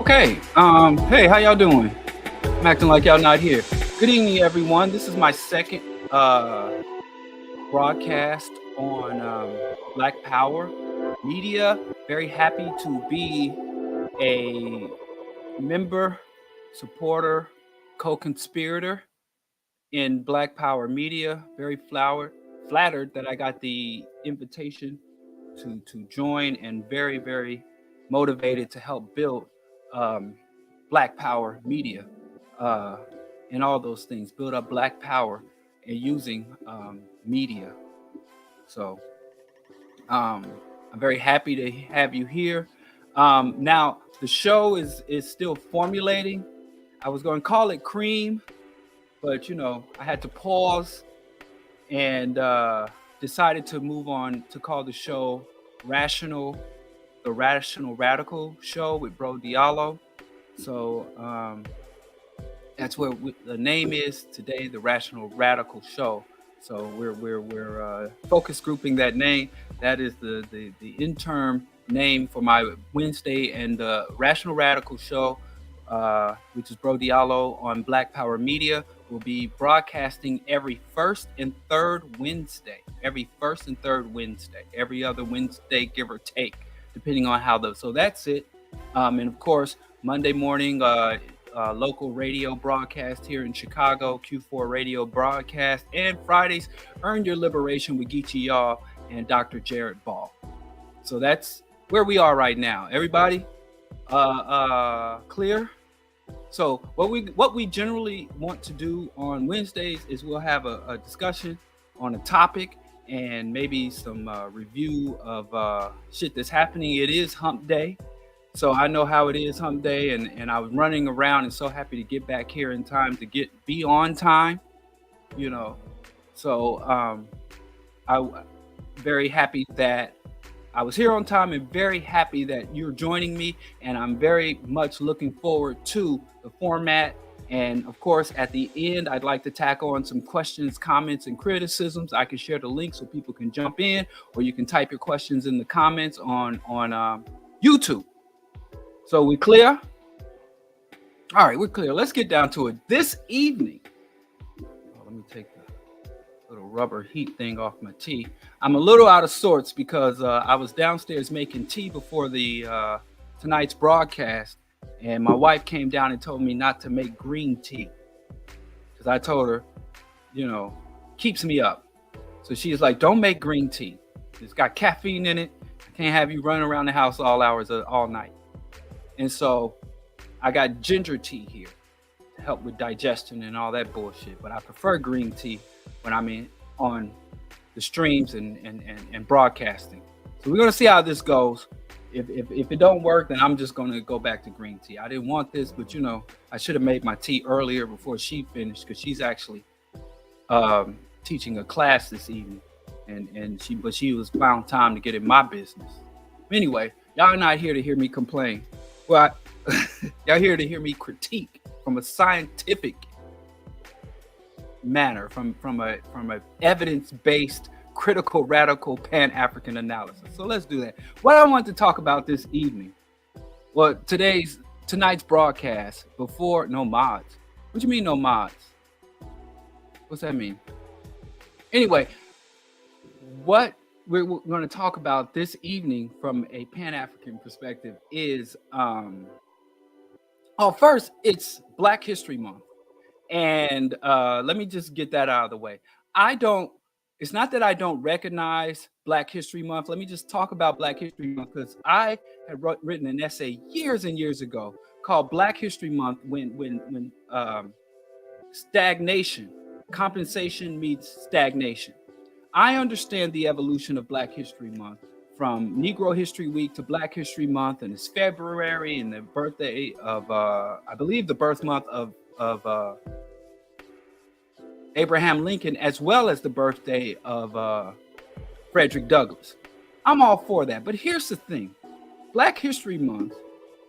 Okay. Hey, how y'all doing? I'm acting like y'all not here. Good evening, everyone. This is my second broadcast on Black Power Media. Very happy to be a member, supporter, co-conspirator in Black Power Media. Very flattered that I got the invitation to join, and very, very motivated to help build Black Power Media and all those things. Build up Black Power and using media. So I'm very happy to have you here. Now the show is still formulating. I was going to call it Cream, but I had to pause and decided to move on to call the show Rational, the Rational Radical Show with Bro Diallo. So that's where the name is today, the Rational Radical Show. So we're focus grouping that name. That is the interim name for my Wednesday, and the Rational Radical Show, which is Bro Diallo on Black Power Media, will be broadcasting every first and third Wednesday. Every first and third Wednesday. Every other Wednesday, give or take, depending on how those. So that's it. And of course, Monday morning, local radio broadcast here in Chicago, Q4 radio broadcast, and Fridays, Earn Your Liberation with Geechee Y'all and Dr. Jared Ball. So that's where we are right now. Everybody clear? So what we generally want to do on Wednesdays is we'll have a discussion on a topic and maybe some review of shit that's happening. It is Hump Day. So I know how it is Hump Day, and I was running around and so happy to get back here in time to be on time, So I'm very happy that I was here on time, and very happy that you're joining me. And I'm very much looking forward to the format. And of course, at the end, I'd like to tackle on some questions, comments, and criticisms. I can share the link so people can jump in, or you can type your questions in the comments on YouTube. So we clear? All right, we're clear. Let's get down to it. This evening, let me take the little rubber heat thing off my tea. I'm a little out of sorts because I was downstairs making tea before the tonight's broadcast, and my wife came down and told me not to make green tea because I told her, keeps me up. So she's like, don't make green tea. It's got caffeine in it. I can't have you running around the house all hours of all night. And so I got ginger tea here to help with digestion and all that bullshit. But I prefer green tea when I'm on the streams and broadcasting. So we're gonna see how this goes. If it don't work, then I'm just gonna go back to green tea. I didn't want this, but I should have made my tea earlier before she finished, because she's actually teaching a class this evening, and she was found time to get in my business. Anyway, y'all not here to hear me complain. Well, y'all here to hear me critique from a scientific manner, from a evidence-based, critical, radical, pan-African analysis. So let's do that. What I want to talk about this evening, well, tonight's broadcast, before no mods. What do you mean no mods? What's that mean? Anyway, what we're going to talk about this evening from a Pan-African perspective is, first, it's Black History Month. And let me just get that out of the way. It's not that I don't recognize Black History Month. Let me just talk about Black History Month, because I had written an essay years and years ago called Black History Month when stagnation, compensation meets stagnation. I understand the evolution of Black History Month from Negro History Week to Black History Month, and it's February and the birthday of, I believe, the birth month of Abraham Lincoln, as well as the birthday of Frederick Douglass. I'm all for that. But here's the thing. Black History Month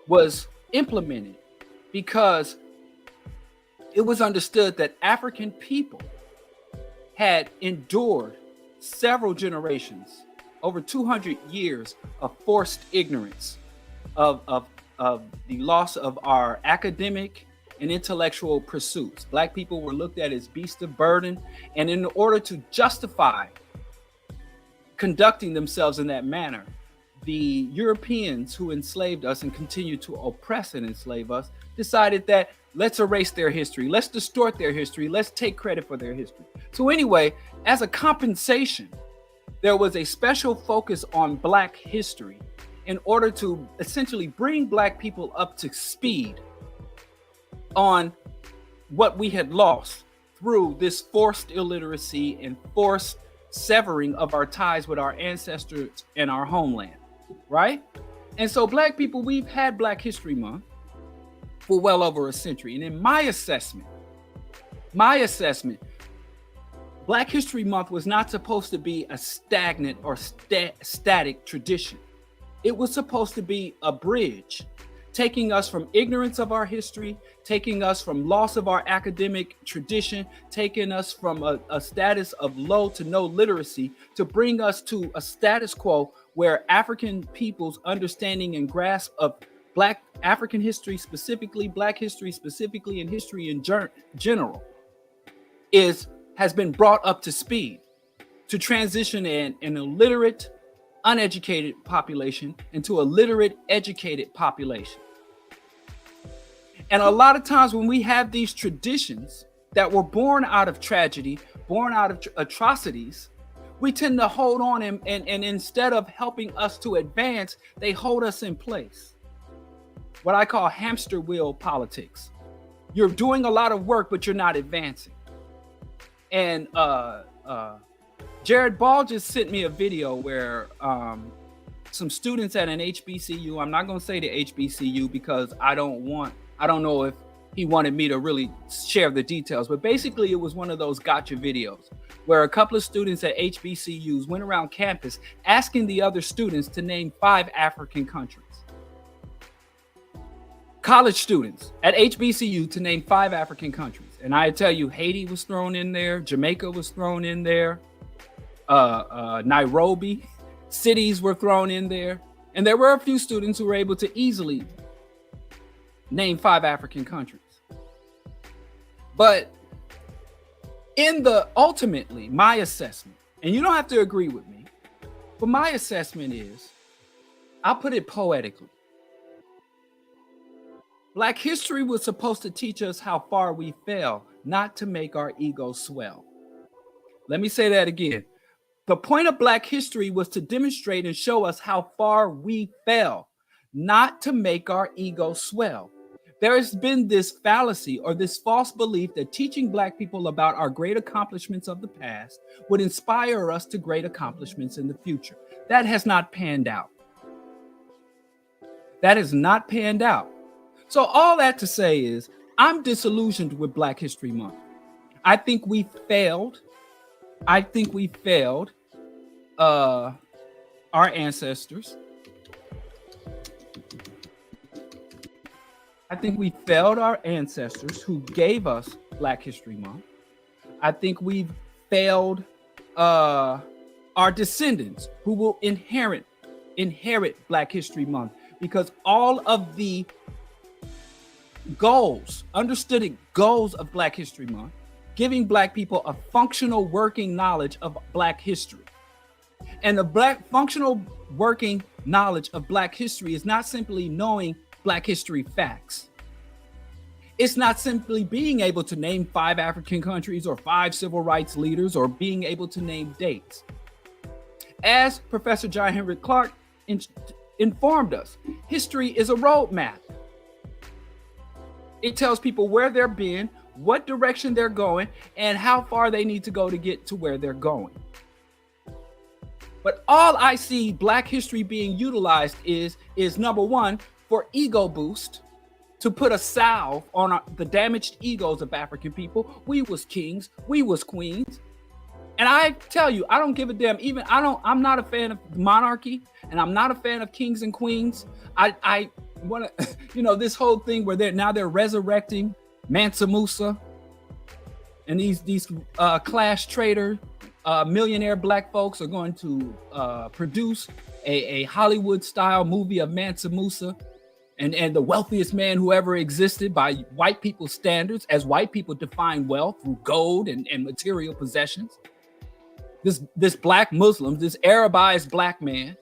was implemented because it was understood that African people had endured several generations, over 200 years of forced ignorance, of the loss of our academic and intellectual pursuits. Black people were looked at as beasts of burden, and in order to justify conducting themselves in that manner, the Europeans who enslaved us and continued to oppress and enslave us decided that let's erase their history, let's distort their history, let's take credit for their history. So anyway, as a compensation, there was a special focus on Black history in order to essentially bring Black people up to speed on what we had lost through this forced illiteracy and forced severing of our ties with our ancestors and our homeland, right? And so Black people, we've had Black History Month for well over a century. And in my assessment, Black History Month was not supposed to be a stagnant or static tradition. It was supposed to be a bridge, taking us from ignorance of our history, taking us from loss of our academic tradition, taking us from a status of low to no literacy, to bring us to a status quo where African people's understanding and grasp of Black African history specifically, Black history specifically, and history in general has been brought up to speed, to transition an illiterate, uneducated population into a literate, educated population. And a lot of times when we have these traditions that were born out of tragedy, born out of atrocities, we tend to hold on and instead of helping us to advance, they hold us in place. What I call hamster wheel politics. You're doing a lot of work, but you're not advancing. And Jared Ball just sent me a video where some students at an HBCU, I'm not going to say the HBCU because I don't know if he wanted me to really share the details, but basically it was one of those gotcha videos where a couple of students at HBCUs went around campus asking the other students to name 5 African countries. College students at HBCU to name 5 African countries. And I tell you, Haiti was thrown in there, Jamaica was thrown in there, Nairobi, cities were thrown in there. And there were a few students who were able to easily name 5 African countries. But ultimately, my assessment, and you don't have to agree with me, but my assessment is, I'll put it poetically. Black history was supposed to teach us how far we fell, not to make our egos swell. Let me say that again. The point of Black history was to demonstrate and show us how far we fell, not to make our ego swell. There has been this fallacy or this false belief that teaching Black people about our great accomplishments of the past would inspire us to great accomplishments in the future. That has not panned out. That has not panned out. So all that to say is, I'm disillusioned with Black History Month. I think we failed. I think we failed our ancestors. I think we failed our ancestors who gave us Black History Month. I think we've failed our descendants who will inherit Black History Month, because all of the understood goals of Black History Month, giving Black people a functional working knowledge of Black history. And the functional working knowledge of Black history is not simply knowing Black history facts. It's not simply being able to name 5 African countries or 5 civil rights leaders or being able to name dates. As Professor John Henrik Clarke informed us, history is a roadmap. It tells people where they've been, what direction they're going, and how far they need to go to get to where they're going. But all I see Black history being utilized is number one, for ego boost, to put a salve on the damaged egos of African people. We was kings, we was queens. And I tell you, I don't give a damn. I'm not a fan of monarchy, and I'm not a fan of kings and queens. I want to, this whole thing where they're resurrecting Mansa Musa and these class trader millionaire Black folks are going to produce a Hollywood style movie of Mansa Musa and the wealthiest man who ever existed by white people's standards, as white people define wealth through gold and material possessions. This Black Muslim, this Arabized Black man,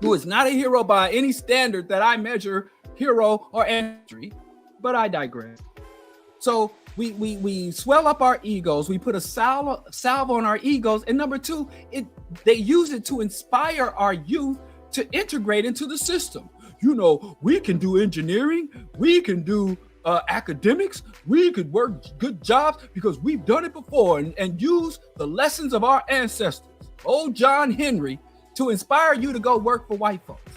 who is not a hero by any standard that I measure hero or ancestry, but I digress. So we swell up our egos, we put a salve on our egos, and number two, they use it to inspire our youth to integrate into the system. We can do engineering, we can do academics, we could work good jobs because we've done it before, and use the lessons of our ancestors, old John Henry, to inspire you to go work for white folks,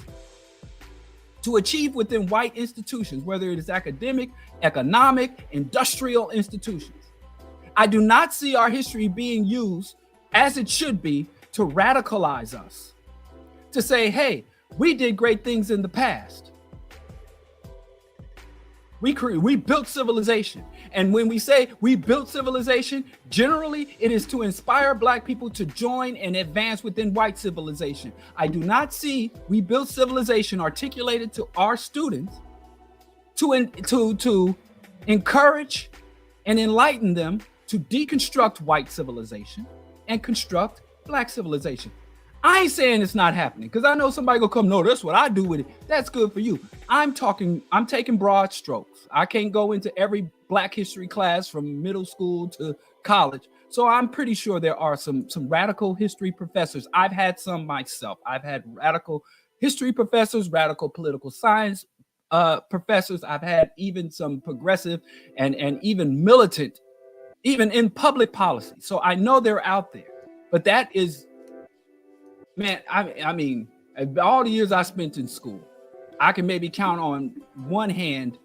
to achieve within white institutions, whether it is academic, economic, industrial institutions. I do not see our history being used as it should be to radicalize us, to say, hey, we did great things in the past. We built civilization. And when we say we built civilization, generally it is to inspire Black people to join and advance within white civilization. I do not see we built civilization articulated to our students to encourage and enlighten them to deconstruct white civilization and construct Black civilization. I ain't saying it's not happening, because I know somebody gonna come, no, that's what I do with it. That's good for you. I'm taking broad strokes. I can't go into every Black history class from middle school to college. So I'm pretty sure there are some radical history professors. I've had some myself. I've had radical history professors, radical political science professors. I've had even some progressive and even militant, even in public policy. So I know they're out there, but that is, man, I mean, all the years I spent in school, I can maybe count on one hand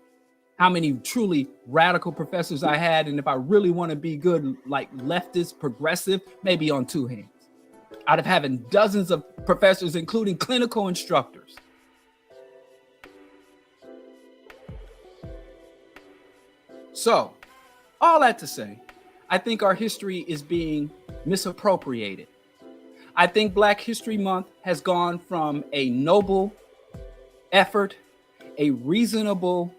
how many truly radical professors I had. And if I really want to be good, like leftist, progressive, maybe on 2 hands. Out of having dozens of professors, including clinical instructors. So, all that to say, I think our history is being misappropriated. I think Black History Month has gone from a noble effort, a reasonable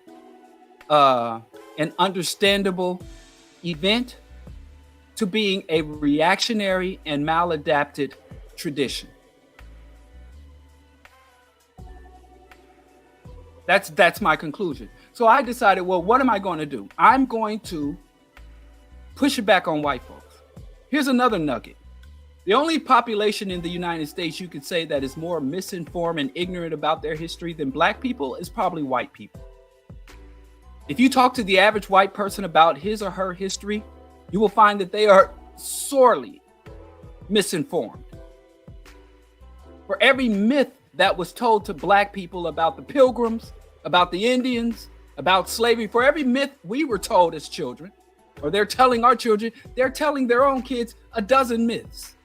and understandable event, to being a reactionary and maladapted tradition. That's my conclusion. So I decided, well, what am I going to do? I'm going to push it back on white folks. Here's another nugget. The only population in the United States you could say that is more misinformed and ignorant about their history than black people is probably white people. If you talk to the average white person about his or her history, you will find that they are sorely misinformed. For every myth that was told to black people about the Pilgrims, about the Indians, about slavery, for every myth we were told as children, or they're telling our children, they're telling their own kids a dozen myths.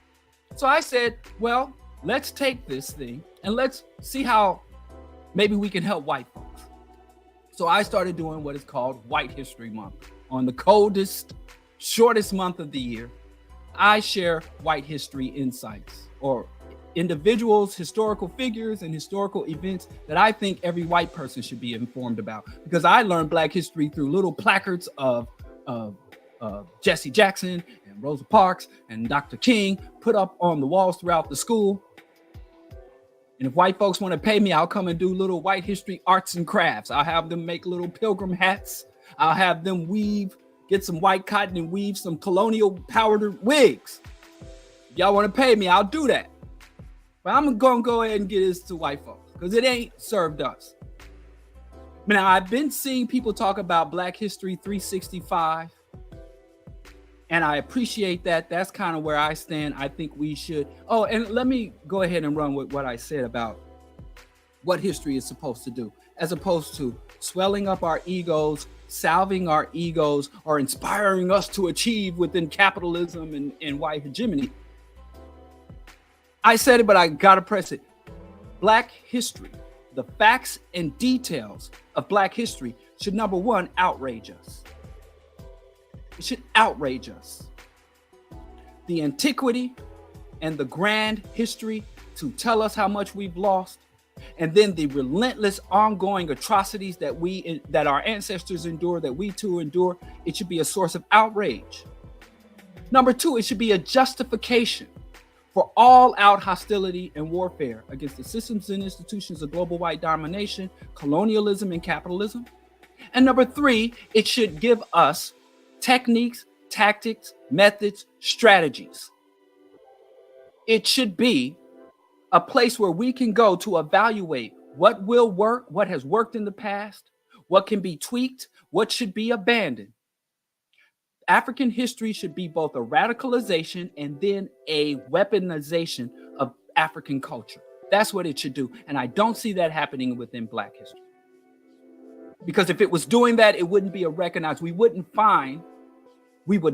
So I said, well, let's take this thing and let's see how maybe we can help white folks. So I started doing what is called White History Month. On the coldest, shortest month of the year, I share white history insights or individuals, historical figures, and historical events that I think every white person should be informed about. Because I learned black history through little placards of Jesse Jackson and Rosa Parks and Dr. King put up on the walls throughout the school. And if white folks want to pay me, I'll come and do little white history arts and crafts. I'll have them make little pilgrim hats. I'll have them get some white cotton and weave some colonial powdered wigs. If y'all want to pay me, I'll do that. But I'm going to go ahead and get this to white folks because it ain't served us. Now, I've been seeing people talk about Black History 365. And I appreciate that. That's kind of where I stand. I think we should. Oh, and let me go ahead and run with what I said about what history is supposed to do, as opposed to swelling up our egos, salving our egos, or inspiring us to achieve within capitalism and white hegemony. I said it, but I got to press it. Black history, the facts and details of Black history should, number one, outrage us. It should outrage us. The antiquity and the grand history to tell us how much we've lost, and then the relentless ongoing atrocities that our ancestors endure, that we too endure, it should be a source of outrage. Number two, it should be a justification for all out hostility and warfare against the systems and institutions of global white domination, colonialism, and capitalism. And number three, it should give us techniques, tactics, methods, strategies. It should be a place where we can go to evaluate what will work, what has worked in the past, what can be tweaked, what should be abandoned. African history should be both a radicalization and then a weaponization of African culture. That's what it should do. And I don't see that happening within Black history. Because if it was doing that, it wouldn't be a recognized. We would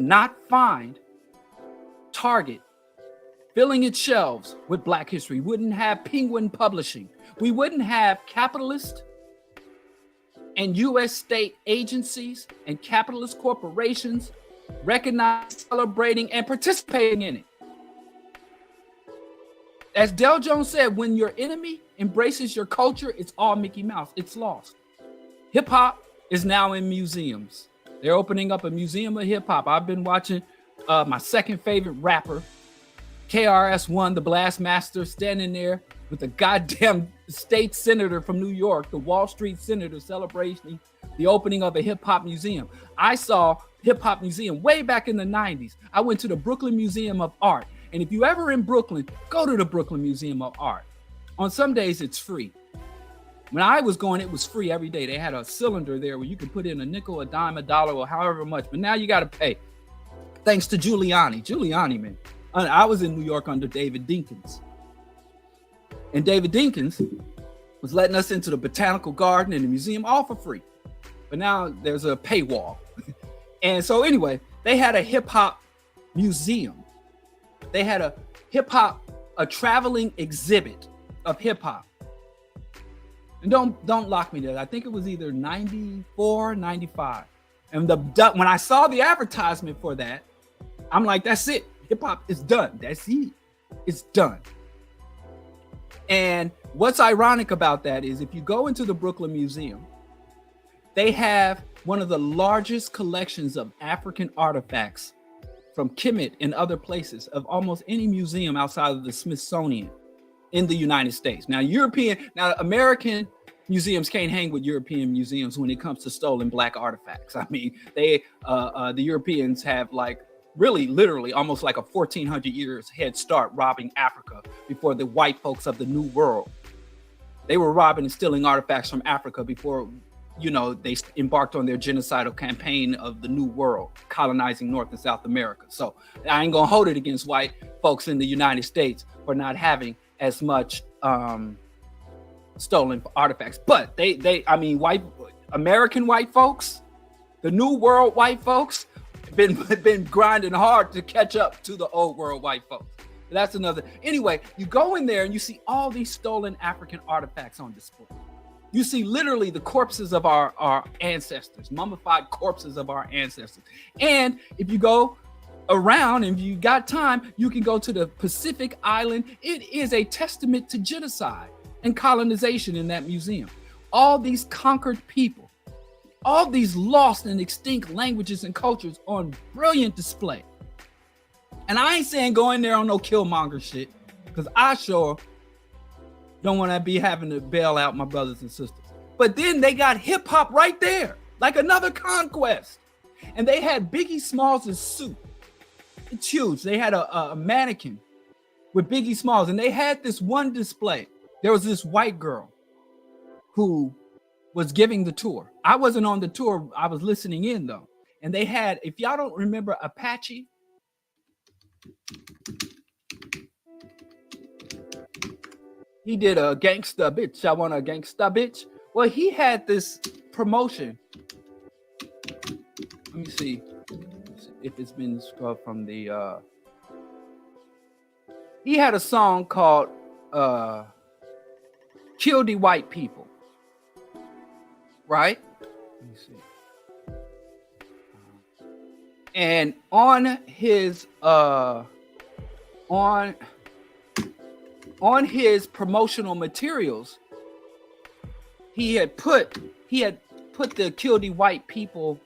not find Target filling its shelves with Black history. We wouldn't have Penguin Publishing. We wouldn't have capitalist and U.S. state agencies and capitalist corporations recognizing, celebrating, and participating in it. As Del Jones said, when your enemy embraces your culture, it's all Mickey Mouse. It's lost. Hip hop is now in museums. They're opening up a museum of hip hop. I've been watching my second favorite rapper, KRS-One, the Blast Master, standing there with the goddamn state senator from New York, the Wall Street senator, celebrating the opening of a hip hop museum. I saw hip hop museum way back in the 90s. I went to the Brooklyn Museum of Art. And if you ever in Brooklyn, go to the Brooklyn Museum of Art. On some days, it's free. When I was going, it was free every day. They had a cylinder there where you could put in a nickel, a dime, a dollar, or however much. But now you got to pay. Thanks to Giuliani. Giuliani, man. I was in New York under David Dinkins. And David Dinkins was letting us into the botanical garden and the museum all for free. But now there's a paywall. And so anyway, they had a hip hop museum. They had a traveling exhibit of hip hop. And don't lock me there. I think it was either 94, 95. And when I saw the advertisement for that, I'm like, that's it. Hip hop is done. That's it. It's done. And what's ironic about that is if you go into the Brooklyn Museum, they have one of the largest collections of African artifacts from Kemet and other places of almost any museum outside of the Smithsonian in the United States. Now, American museums can't hang with European museums when it comes to stolen Black artifacts. I mean, they the Europeans have like really literally almost like a 1400 years head start robbing Africa before the white folks of the New World. They were robbing and stealing artifacts from Africa before, you know, they embarked on their genocidal campaign of the New World, colonizing North and South America. So I ain't gonna hold it against white folks in the United States for not having as much stolen artifacts. But I mean, American white folks, the New World white folks, been grinding hard to catch up to the old world white folks. That's another. Anyway, you go in there and you see all these stolen African artifacts on display. You see literally the corpses of our ancestors, mummified corpses of our ancestors. And if you go around and you got time, you can go to the Pacific Island. It is a testament to genocide and colonization in that museum. All these conquered people, all these lost and extinct languages and cultures on brilliant display. And I ain't saying go in there on no Killmonger shit, because I sure don't want to be having to bail out my brothers and sisters. But then they got hip hop right there, like another conquest. And they had Biggie Smalls' suit. It's huge. They had a mannequin with Biggie Smalls, and they had this one display. There was this white girl who was giving the tour. I wasn't on the tour. I was listening in though. And they had, if y'all don't remember Apache, he did a gangsta bitch. I want a gangsta bitch. Well, he had this promotion. Let me see if it's been scrubbed from the. He had a song called "Kill the White People." Right? Let me see. And on his on his promotional materials, he had put the "Kill the White People."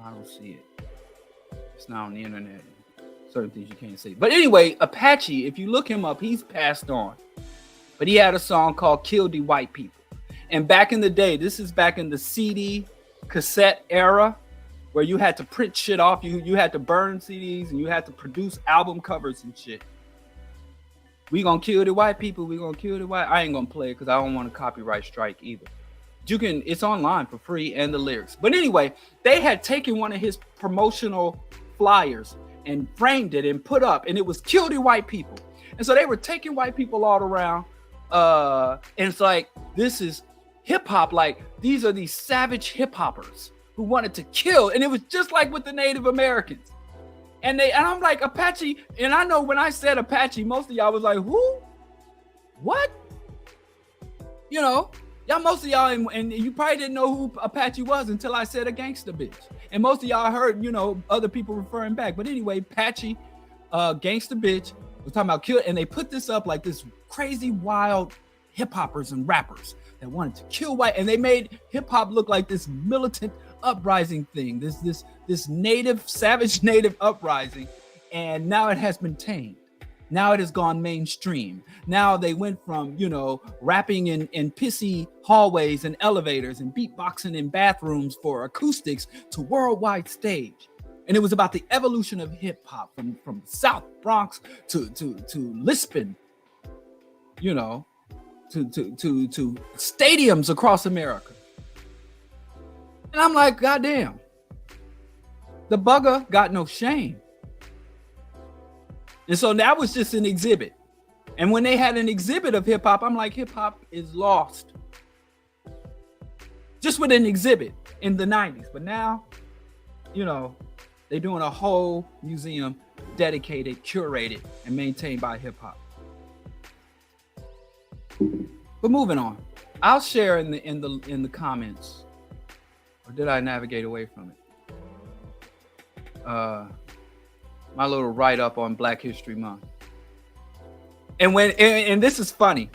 I don't see it. It's not on the internet. Certain things you can't see. But anyway, Apache, if you look him up, he's passed on. But he had a song called "Kill the White People." And back in the day, this is back in the CD cassette era, where you had to print shit off. You had to burn CDs and you had to produce album covers and shit. We gonna kill the white people. We gonna kill the white. I ain't gonna play it because I don't want a copyright strike either. You can, it's online for free and the lyrics. But anyway, they had taken one of his promotional flyers and framed it and put up, and it was "Kill the White People." And so they were taking white people all around. And it's like, this is hip hop. Like, these are these savage hip hoppers who wanted to kill. And it was just like with the Native Americans. And I'm like, Apache. And I know when I said Apache, most of y'all was like, who? What? You know, y'all, most of y'all, and you probably didn't know who Apache was until I said a gangster bitch. And most of y'all heard, you know, other people referring back. But anyway, Apache, gangster bitch, was talking about kill. And they put this up like this crazy, wild hip hoppers and rappers that wanted to kill white. And they made hip hop look like this militant uprising thing, this native, savage native uprising. And now it has been tamed. Now it has gone mainstream. Now they went from, you know, rapping in pissy hallways and elevators and beatboxing in bathrooms for acoustics to worldwide stage. And it was about the evolution of hip hop from South Bronx to Lisbon, you know, to stadiums across America. And I'm like, goddamn, the bugger got no shame. And so that was just an exhibit. And when they had an exhibit of hip hop, I'm like, hip hop is lost. Just with an exhibit in the 90s. But now, you know, they're doing a whole museum dedicated, curated, and maintained by hip hop. But moving on, I'll share in the comments. Or did I navigate away from it? My little write-up on Black History Month. And this is funny,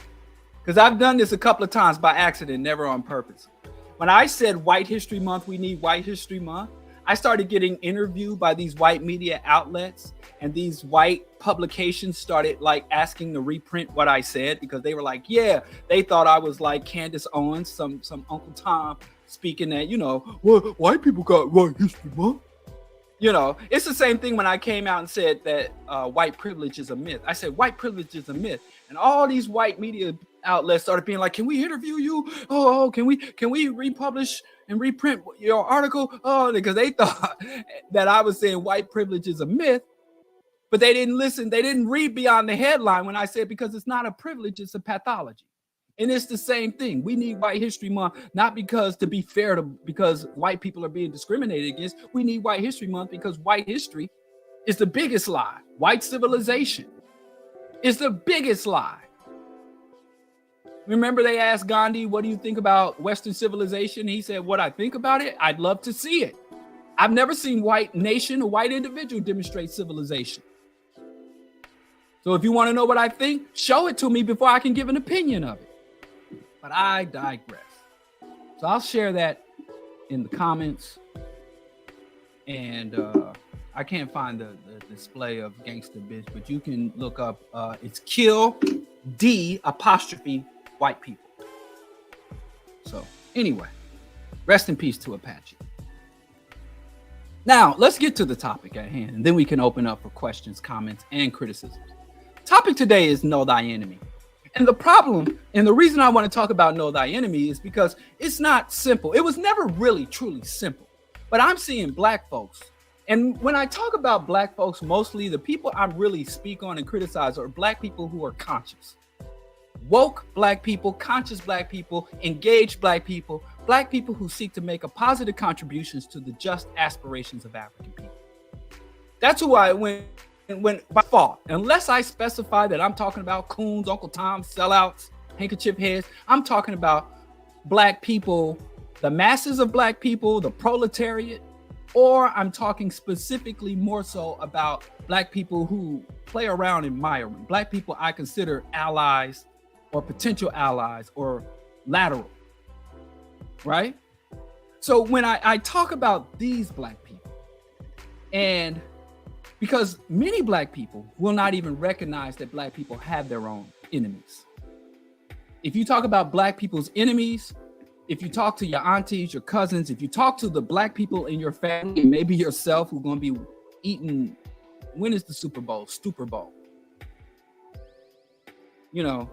because I've done this a couple of times by accident, never on purpose. When I said White History Month, we need White History Month, I started getting interviewed by these white media outlets, and these white publications started like asking to reprint what I said, because they were like, yeah, they thought I was like Candace Owens, some Uncle Tom speaking that, well, white people got white history month. It's the same thing when I came out and said that white privilege is a myth. I said white privilege is a myth, and all these white media outlets started being like, "Can we interview you? Oh, can we republish and reprint your article?" Oh, because they thought that I was saying white privilege is a myth, but they didn't listen. They didn't read beyond the headline when I said, because it's not a privilege, it's a pathology. And it's the same thing. We need White History Month, not because to be fair to because white people are being discriminated against. We need White History Month because white history is the biggest lie. White civilization is the biggest lie. Remember, they asked Gandhi, what do you think about Western civilization? He said, what I think about it, I'd love to see it. I've never seen white nation or white individual demonstrate civilization. So if you want to know what I think, show it to me before I can give an opinion of it. But I digress. So I'll share that in the comments. And I can't find the display of gangster bitch, but you can look up, it's kill D' white people. So anyway, rest in peace to Apache. Now let's get to the topic at hand, and then we can open up for questions, comments, and criticisms. Topic today is know thy enemy. And the problem, and the reason I want to talk about know thy enemy is because it's not simple. It was never really truly simple. But I'm seeing black folks. And when I talk about black folks, mostly the people I really speak on and criticize are black people who are conscious. Woke black people, conscious black people, engaged black people who seek to make a positive contributions to the just aspirations of African people. That's who I went. When by fault, unless I specify that I'm talking about coons, Uncle Tom, sellouts, handkerchief heads, I'm talking about black people, the masses of black people, the proletariat, or I'm talking specifically more so about black people who play around in my arena, black people I consider allies or potential allies or lateral, right? So when I talk about these black people, and because many black people will not even recognize that black people have their own enemies. If you talk about black people's enemies, if you talk to your aunties, your cousins, if you talk to the black people in your family, and maybe yourself who's going to be eating, when is the Super Bowl? Stupor Bowl. And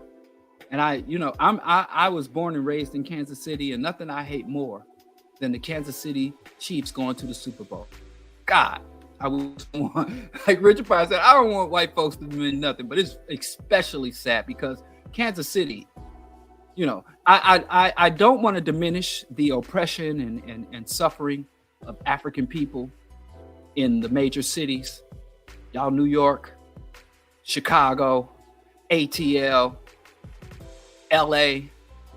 I was born and raised in Kansas City, and nothing I hate more than the Kansas City Chiefs going to the Super Bowl. God. I would want, like Richard Pryor said, I don't want white folks to do nothing, but it's especially sad because Kansas City, I don't want to diminish the oppression and suffering of African people in the major cities. Y'all, New York, Chicago, ATL, LA,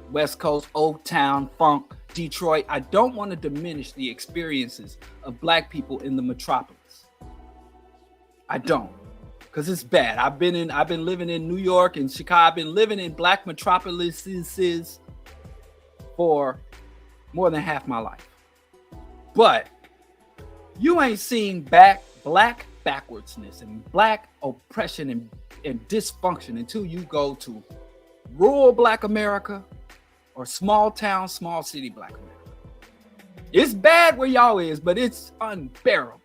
West Coast, Old Town, Funk, Detroit. I don't want to diminish the experiences of black people in the metropolis. I don't, because it's bad. I've been living in New York and Chicago. I've been living in black metropolises for more than half my life. But you ain't seen black backwardsness and black oppression and dysfunction until you go to rural black America or small town, small city black America. It's bad where y'all is, but it's unbearable.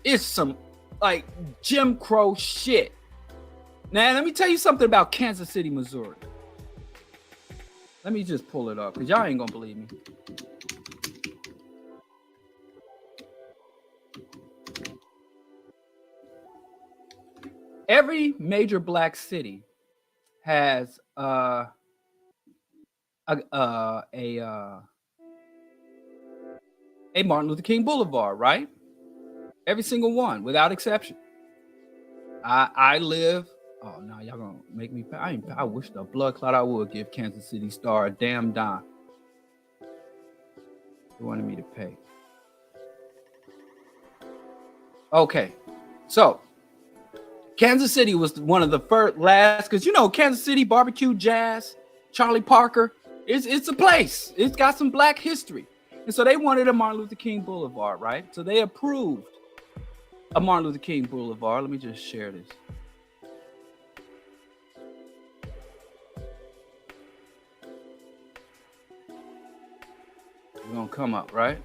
It's some like Jim Crow shit. Now, let me tell you something about Kansas City, Missouri. Let me just pull it up because y'all ain't gonna believe me. Every major black city has a Martin Luther King Boulevard, right? Every single one, without exception. I live. Oh no, y'all gonna make me pay. I wish the blood clot I would give Kansas City Star a damn dime. They wanted me to pay. Okay, so Kansas City was one of the first last, because Kansas City barbecue, jazz, Charlie Parker. It's a place. It's got some black history. And so they wanted a Martin Luther King Boulevard, right? So they approved a Martin Luther King Boulevard. Let me just share this. It's gonna come up, right?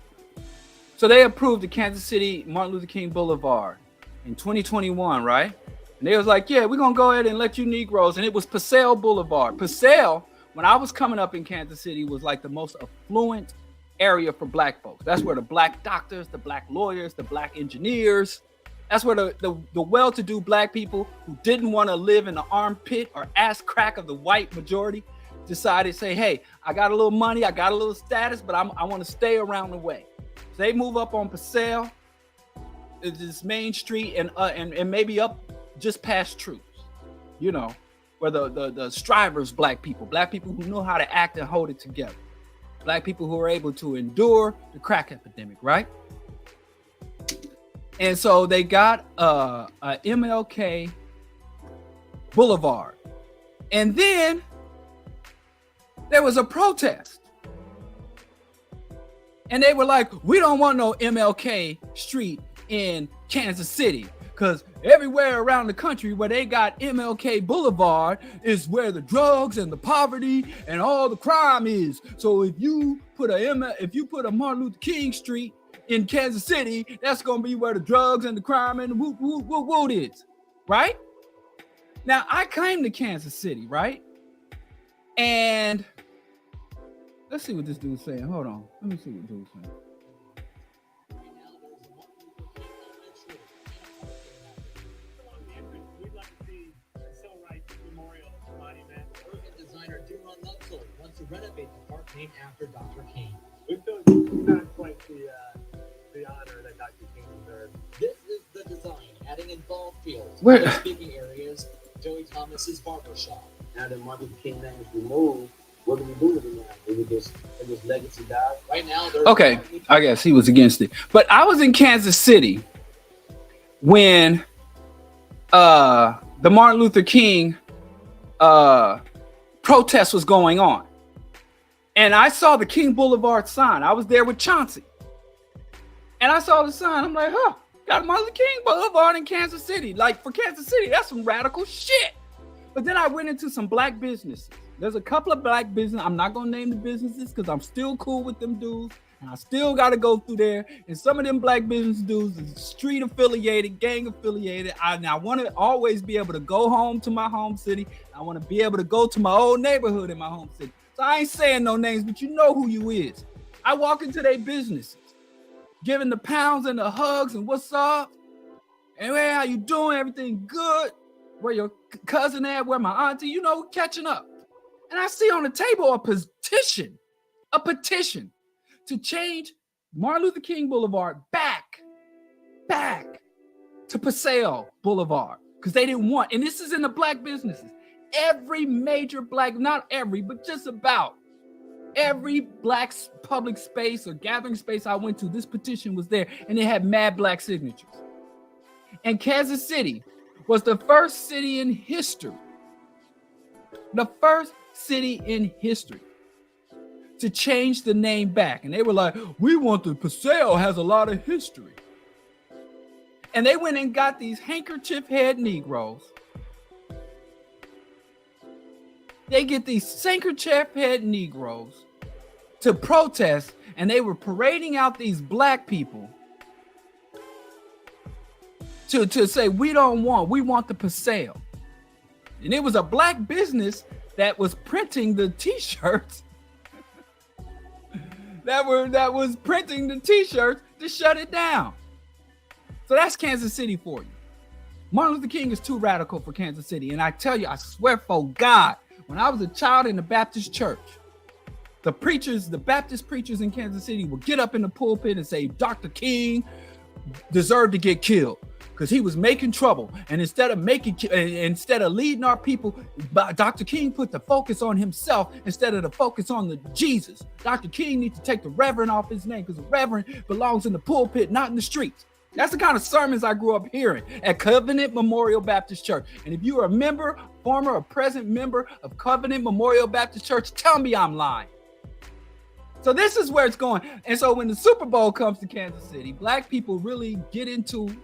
So they approved the Kansas City Martin Luther King Boulevard in 2021, right? And they was like, yeah, we're gonna go ahead and let you Negroes. And it was Paseo Boulevard. Paseo, when I was coming up in Kansas City, was like the most affluent area for black folks. That's where the black doctors, the black lawyers, the black engineers, that's where the well-to-do black people who didn't want to live in the armpit or ass crack of the white majority decided to say, hey, I got a little money, I got a little status, but I want to stay around the way. So they move up on Paseo, this main street, and maybe up just past Truth, you know, where the strivers, black people who know how to act and hold it together, black people who are able to endure the crack epidemic, right? And so they got a MLK Boulevard, and then there was a protest, and they were like, we don't want no MLK Street in Kansas City, because everywhere around the country where they got MLK Boulevard is where the drugs and the poverty and all the crime is. So if you put a Martin Luther King Street in Kansas City, that's gonna be where the drugs and the crime and the woot is, right? Now I came to Kansas City, right? And let's see what this dude's saying. Hold on, let me see what dude's saying. To renovate the park named after Dr. King. We feel not quite the honor that Dr. King deserved. This is the design, adding in ball fields, speaking areas, Joey Thomas's barber shop. Now that Martin Luther King name is removed, what do we do with it now? Do we just legacy die? Right now, okay, I guess he was against it. But I was in Kansas City when the Martin Luther King protest was going on. And I saw the King Boulevard sign. I was there with Chauncey. And I saw the sign. I'm like, got Martin Luther King Boulevard in Kansas City. Like, for Kansas City, that's some radical shit. But then I went into some black businesses. There's a couple of black businesses. I'm not going to name the businesses because I'm still cool with them dudes. And I still got to go through there. And some of them black business dudes is street affiliated, gang affiliated. I want to always be able to go home to my home city. I want to be able to go to my old neighborhood in my home city. So I ain't saying no names, but you know who you is. I walk into their businesses, giving the pounds and the hugs and what's up? And hey, how you doing? Everything good? Where your cousin at? Where my auntie? You know, catching up. And I see on the table a petition to change Martin Luther King Boulevard back to Paseo Boulevard, because they didn't want, and this is in the black businesses. Every major black, not every, but just about every black public space or gathering space I went to, this petition was there, and it had mad black signatures. And Kansas City was the first city in history, to change the name back. And they were like, we want the Paseo has a lot of history. And they went and got these handkerchief head Negroes. They get these handkerchief head Negroes to protest, and they were parading out these black people to say, we want the Paseo. And it was a black business that was printing the t-shirts that was printing the t-shirts to shut it down. So that's Kansas City for you. Martin Luther King is too radical for Kansas City. And I tell you, I swear for God, when I was a child in the Baptist church, the Baptist preachers in Kansas City would get up in the pulpit and say, Dr. King deserved to get killed because he was making trouble. And instead of leading our people, Dr. King put the focus on himself instead of the focus on the Jesus. Dr. King needs to take the reverend off his name because the reverend belongs in the pulpit, not in the streets. That's the kind of sermons I grew up hearing at Covenant Memorial Baptist Church. And if you are a member, former or present member of Covenant Memorial Baptist Church, tell me I'm lying. So this is where it's going. And so when the Super Bowl comes to Kansas City, black people really get into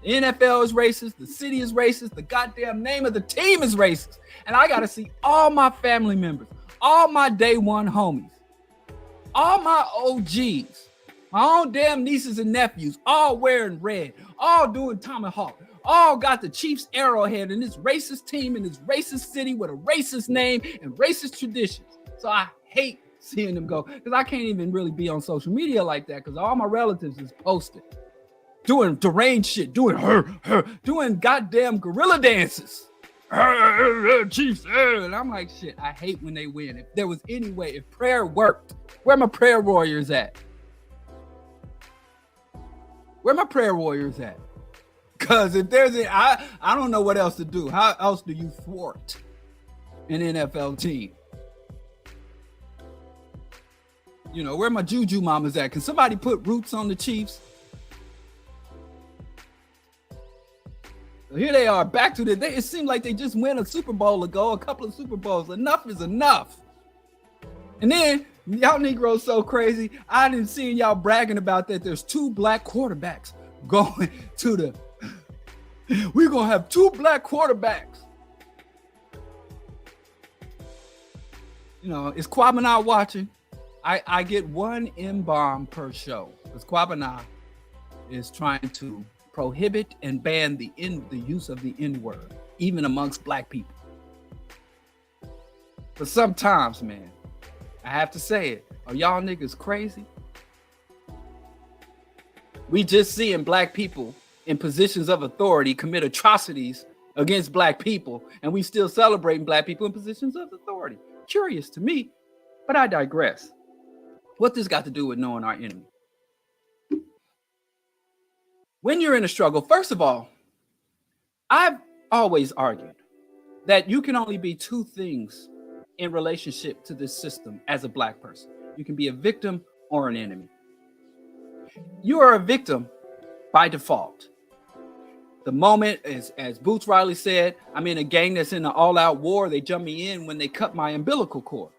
the NFL is racist, the city is racist, the goddamn name of the team is racist. And I got to see all my family members, all my day one homies, all my OGs, my own damn nieces and nephews, all wearing red, all doing tomahawk, all got the Chiefs arrowhead in this racist team in this racist city with a racist name and racist traditions. So I hate seeing them go because I can't even really be on social media like that because all my relatives is posted doing deranged shit, doing doing goddamn gorilla dances. Chiefs, and I'm like, shit, I hate when they win. If there was any way, if prayer worked, where my prayer warriors at? Where my prayer warriors at? Because if there's I don't know what else to do. How else do you thwart an NFL team? You know, where my juju mamas at? Can somebody put roots on the Chiefs? So here they are, back to the day. It seemed like they just went a Super Bowl ago, a couple of Super Bowls. Enough is enough. And then y'all Negroes so crazy. I didn't see y'all bragging about that. There's 2 black quarterbacks going to the. We're gonna have 2 black quarterbacks. You know, is Kwabena watching? I get 1 M-bomb per show because Kwabena is trying to prohibit and ban the use of the N-word, even amongst black people. But sometimes, man, I have to say it. Are y'all niggas crazy? We just seeing black people in positions of authority commit atrocities against black people, and we still celebrating black people in positions of authority. Curious to me, but I digress. What this got to do with knowing our enemy? When you're in a struggle, first of all, I've always argued that you can only be 2 things in relationship to this system as a black person. You can be a victim or an enemy. You are a victim by default. The moment, as Boots Riley said, I'm in a gang that's in an all-out war. They jump me in when they cut my umbilical cord.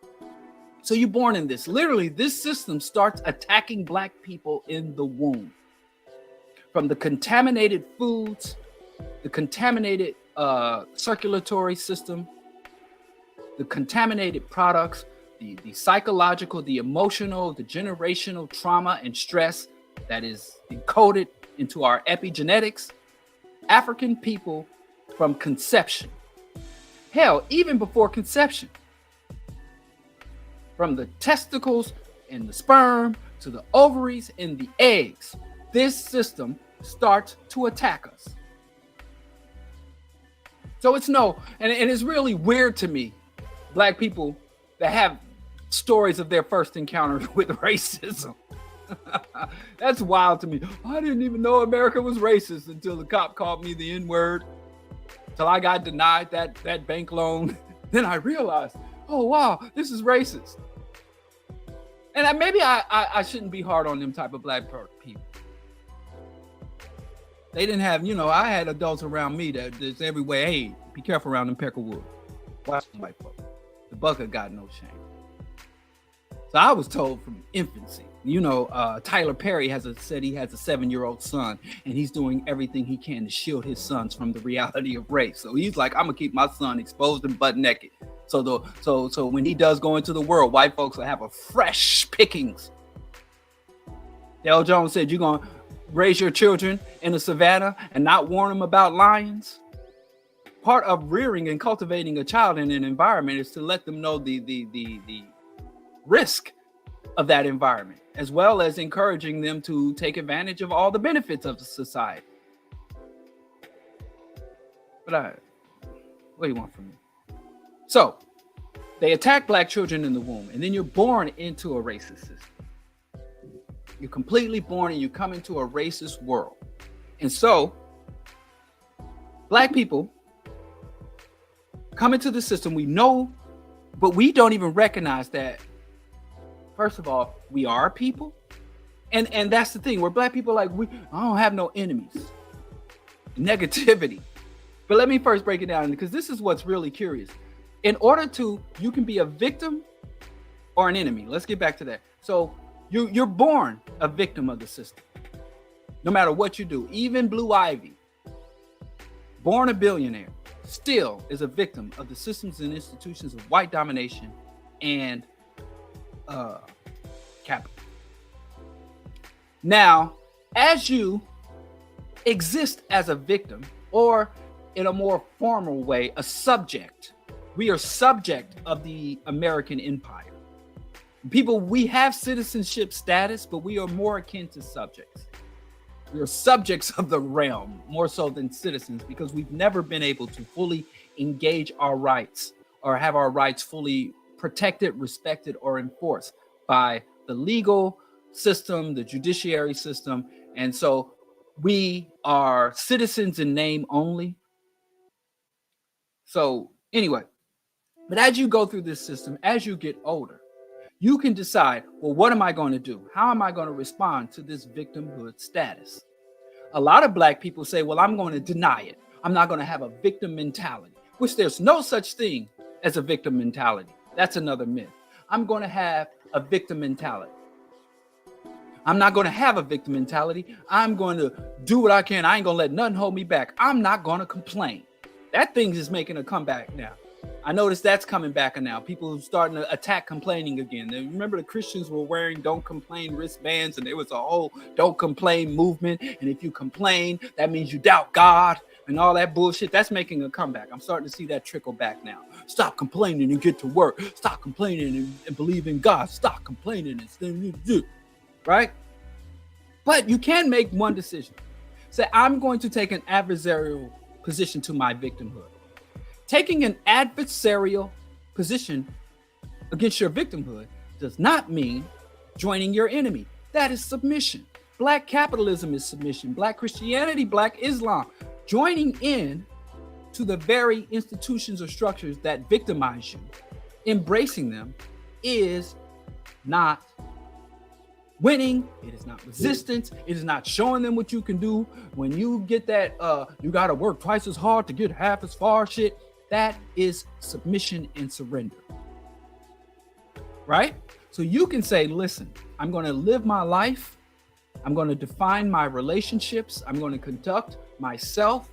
So you're born in this. Literally, this system starts attacking black people in the womb. From the contaminated foods, the contaminated circulatory system, the contaminated products, the psychological, the emotional, the generational trauma and stress that is encoded into our epigenetics. African people from conception. Hell, even before conception. From the testicles and the sperm to the ovaries and the eggs, this system starts to attack us. So it's and it's really weird to me, black people that have stories of their first encounter with racism. That's wild to me. I didn't even know America was racist until the cop called me the N-word, till I got denied that bank loan. Then I realized, oh wow, this is racist. And maybe I shouldn't be hard on them type of black people. They didn't have, I had adults around me that's every way. Hey, be careful around them Peckerwood. Watch them white folks. The bucket got no shame. So I was told from infancy. Tyler Perry said he has a 7-year-old son, and he's doing everything he can to shield his sons from the reality of race. So he's like, I'm gonna keep my son exposed and butt naked. So when he does go into the world, white folks will have a fresh pickings. Dale Jones said, you're gonna raise your children in the savannah and not warn them about lions? Part of rearing and cultivating a child in an environment is to let them know the risk of that environment, as well as encouraging them to take advantage of all the benefits of the society. But what do you want from me? So they attack black children in the womb, and then you're born into a racist system. You're completely born and you come into a racist world. And so black people come into the system. We know, but we don't even recognize that. First of all, we are people. And that's the thing. Where black people I don't have no enemies. Negativity. But let me first break it down, because this is what's really curious. In order you can be a victim or an enemy. Let's get back to that. So you're born a victim of the system. No matter what you do, even Blue Ivy, born a billionaire, still is a victim of the systems and institutions of white domination and capital. Now, as you exist as a victim, or in a more formal way, a subject, we are subject of the American empire. People, we have citizenship status, but we are more akin to subjects. We are subjects of the realm more so than citizens, because we've never been able to fully engage our rights or have our rights fully protected, respected, or enforced by the legal system, the judiciary system. And so we are citizens in name only. So anyway, but as you go through this system, as you get older, you can decide, well, what am I going to do? How am I going to respond to this victimhood status? A lot of Black people say, well, I'm going to deny it. I'm not going to have a victim mentality, which there's no such thing as a victim mentality. That's another myth. I'm going to have a victim mentality. I'm not going to have a victim mentality. I'm going to do what I can. I ain't going to let nothing hold me back. I'm not going to complain. That thing is making a comeback now. I noticed that's coming back now. People are starting to attack complaining again. Remember, the Christians were wearing don't complain wristbands, and there was a whole don't complain movement. And if you complain, that means you doubt God and all that bullshit. That's making a comeback. I'm starting to see that trickle back now. Stop complaining and get to work. Stop complaining and believe in God. Stop complaining and stay, right? But you can make one decision. Say, I'm going to take an adversarial position to my victimhood. Taking an adversarial position against your victimhood does not mean joining your enemy. That is submission. Black capitalism is submission. Black Christianity, Black Islam, joining in to the very institutions or structures that victimize you, embracing them, is not winning. It is not resistance. It is not showing them what you can do. When you get that, you got to work twice as hard to get half as far shit. That is submission and surrender, right? So you can say, listen, I'm going to live my life. I'm going to define my relationships. I'm going to conduct myself.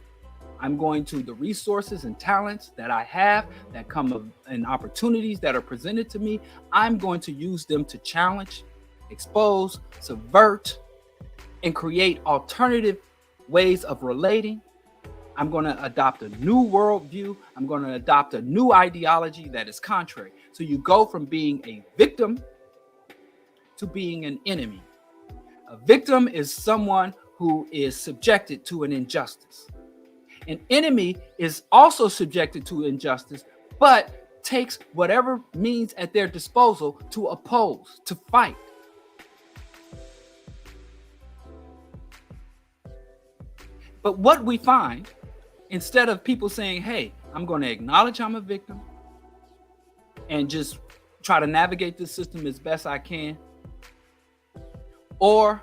I'm going to the resources and talents that I have that come and opportunities that are presented to me. I'm going to use them to challenge, expose, subvert, and create alternative ways of relating. I'm going to adopt a new worldview. I'm going to adopt a new ideology that is contrary. So you go from being a victim to being an enemy. A victim is someone who is subjected to an injustice. An enemy is also subjected to injustice, but takes whatever means at their disposal to oppose, to fight. But what we find, instead of people saying, hey, I'm going to acknowledge I'm a victim and just try to navigate this system as best I can, or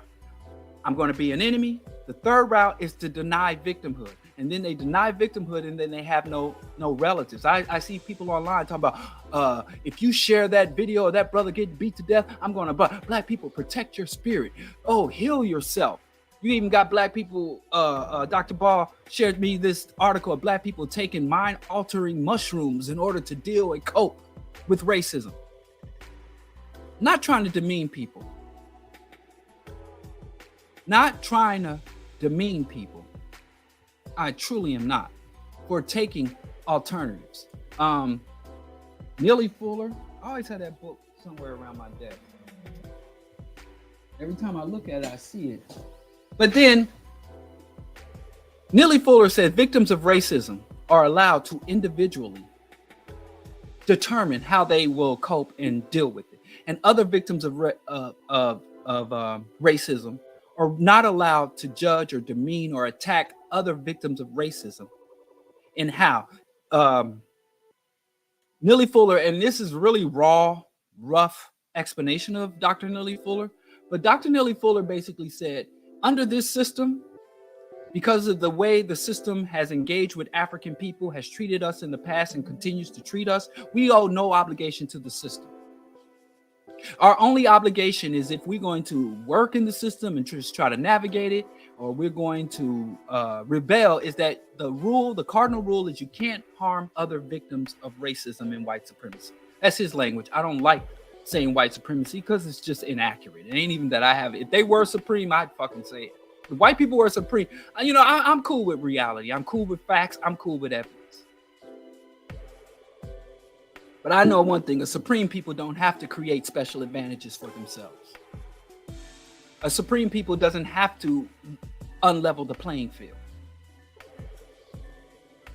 I'm going to be an enemy, the third route is to deny victimhood. And then they deny victimhood, and then they have no relatives. I see people online talking about, if you share that video of that brother getting beat to death, I'm going to, Black people, protect your spirit. Oh, heal yourself. You even got Black people, Dr. Ball shared me this article of Black people taking mind-altering mushrooms in order to deal and cope with racism. Not trying to demean people. Not trying to demean people. I truly am not, for taking alternatives. Neely Fuller, I always had that book somewhere around my desk. Every time I look at it, I see it. But then Neely Fuller said victims of racism are allowed to individually determine how they will cope and deal with it. And other victims of racism are not allowed to judge or demean or attack other victims of racism. And how? Neely Fuller, and this is really raw, rough explanation of Dr. Neely Fuller, but Dr. Neely Fuller basically said, under this system, because of the way the system has engaged with African people, has treated us in the past and continues to treat us, we owe no obligation to the system. Our only obligation is if we're going to work in the system and just try to navigate it, or we're going to rebel, is that the cardinal rule is you can't harm other victims of racism and white supremacy. That's his language. I don't like saying white supremacy because it's just inaccurate. It ain't even that I have it. If they were supreme, I'd fucking say it. If white people were supreme, I'm cool with reality. I'm cool with facts. I'm cool with evidence. But I know one thing, a supreme people don't have to create special advantages for themselves. A supreme people doesn't have to unlevel the playing field.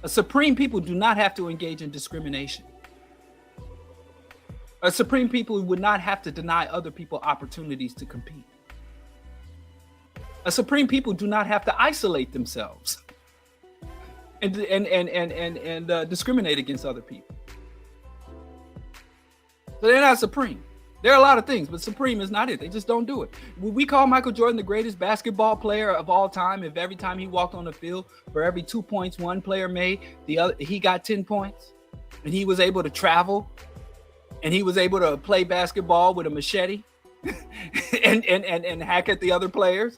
A supreme people do not have to engage in discrimination. A supreme people would not have to deny other people opportunities to compete. A supreme people do not have to isolate themselves and discriminate against other people. So they're not supreme. There are a lot of things, but supreme is not it. They just don't do it. We call Michael Jordan the greatest basketball player of all time if every time he walked on the field, for every 2 points one player made, he got 10 points, and he was able to travel, and he was able to play basketball with a machete and hack at the other players.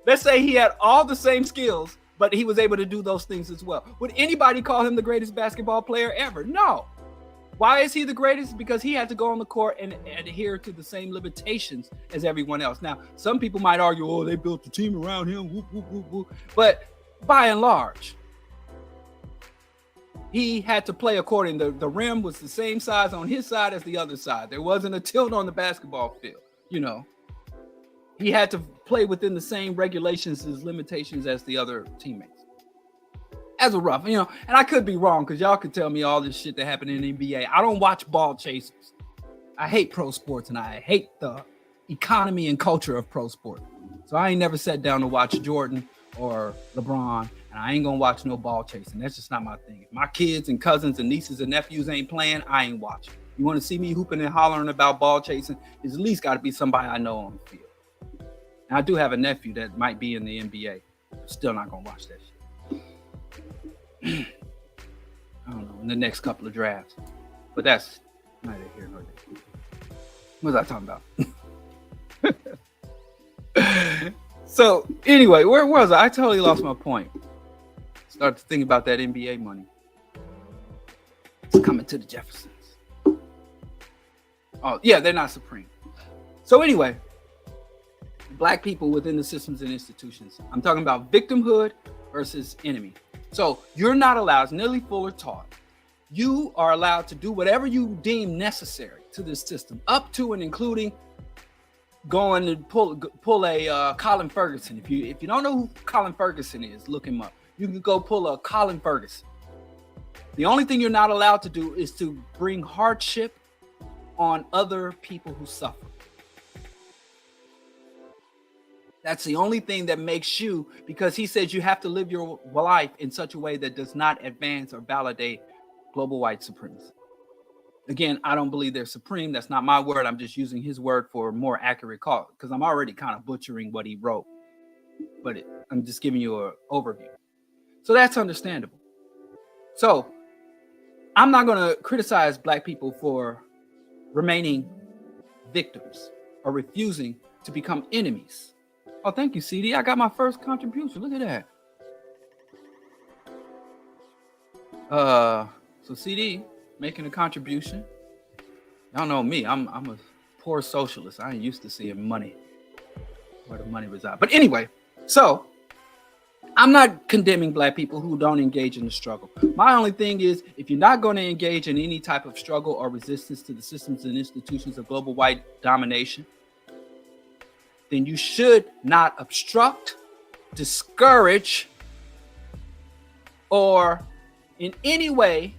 Let's say he had all the same skills, but he was able to do those things as well. Would anybody call him the greatest basketball player ever? No. Why is he the greatest? Because he had to go on the court and adhere to the same limitations as everyone else. Now, some people might argue, oh, they built the team around him, whoop, whoop, whoop, whoop. But by and large, he had to play according to the rim was the same size on his side as the other side. There wasn't a tilt on the basketball field, He had to play within the same regulations and limitations as the other teammates. As a rough, and I could be wrong because y'all could tell me all this shit that happened in the NBA. I don't watch ball chasers. I hate pro sports and I hate the economy and culture of pro sport. So I ain't never sat down to watch Jordan or LeBron, and I ain't gonna watch no ball chasing. That's just not my thing. If my kids and cousins and nieces and nephews ain't playing, I ain't watching. You want to see me hooping and hollering about ball chasing? It's at least got to be somebody I know on the field. And I do have a nephew that might be in the NBA. I'm still not gonna watch that shit. I don't know, in the next couple of drafts. But that's neither here nor there. What was I talking about? So anyway, where was I? I totally lost my point. Started to think about that NBA money. It's coming to the Jeffersons. Oh, yeah, they're not supreme. So anyway, black people within the systems and institutions. I'm talking about victimhood versus enemy. So you're not allowed, as Nellie Fuller taught, you are allowed to do whatever you deem necessary to this system, up to and including going and pull a Colin Ferguson. If you don't know who Colin Ferguson is, look him up. You can go pull a Colin Ferguson. The only thing you're not allowed to do is to bring hardship on other people who suffer. That's the only thing that makes you, because he says you have to live your life in such a way that does not advance or validate global white supremacy. Again, I don't believe they're supreme. That's not my word. I'm just using his word for a more accurate call because I'm already kind of butchering what he wrote. But I'm just giving you an overview. So that's understandable. So I'm not going to criticize black people for remaining victims or refusing to become enemies. Oh, thank you, CD. I got my first contribution. Look at that. So CD making a contribution. Y'all know me. I'm a poor socialist. I ain't used to seeing money where the money resides. But anyway, so I'm not condemning black people who don't engage in the struggle. My only thing is, if you're not going to engage in any type of struggle or resistance to the systems and institutions of global white domination, then you should not obstruct, discourage, or in any way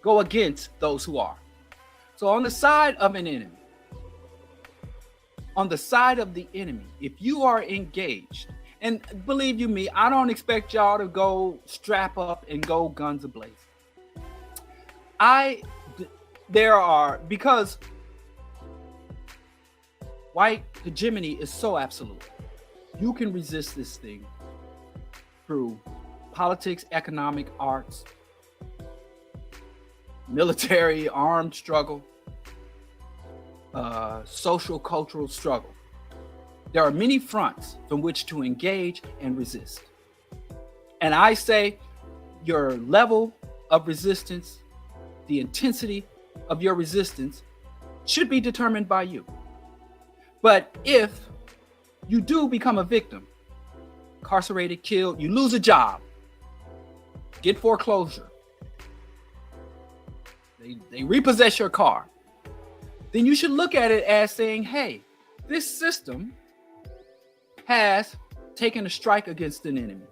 go against those who are. So on the side of an enemy, on the side of the enemy, if you are engaged, and believe you me, I don't expect y'all to go strap up and go guns ablaze. Because white hegemony is so absolute. You can resist this thing through politics, economic, arts, military, armed struggle. social cultural struggle. There are many fronts from which to engage and resist. And I say your level of resistance, the intensity of your resistance should be determined by you. But if you do become a victim, incarcerated, killed, you lose a job, get foreclosure, they repossess your car, then you should look at it as saying, hey, this system has taken a strike against an enemy.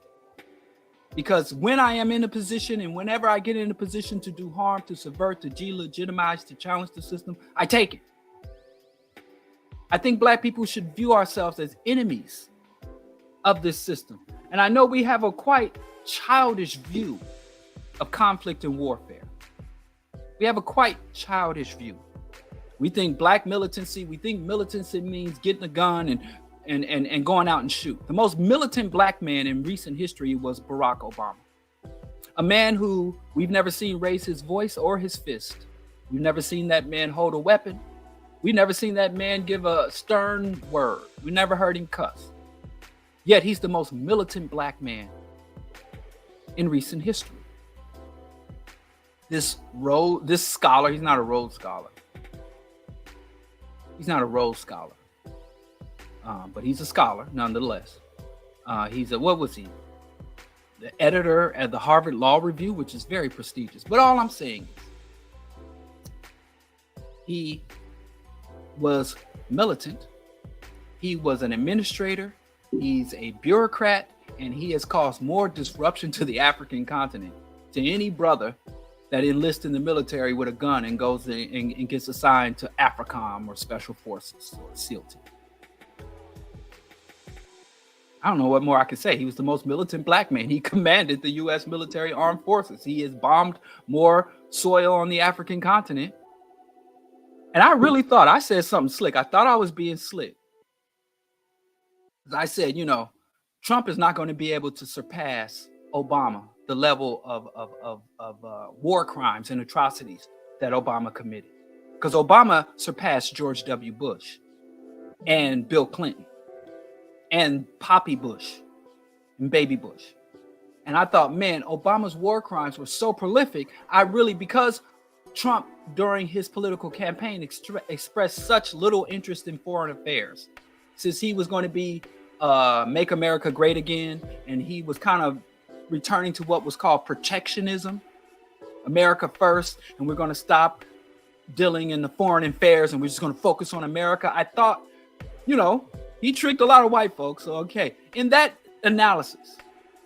Because when I am in a position and whenever I get in a position to do harm, to subvert, to delegitimize, to challenge the system, I take it. I think Black people should view ourselves as enemies of this system. And I know we have a quite childish view of conflict and warfare. We have a quite childish view. We think Black militancy, we think militancy means getting a gun and going out and shoot. The most militant Black man in recent history was Barack Obama. A man who we've never seen raise his voice or his fist. We've never seen that man hold a weapon. We've never seen that man give a stern word. We never heard him cuss. Yet he's the most militant Black man in recent history. This scholar, he's not a Rhodes Scholar. He's not a Rhodes Scholar. But he's a scholar nonetheless. What was he? The editor at the Harvard Law Review, which is very prestigious. But all I'm saying is he was militant. He was an administrator. He's a bureaucrat, and he has caused more disruption to the African continent to any brother that enlists in the military with a gun and goes in and gets assigned to AFRICOM or Special Forces or SEAL Team. I don't know what more I could say. He was the most militant Black man. He commanded the U.S. military armed forces. He has bombed more soil on the African continent. And I really thought I said something slick. I thought I was being slick. I said, Trump is not going to be able to surpass Obama, the level of war crimes and atrocities that Obama committed. Because Obama surpassed George W. Bush and Bill Clinton and Poppy Bush and Baby Bush. And I thought, man, Obama's war crimes were so prolific. Because Trump, during his political campaign, expressed such little interest in foreign affairs, since he was going to be Make America Great Again, and he was kind of returning to what was called protectionism, America first, and we're going to stop dealing in the foreign affairs, and we're just going to focus on America. I thought, he tricked a lot of white folks. So, okay. In that analysis,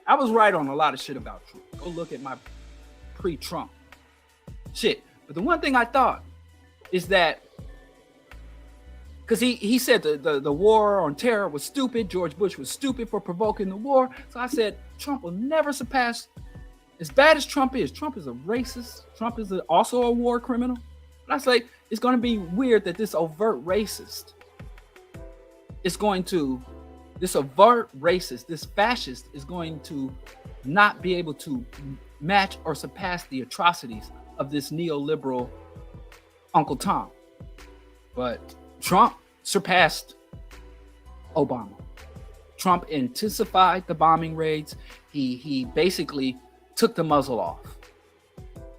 I was right on a lot of shit about Trump. Go look at my pre-Trump shit. But the one thing I thought is that, because he said the war on terror was stupid. George Bush was stupid for provoking the war. So I said, Trump will never surpass, as bad as Trump is a racist. Trump is also a war criminal. But I say, it's going to be weird that this overt racist, this fascist is going to not be able to match or surpass the atrocities of this neoliberal Uncle Tom. But Trump surpassed Obama. Trump intensified the bombing raids. He basically took the muzzle off.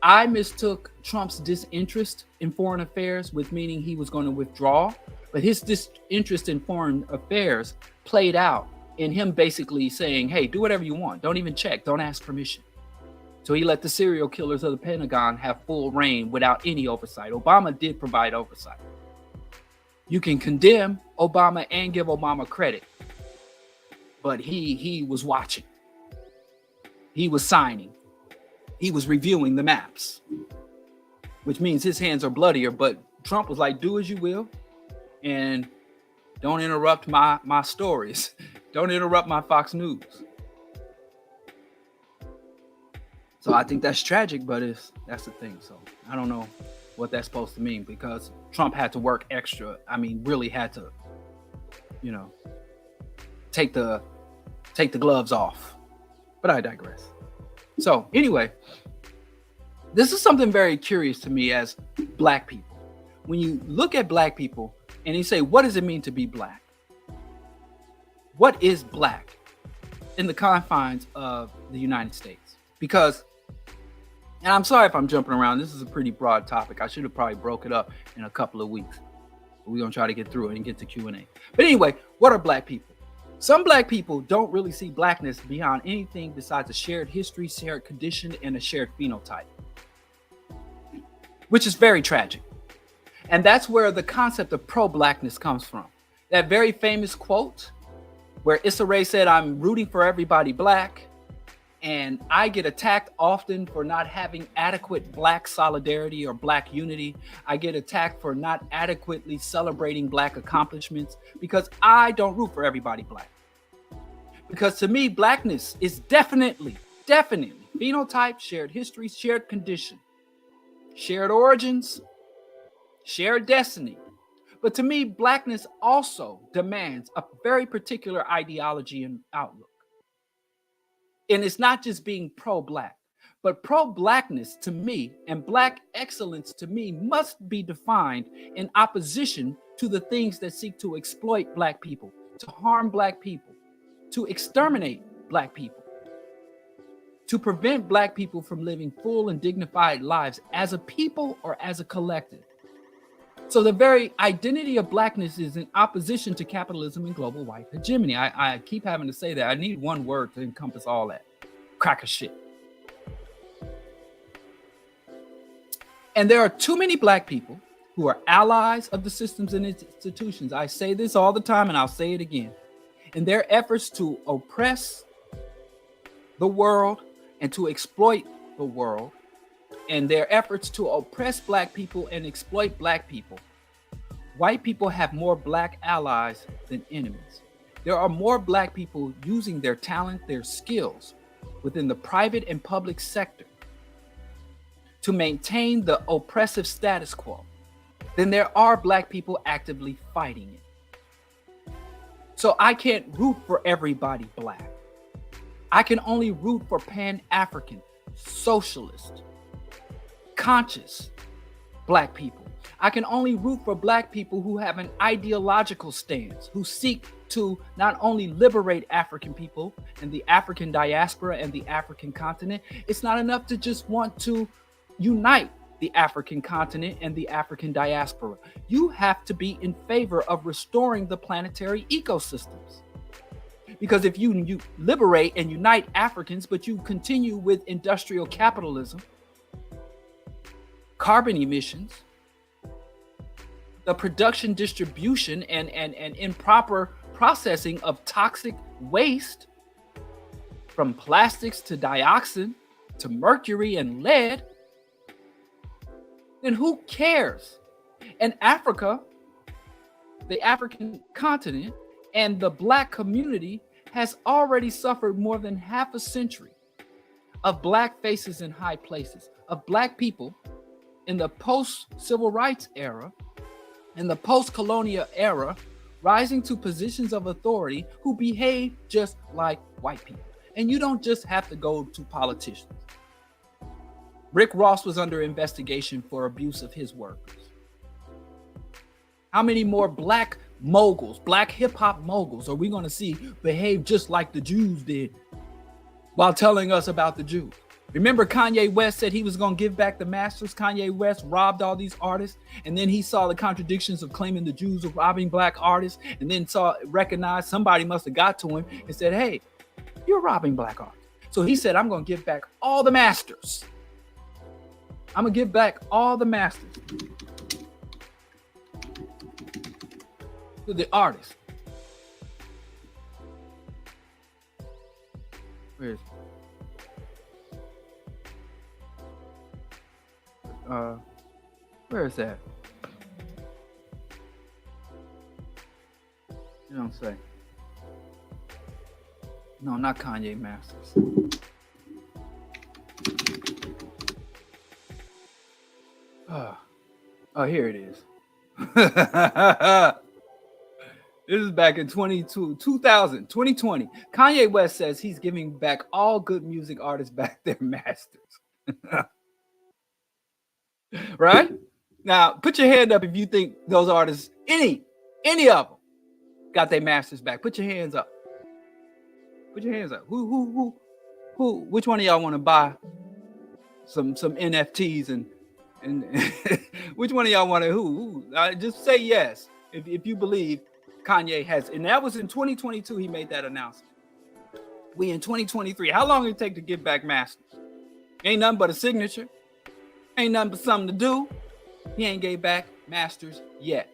I mistook Trump's disinterest in foreign affairs with meaning he was going to withdraw. But his disinterest in foreign affairs played out in him basically saying, hey, do whatever you want. Don't even check. Don't ask permission. So he let the serial killers of the Pentagon have full reign without any oversight. Obama did provide oversight. You can condemn Obama and give Obama credit. But he was watching. He was signing. He was reviewing the maps, which means his hands are bloodier. But Trump was like, do as you will. And don't interrupt my stories. Don't interrupt my Fox News. So I think that's tragic, but that's the thing. So I don't know what that's supposed to mean, because Trump had to work extra. I mean, really had to, take the gloves off. But I digress. So anyway, this is something very curious to me as Black people. when you look at black people and you say, what does it mean to be black? What is black in the confines of the United States? Because, and I'm sorry if I'm jumping around, this is a pretty broad topic. I should have probably broke it up in a couple of weeks. We're going to try to get through it and get to Q&A. But anyway, what are black people? Some black people don't really see blackness beyond anything besides a shared history, shared condition, and a shared phenotype, which is very tragic. And that's where the concept of pro-blackness comes from. That very famous quote where Issa Rae said, I'm rooting for everybody black, and I get attacked often for not having adequate black solidarity or black unity. I get attacked for not adequately celebrating black accomplishments because I don't root for everybody black. Because to me, blackness is definitely phenotype, shared history, shared condition, shared origins, shared destiny. But to me, blackness also demands a very particular ideology and outlook. And it's not just being pro-black, but pro-blackness to me and black excellence to me must be defined in opposition to the things that seek to exploit black people, to harm black people, to exterminate black people, to prevent black people from living full and dignified lives as a people or as a collective. So the very identity of blackness is in opposition to capitalism and global white hegemony. I keep having to say that. I need one word to encompass all that. Crack of shit. And there are too many black people who are allies of the systems and institutions. I say this all the time and I'll say it again. In their efforts to oppress the world and to exploit the world, and their efforts to oppress black people and exploit black people, white people have more black allies than enemies. There are more black people using their talent, their skills within the private and public sector to maintain the oppressive status quo than there are black people actively fighting it. So I can't root for everybody black. I can only root for Pan-African, socialist, conscious black people. I can only root for black people who have an ideological stance, who seek to not only liberate African people and the African diaspora and the African continent. It's not enough to just want to unite the African continent and the African diaspora. You have to be in favor of restoring the planetary ecosystems. Because if you liberate and unite Africans, but you continue with industrial capitalism, carbon emissions, the production, distribution, and improper processing of toxic waste, from plastics to dioxin to mercury and lead, then who cares? And Africa, the African continent, and the black community has already suffered more than half a century of black faces in high places, of black people in the post-civil rights era, in the post-colonial era, rising to positions of authority who behave just like white people. And you don't just have to go to politicians. Rick Ross was under investigation for abuse of his workers. How many more black moguls, black hip-hop moguls are we going to see behave just like the Jews did while telling us about the Jews? Remember, Kanye West said he was going to give back the masters. Kanye West robbed all these artists, and then he saw the contradictions of claiming the Jews were robbing black artists, and then recognized somebody must have got to him and said, hey, you're robbing black artists. So he said, I'm going to give back all the masters. I'm going to give back all the masters to the artists. Where is it? Where is that? You don't say. No, not Kanye Masters. Oh, here it is. This is back in 2020. Kanye West says he's giving back all good music artists back their masters. Right? Now, put your hand up if you think those artists, any of them, got their masters back. Put your hands up. Put your hands up. Who? Which one of y'all want to buy some NFTs and which one of y'all want to? Who? Just say yes if you believe Kanye has. And that was in 2022. He made that announcement. We in 2023. How long did it take to get back masters? Ain't nothing but a signature. Ain't nothing but something to do. He ain't gave back masters yet.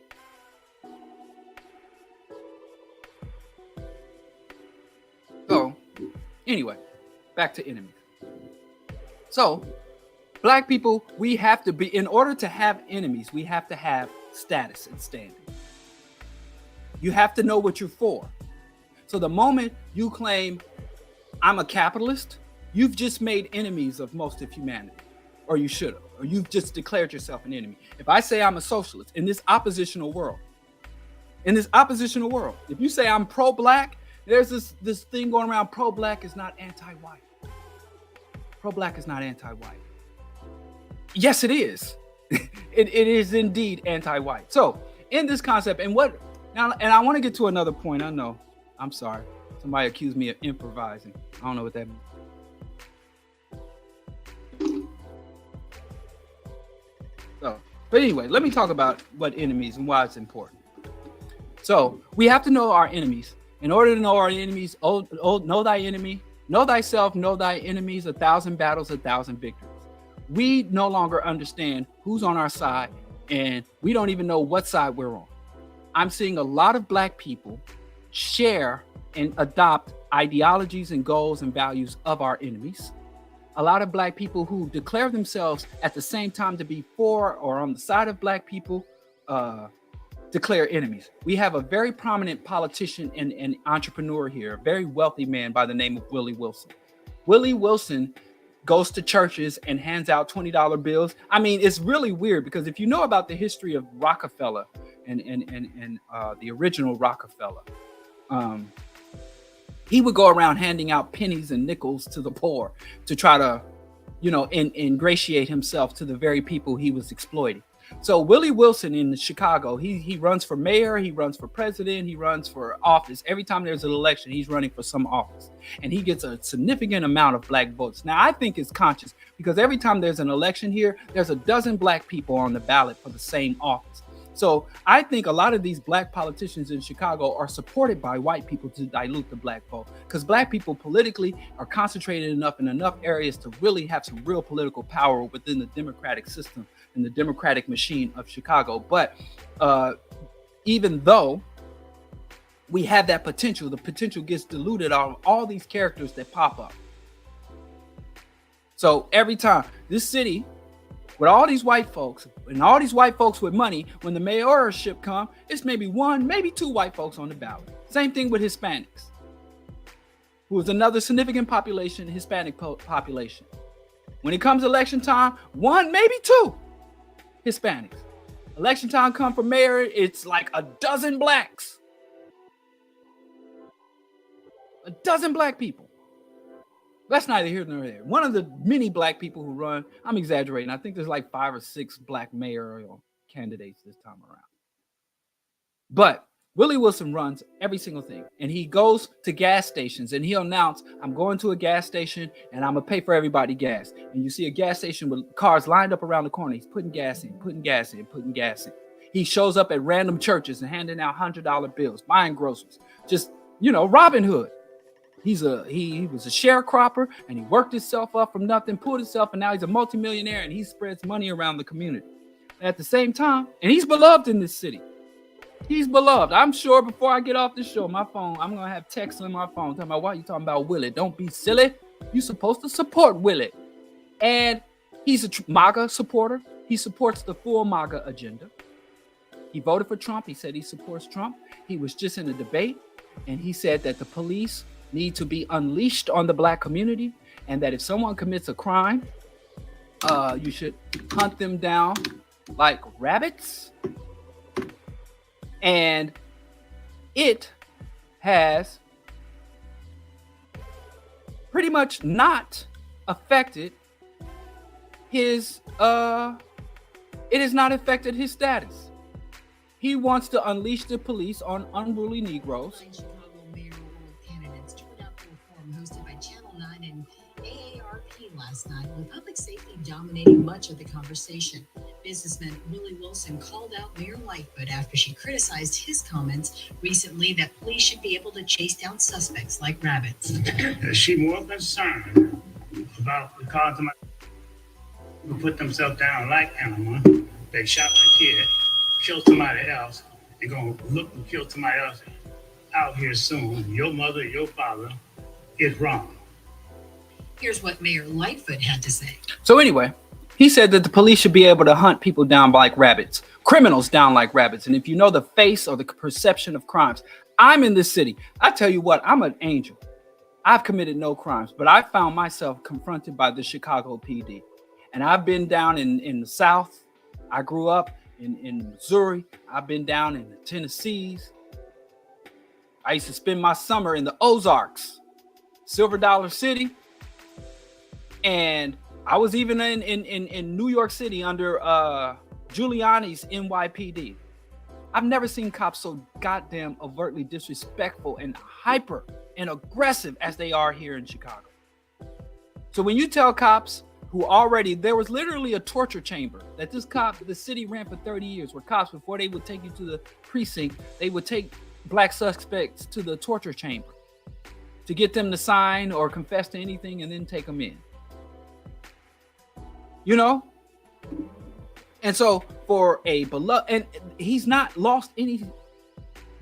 So, anyway, back to enemies. So, Black people, we have to be, in order to have enemies, we have to have status and standing. You have to know what you're for. So the moment you claim, I'm a capitalist, you've just made enemies of most of humanity. Or you should have. Or you've just declared yourself an enemy. If I say I'm a socialist in this oppositional world, if you say I'm pro-Black, there's this thing going around, pro-Black is not anti-white. Pro-Black is not anti-white. Yes, it is. It is indeed anti-white. So in this concept, and I want to get to another point. I know, I'm sorry. Somebody accused me of improvising. I don't know what that means. So, but anyway, let me talk about what enemies and why it's important. So we have to know our enemies. In order to know our enemies, know thy enemy, know thyself, know thy enemies, 1,000 battles, 1,000 victories. We no longer understand who's on our side, and we don't even know what side we're on. I'm seeing a lot of Black people share and adopt ideologies and goals and values of our enemies. A lot of Black people who declare themselves at the same time to be for or on the side of Black people declare enemies. We have a very prominent politician and entrepreneur here, a very wealthy man by the name of Willie Wilson. Willie Wilson goes to churches and hands out $20 bills. I mean, it's really weird because if you know about the history of Rockefeller and the original Rockefeller, he would go around handing out pennies and nickels to the poor to try to, ingratiate himself to the very people he was exploiting. So Willie Wilson in Chicago, he runs for mayor, he runs for president, he runs for office. Every time there's an election, he's running for some office. And he gets a significant amount of Black votes. Now, I think it's conscious because every time there's an election here, there's a dozen Black people on the ballot for the same office. So I think a lot of these Black politicians in Chicago are supported by white people to dilute the Black vote because Black people politically are concentrated enough in enough areas to really have some real political power within the democratic system and the democratic machine of Chicago. But even though we have that potential, the potential gets diluted on all these characters that pop up. So every time this city with all these white folks and all these white folks with money, when the mayorship come, it's maybe one, maybe two white folks on the ballot. Same thing with Hispanics, who is another significant population, Hispanic population. When it comes election time, one, maybe two Hispanics. Election time come for mayor, it's like a dozen Blacks. A dozen Black people. That's neither here nor there. One of the many Black people who run, I'm exaggerating, I think there's like 5 or 6 Black mayoral candidates this time around. But Willie Wilson runs every single thing. And he goes to gas stations and he'll announce, I'm going to a gas station and I'm going to pay for everybody gas. And you see a gas station with cars lined up around the corner. He's putting gas in, putting gas in, putting gas in. He shows up at random churches and handing out $100 bills, buying groceries. Just, Robin Hood. He was a sharecropper and he worked himself up from nothing, pulled himself, and now he's a multimillionaire and he spreads money around the community. At the same time, and he's beloved in this city. He's beloved. I'm sure before I get off this show, my phone, I'm going to have texts on my phone talking about, why you talking about Willie? Don't be silly. You're supposed to support Willie. And he's a MAGA supporter. He supports the full MAGA agenda. He voted for Trump. He said he supports Trump. He was just in a debate and he said that the police need to be unleashed on the Black community and that if someone commits a crime, you should hunt them down like rabbits. And it has pretty much not affected his It has not affected his status. He wants to unleash the police on unruly Negroes. Chicago mayoral candidates turned out for a forum hosted by Channel 9 and AARP last night, with public safety dominating much of the conversation. Businessman Willie Wilson called out Mayor Lightfoot after she criticized his comments recently that police should be able to chase down suspects like rabbits. She more concerned about the cause of my who put themselves down like animals. They shot my kid, killed somebody else, and gonna look and kill somebody else out here soon. Your mother, your father is wrong. Here's what Mayor Lightfoot had to say. So anyway, he said that the police should be able to hunt people down like rabbits, criminals down like rabbits. And if you know the face or the perception of crimes, I'm in this city. I tell you what, I'm an angel. I've committed no crimes, but I found myself confronted by the Chicago PD. And I've been down in the South. I grew up in Missouri. I've been down in the Tennessees. I used to spend my summer in the Ozarks, Silver Dollar City. And I was even in New York City under Giuliani's NYPD. I've never seen cops so goddamn overtly disrespectful and hyper and aggressive as they are here in Chicago. So when you tell cops who already, there was literally a torture chamber that the city ran for 30 years, where cops, before they would take you to the precinct, they would take black suspects to the torture chamber to get them to sign or confess to anything and then take them in. You know? And so for a beloved, and he's not lost any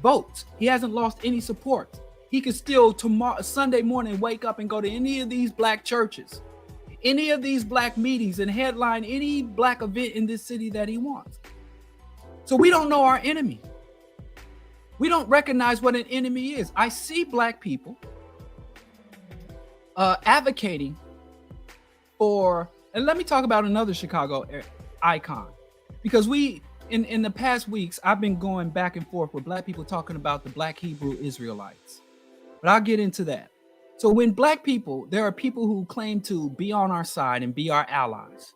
votes. He hasn't lost any support. He could still Sunday morning wake up and go to any of these black churches, any of these black meetings, and headline any black event in this city that he wants. So we don't know our enemy. We don't recognize what an enemy is. I see black people advocating for, and let me talk about another Chicago icon, because in the past weeks, I've been going back and forth with black people talking about the Black Hebrew Israelites, but I'll get into that. So when black people, there are people who claim to be on our side and be our allies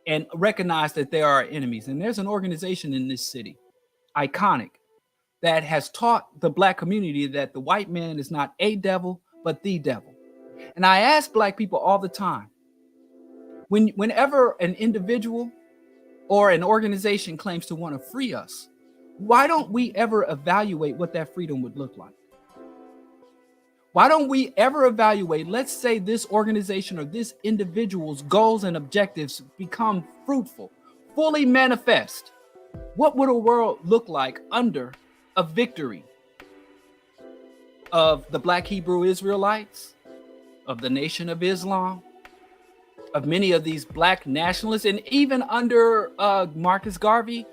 and recognize that they are our enemies. And there's an organization in this city, iconic, that has taught the black community that the white man is not a devil, but the devil. And I ask black people all the time, whenever an individual or an organization claims to want to free us, why don't we ever evaluate what that freedom would look like? Why don't we ever evaluate, let's say this organization or this individual's goals and objectives become fruitful, fully manifest. What would a world look like under a victory of the Black Hebrew Israelites, of the Nation of Islam, of many of these black nationalists, and even under Marcus Garvey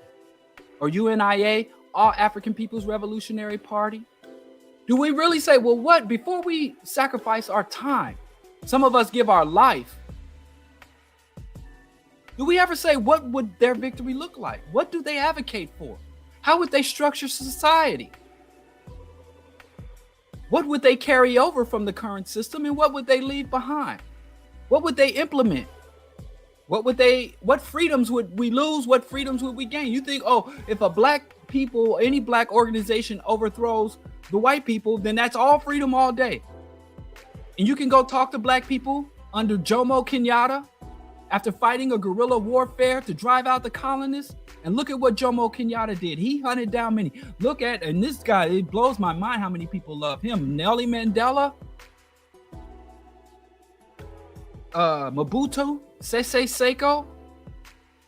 or UNIA, All African People's Revolutionary Party? Do we really say, well, what, before we sacrifice our time, some of us give our life, do we ever say, what would their victory look like? What do they advocate for? How would they structure society? What would they carry over from the current system, and what would they leave behind? What would they implement? What freedoms would we lose? What freedoms would we gain? You think, oh, if a black people, any black organization overthrows the white people, then that's all freedom all day. And you can go talk to black people under Jomo Kenyatta after fighting a guerrilla warfare to drive out the colonists. And look at what Jomo Kenyatta did. He hunted down many. Look at, and this guy, it blows my mind how many people love him. Nelson Mandela, Mobutu Sese Seko,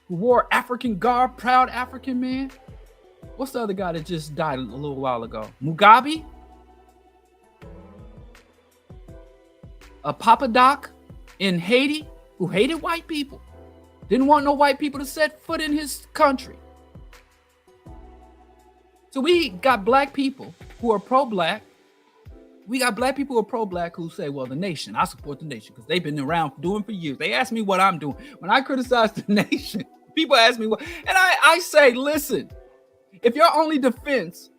who wore African garb, proud African man. What's the other guy that just died a little while ago? Mugabe? Papa Doc in Haiti, who hated white people. Didn't want no white people to set foot in his country. So we got black people who are pro-black. We got black people who are pro-black who say, well, the nation, I support the nation because they've been around doing for years. They ask me what I'm doing. When I criticize the nation, people ask me what, and I say, listen, if your only defense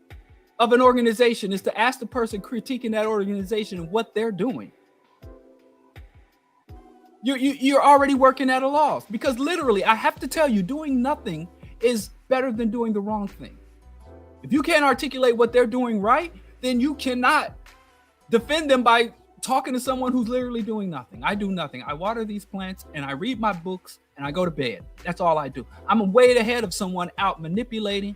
of an organization is to ask the person critiquing that organization what they're doing, You're already working at a loss, because literally, I have to tell you, doing nothing is better than doing the wrong thing. If you can't articulate what they're doing right, then you cannot defend them by talking to someone who's literally doing nothing. I do nothing. I water these plants and I read my books and I go to bed. That's all I do. I'm way ahead of someone out manipulating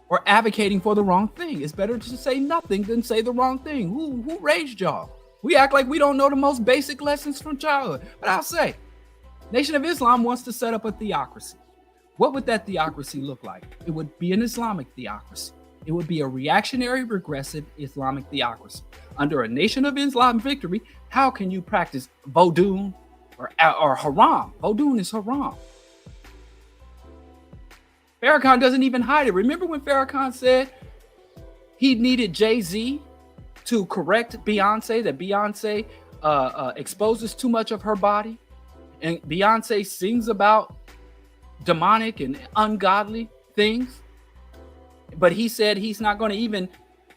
or advocating for the wrong thing. It's better to say nothing than say the wrong thing. Who raised y'all? We act like we don't know the most basic lessons from childhood. But I'll say, Nation of Islam wants to set up a theocracy. What would that theocracy look like? It would be an Islamic theocracy. It would be a reactionary, regressive Islamic theocracy. Under a Nation of Islam victory, how can you practice Vodun or haram? Vodun is haram. Farrakhan doesn't even hide it. Remember when Farrakhan said he needed Jay-Z to correct Beyonce, that Beyonce exposes too much of her body? And Beyonce sings about demonic and ungodly things. But he said he's not going to even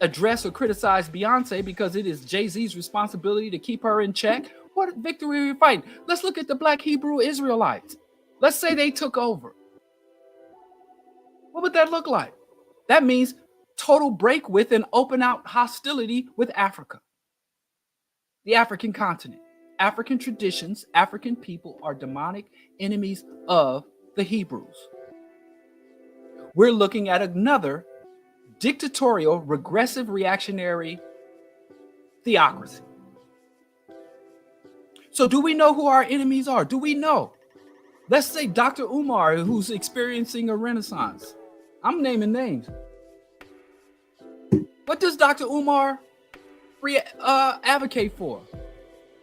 address or criticize Beyonce because it is Jay-Z's responsibility to keep her in check. What victory are we fighting? Let's look at the Black Hebrew Israelites. Let's say they took over. What would that look like? That means total break with and open out hostility with Africa. The African continent. African traditions, African people are demonic enemies of the Hebrews. We're looking at another dictatorial, regressive, reactionary theocracy. So do we know who our enemies are? Do we know? Let's say Dr. Umar, who's experiencing a renaissance. I'm naming names. What does Dr. Umar advocate for?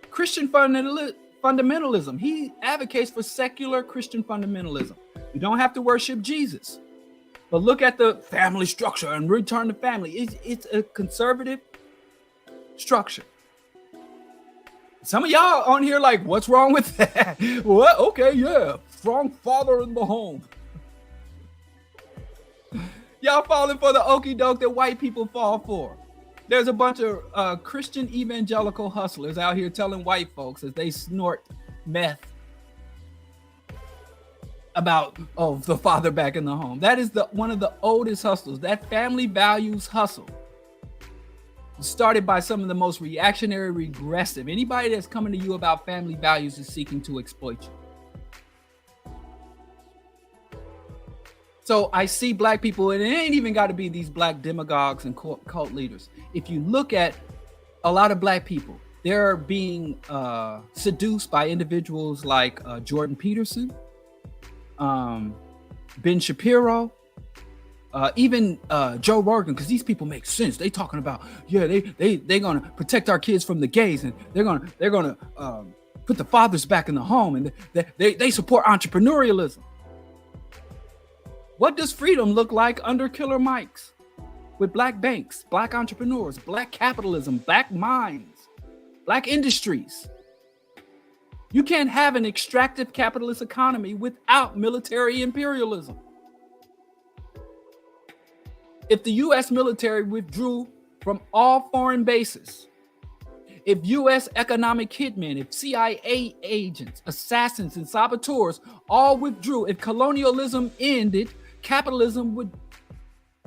Christian fundamentalism. He advocates for secular Christian fundamentalism. You don't have to worship Jesus. But look at the family structure and return to family. It's a conservative structure. Some of y'all on here like, what's wrong with that? What? Okay, yeah. Strong father in the home. Y'all falling for the okie doke that white people fall for. There's a bunch of Christian evangelical hustlers out here telling white folks as they snort meth about, the father back in the home. That is one of the oldest hustles. That family values hustle started by some of the most reactionary, regressive. Anybody that's coming to you about family values is seeking to exploit you. So I see black people, and it ain't even got to be these black demagogues and cult leaders. If you look at a lot of black people, they're being seduced by individuals like Jordan Peterson, Ben Shapiro, even Joe Rogan, because these people make sense. They talking about, they're gonna protect our kids from the gays, and they're gonna put the fathers back in the home, and they support entrepreneurialism. What does freedom look like under Killer Mike's? With black banks, black entrepreneurs, black capitalism, black minds, black industries. You can't have an extractive capitalist economy without military imperialism. If the U.S. military withdrew from all foreign bases, if U.S. economic hitmen, if CIA agents, assassins, and saboteurs all withdrew, if colonialism ended, capitalism would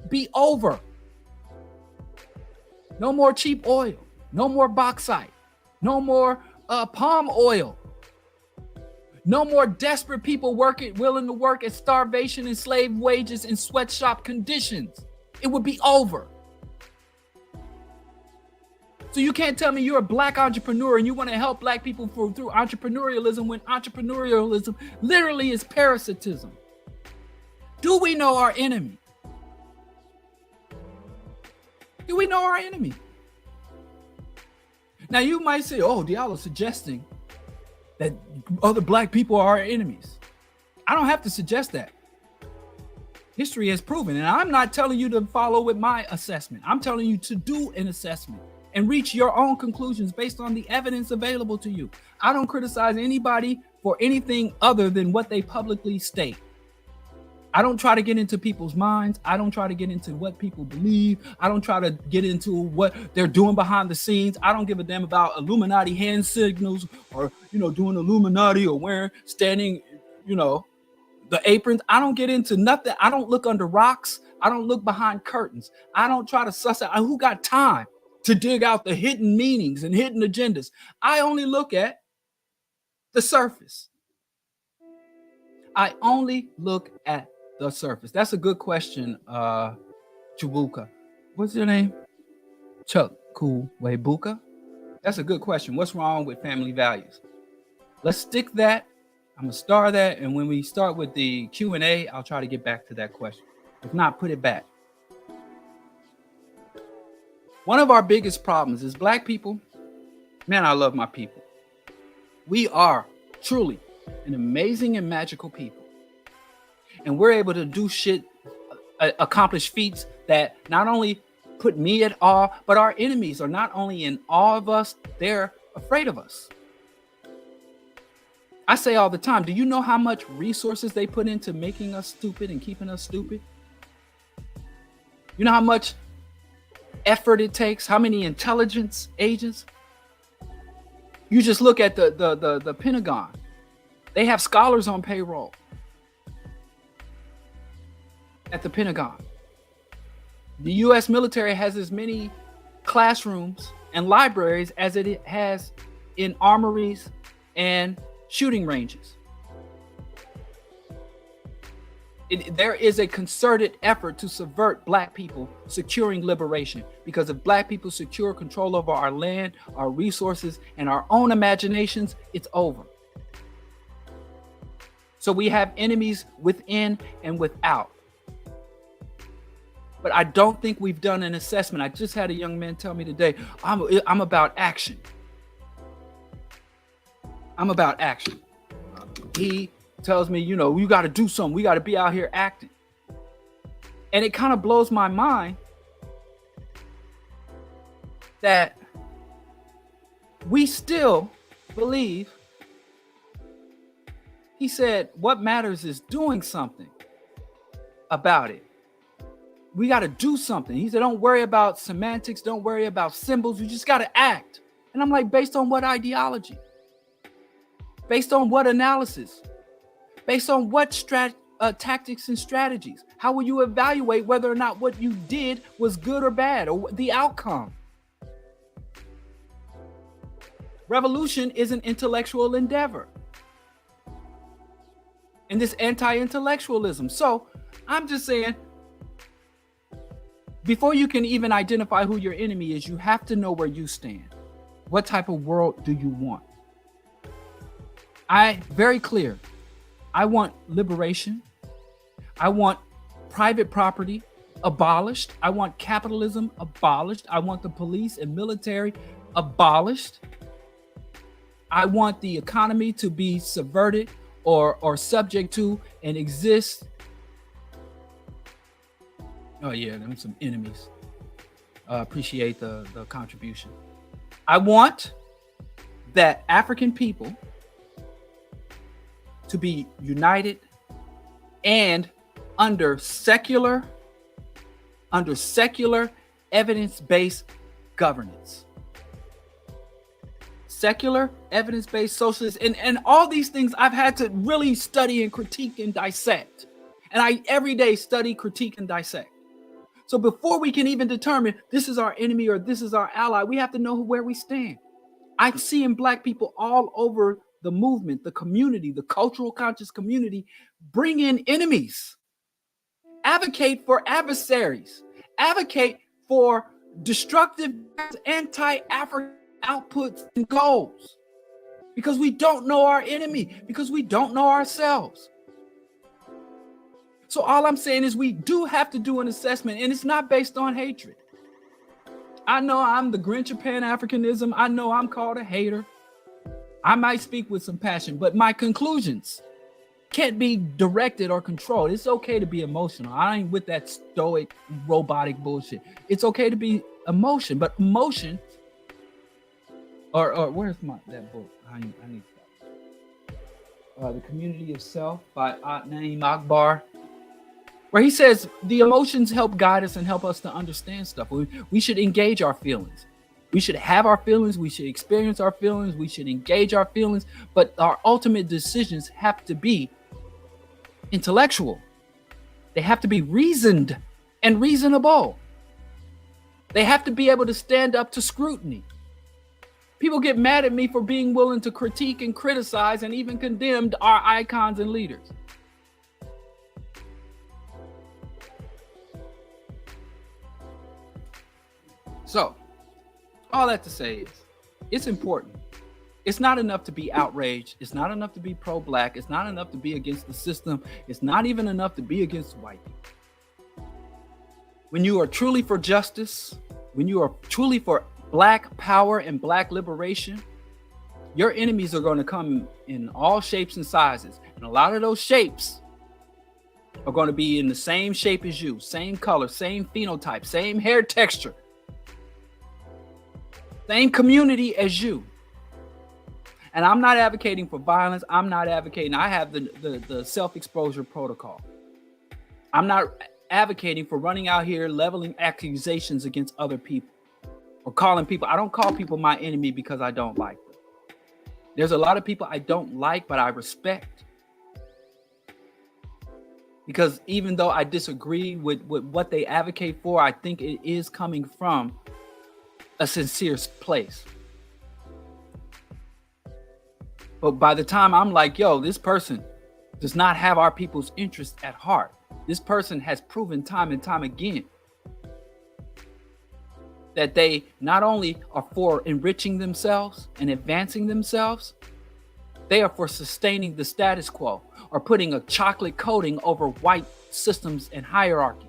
be over. No more cheap oil, no more bauxite, no more palm oil, no more desperate people willing to work at starvation and slave wages and sweatshop conditions. It would be over. So you can't tell me you're a black entrepreneur and you want to help black people through entrepreneurialism when entrepreneurialism literally is parasitism. Do we know our enemy? Do we know our enemy? Now you might say, Diallo's suggesting that other black people are our enemies. I don't have to suggest that. History has proven, and I'm not telling you to follow with my assessment. I'm telling you to do an assessment and reach your own conclusions based on the evidence available to you. I don't criticize anybody for anything other than what they publicly state. I don't try to get into people's minds. I don't try to get into what people believe. I don't try to get into what they're doing behind the scenes. I don't give a damn about Illuminati hand signals or, doing Illuminati or standing, the aprons. I don't get into nothing. I don't look under rocks. I don't look behind curtains. I don't try to suss out who got time to dig out the hidden meanings and hidden agendas. I only look at the surface. I only look at the surface. That's a good question, Chubuka. What's your name? Chuck Cool Way Buka? That's a good question. What's wrong with family values? Let's stick that. I'm going to star that. And when we start with the Q&A, I'll try to get back to that question. If not, put it back. One of our biggest problems is Black people. Man, I love my people. We are truly an amazing and magical people. And we're able to do shit, accomplish feats that not only put me at awe, but our enemies are not only in awe of us, they're afraid of us. I say all the time, do you know how much resources they put into making us stupid and keeping us stupid? You know how much effort it takes? How many intelligence agents? You just look at the Pentagon. They have scholars on payroll at the Pentagon. The U.S. military has as many classrooms and libraries as it has in armories and shooting ranges. There is a concerted effort to subvert Black people securing liberation, because if Black people secure control over our land, our resources, and our own imaginations, it's over. So we have enemies within and without. But I don't think we've done an assessment. I just had a young man tell me today, I'm about action. I'm about action. He tells me, you got to do something. We got to be out here acting. And it kind of blows my mind that we still believe, he said, what matters is doing something about it. We got to do something. He said, don't worry about semantics. Don't worry about symbols. You just got to act. And I'm like, based on what ideology? Based on what analysis? Based on what tactics and strategies? How will you evaluate whether or not what you did was good or bad, or the outcome? Revolution is an intellectual endeavor. And this anti-intellectualism. So I'm just saying, before you can even identify who your enemy is, you have to know where you stand. What type of world do you want? Very clear. I want liberation. I want private property abolished. I want capitalism abolished. I want the police and military abolished. I want the economy to be subverted or subject to and exist. Oh yeah, them some enemies. Appreciate the contribution. I want that African people to be united and under secular evidence-based governance. Secular, evidence-based, socialist, and all these things I've had to really study and critique and dissect. And I every day study, critique, and dissect. So before we can even determine this is our enemy or this is our ally, we have to know where we stand. I'm seeing Black people all over the movement, the community, the cultural conscious community, bring in enemies, advocate for adversaries, advocate for destructive anti-African outputs and goals, because we don't know our enemy, because we don't know ourselves. So all I'm saying is we do have to do an assessment, and it's not based on hatred. I know I'm the Grinch of Pan-Africanism. I know I'm called a hater. I might speak with some passion, but my conclusions can't be directed or controlled. It's okay to be emotional. I ain't with that stoic, robotic bullshit. It's okay to be emotion, but emotion, or where's that book? I need that. The Community of Self by Naeem Akbar. where he says the emotions help guide us and help us to understand stuff. We should engage our feelings. We should have our feelings. We should experience our feelings. We should engage our feelings. But our ultimate decisions have to be intellectual. They have to be reasoned and reasonable. They have to be able to stand up to scrutiny. People get mad at me for being willing to critique and criticize and even condemn our icons and leaders. So, all that to say is, it's important. It's not enough to be outraged. It's not enough to be pro-black. It's not enough to be against the system. It's not even enough to be against white people. When you are truly for justice, when you are truly for black power and black liberation, your enemies are going to come in all shapes and sizes. And a lot of those shapes are going to be in the same shape as you, same color, same phenotype, same hair texture, same community as you. And I'm not advocating for violence. I'm not advocating. I have the self-exposure protocol. I'm not advocating for running out here leveling accusations against other people or calling people. I don't call people my enemy because I don't like them. There's a lot of people I don't like, but I respect. Because even though I disagree with what they advocate for, I think it is coming from a sincere place. But by the time I'm like, yo, this person does not have our people's interests at heart. This person has proven time and time again that they not only are for enriching themselves and advancing themselves, they are for sustaining the status quo or putting a chocolate coating over white systems and hierarchies.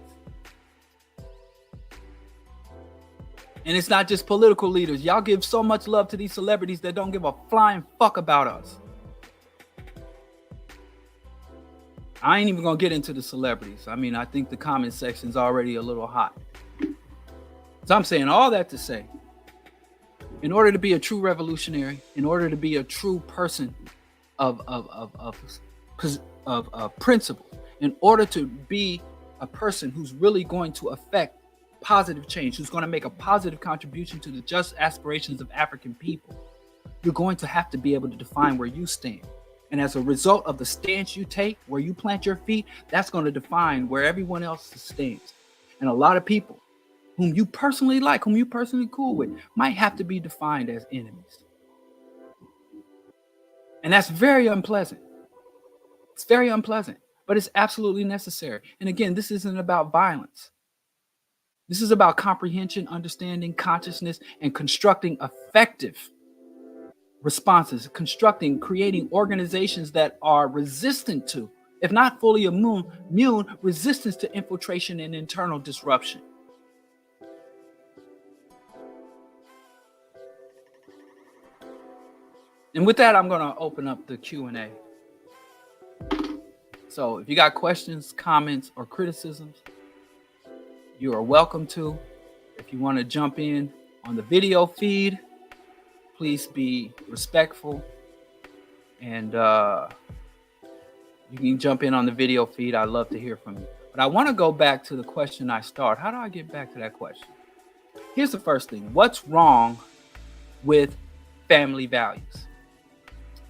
And it's not just political leaders. Y'all give so much love to these celebrities that don't give a flying fuck about us. I ain't even gonna get into the celebrities. I mean, I think the comment section's already a little hot. So I'm saying all that to say, in order to be a true revolutionary, in order to be a true person of principle, in order to be a person who's really going to affect positive change, who's going to make a positive contribution to the just aspirations of African people, you're going to have to be able to define where you stand. And as a result of the stance you take, where you plant your feet, that's going to define where everyone else stands. And a lot of people whom you personally like, whom you personally cool with, might have to be defined as enemies. And that's very unpleasant. It's very unpleasant, but it's absolutely necessary. And again, this isn't about violence. This is about comprehension, understanding, consciousness, and constructing effective responses, creating organizations that are resistant to, if not fully immune, resistance to infiltration and internal disruption. And with that, I'm going to open up the Q&A. So if you got questions, comments, or criticisms, you are welcome to. If you want to jump in on the video feed, please be respectful. And you can jump in on the video feed. I'd love to hear from you. But I want to go back to the question I started. How do I get back to that question? Here's the first thing. What's wrong with family values?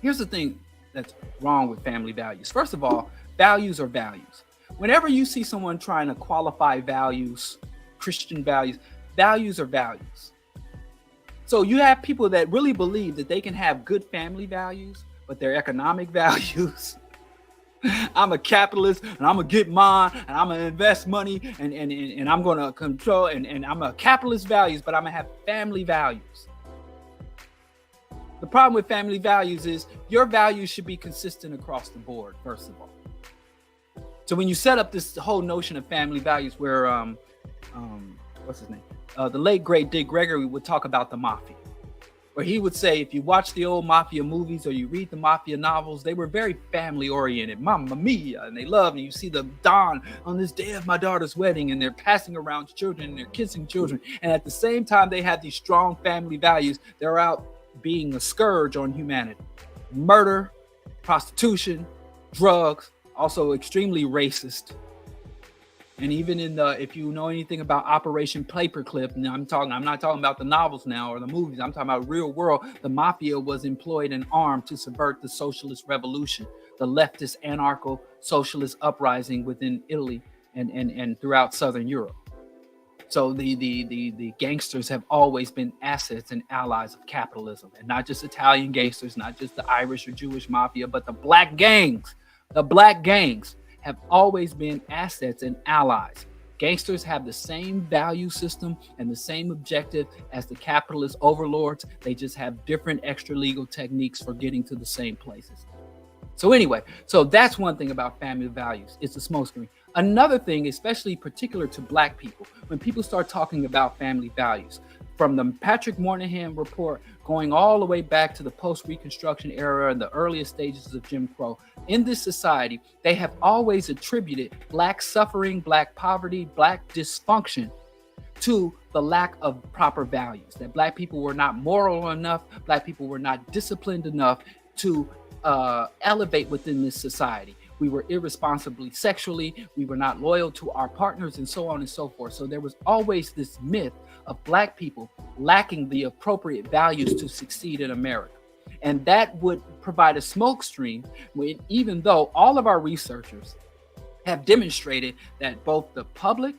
Here's the thing that's wrong with family values. First of all, values are values. Whenever you see someone trying to qualify values, Christian values, values are values. So you have people that really believe that they can have good family values, but their economic values, I'm a capitalist and I'm gonna get mine and I'm gonna invest money and I'm gonna control and I'm a capitalist values, but I'm gonna have family values. The problem with family values is your values should be consistent across the board, first of all. So when you set up this whole notion of family values where, what's his name? The late, great Dick Gregory would talk about the mafia, where he would say, if you watch the old mafia movies or you read the mafia novels, they were very family oriented, mamma mia, and they loved, and you see the Don on this day of my daughter's wedding, and they're passing around children and they're kissing children. And at the same time, they have these strong family values. They're out being a scourge on humanity. Murder, prostitution, drugs, also extremely racist. And even in if you know anything about Operation Paperclip, and I'm not talking about the novels now or the movies. I'm talking about real world. The mafia was employed and armed to subvert the socialist revolution, the leftist anarcho-socialist uprising within Italy and throughout Southern Europe. So the gangsters have always been assets and allies of capitalism, and not just Italian gangsters, not just the Irish or Jewish mafia, but the black gangs. The black gangs have always been assets and allies. Gangsters have the same value system and the same objective as the capitalist overlords. They just have different extra legal techniques for getting to the same places. So anyway, so that's one thing about family values. It's a smokescreen. Another thing, especially particular to black people, when people start talking about family values, from the Patrick Moynihan report going all the way back to the post-Reconstruction era and the earliest stages of Jim Crow, in this society, they have always attributed black suffering, black poverty, black dysfunction to the lack of proper values, that black people were not moral enough, black people were not disciplined enough to elevate within this society. We were irresponsibly sexually, we were not loyal to our partners, and so on and so forth. So there was always this myth of black people lacking the appropriate values to succeed in America. And that would provide a smokescreen, even though all of our researchers have demonstrated that both the public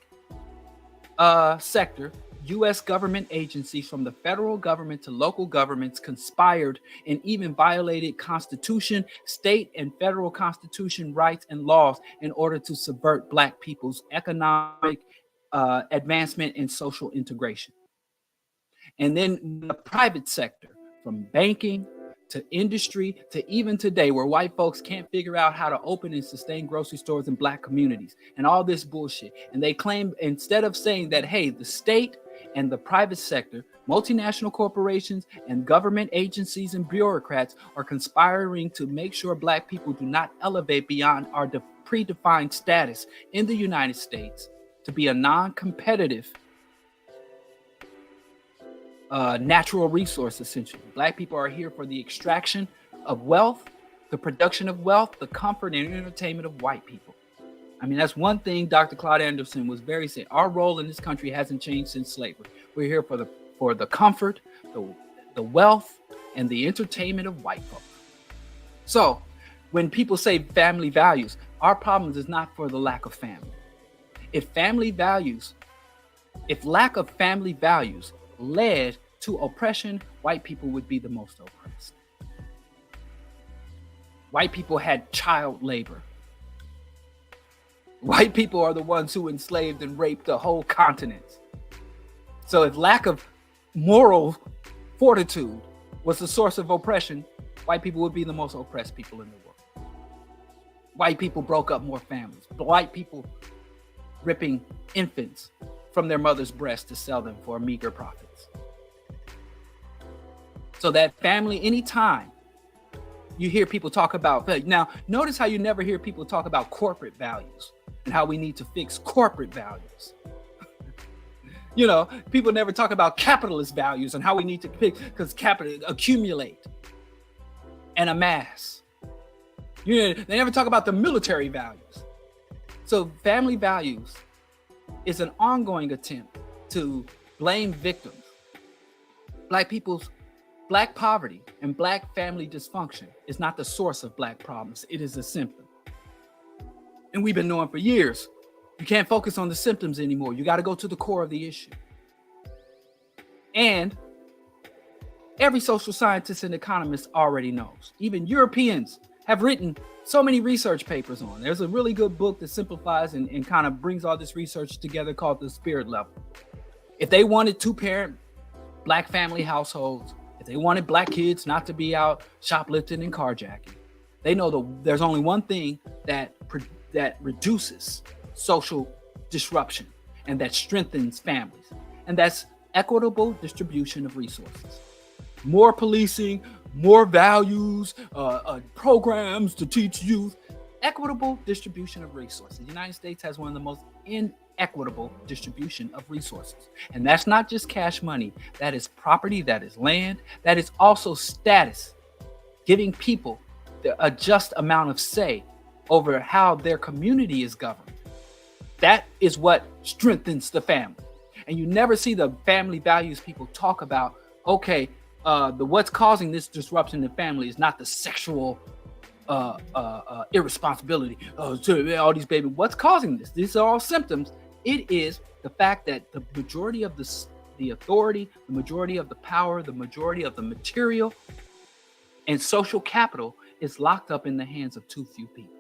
sector, U.S. government agencies, from the federal government to local governments, conspired and even violated Constitution, state and federal Constitution rights and laws in order to subvert black people's economic advancement and social integration. And then the private sector, from banking to industry to even today, where white folks can't figure out how to open and sustain grocery stores in black communities and all this bullshit. And they claim, instead of saying that, hey, the state and the private sector, multinational corporations and government agencies and bureaucrats are conspiring to make sure black people do not elevate beyond our predefined status in the United States to be a non-competitive natural resource, essentially. Black people are here for the extraction of wealth, the production of wealth, the comfort and entertainment of white people. I mean, that's one thing Dr. Claude Anderson was very saying. Our role in this country hasn't changed since slavery. We're here for the comfort, the wealth, and the entertainment of white folks. So when people say family values, our problem is not for the lack of family. If lack of family values led to oppression, white people would be the most oppressed. White people had child labor. White people are the ones who enslaved and raped the whole continent. So if lack of moral fortitude was the source of oppression, white people would be the most oppressed people in the world. White people broke up more families. White people ripping infants from their mother's breast to sell them for meager profits. So that family, anytime you hear people talk about, now notice how you never hear people talk about corporate values and how we need to fix corporate values. You know, people never talk about capitalist values and how we need to fix, because capital accumulate and amass. You know, they never talk about the military values. So family values is an ongoing attempt to blame victims. Black poverty and black family dysfunction is not the source of black problems. It is a symptom. And we've been knowing for years, you can't focus on the symptoms anymore. You got to go to the core of the issue. And every social scientist and economist already knows. Even Europeans have written so many research papers on. There's a really good book that simplifies and kind of brings all this research together called The Spirit Level. If they wanted two-parent black family households, if they wanted black kids not to be out shoplifting and carjacking, they know there's only one thing that reduces social disruption and that strengthens families, and that's equitable distribution of resources. More policing, more values, programs to teach youth, equitable distribution of resources. The United States has one of the most inequitable distribution of resources. And that's not just cash money. That is property, that is land, that is also status, giving people a just amount of say over how their community is governed. That is what strengthens the family. And you never see the family values people talk about, okay, what's causing this disruption in the family is not the sexual irresponsibility. All these babies. What's causing this? These are all symptoms. It is the fact that the majority of the authority, the majority of the power, the majority of the material and social capital is locked up in the hands of too few people.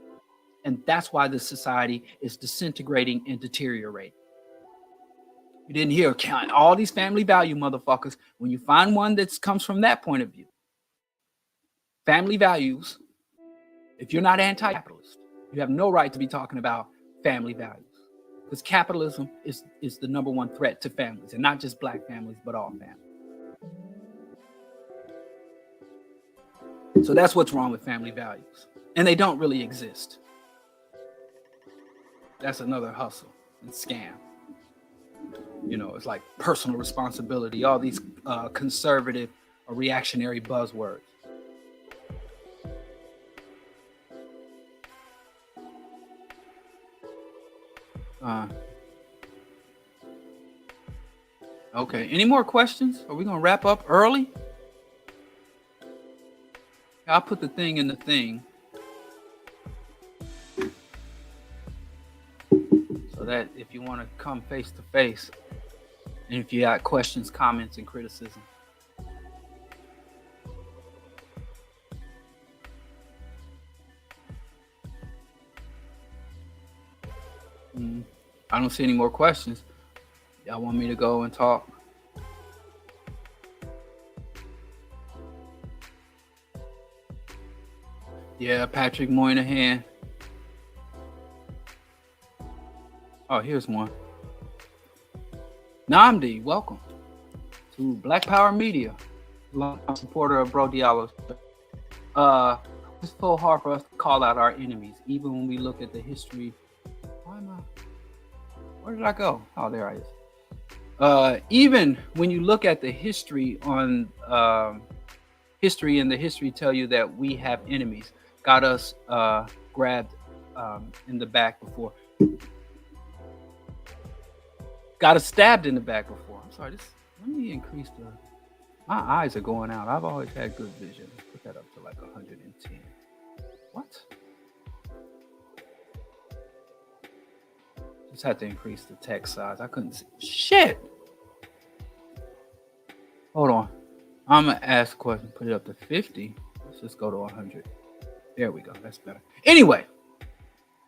And that's why the society is disintegrating and deteriorating. You didn't hear count all these family value motherfuckers. When you find one that comes from that point of view, family values, if you're not anti-capitalist, you have no right to be talking about family values, because capitalism is the number one threat to families, and not just black families, but all families. So that's what's wrong with family values. And they don't really exist. That's another hustle and scam. You know, it's like personal responsibility, all these conservative or reactionary buzzwords. Okay, any more questions? Are we gonna wrap up early? I'll put the thing in the thing so that if you want to come face to face, and if you got questions, comments, and criticism. I don't see any more questions. Y'all want me to go and talk? Yeah, Patrick Moynihan. Oh, here's one. Namdi, welcome to Black Power Media. Long supporter of Bro Diallo. It's so hard for us to call out our enemies, even when we look at the history. Where did I go? Oh, there I is. Even when you look at the history on history, and the history tell you that we have enemies. Got us grabbed in the back before. Got us stabbed in the back before. I'm sorry. Let me increase the. My eyes are going out. I've always had good vision. Let's put that up to like 110. What? Just had to increase the text size. I couldn't see. Shit. Hold on. I'm gonna ask a question. Put it up to 50. Let's just go to 100. There we go. That's better. Anyway,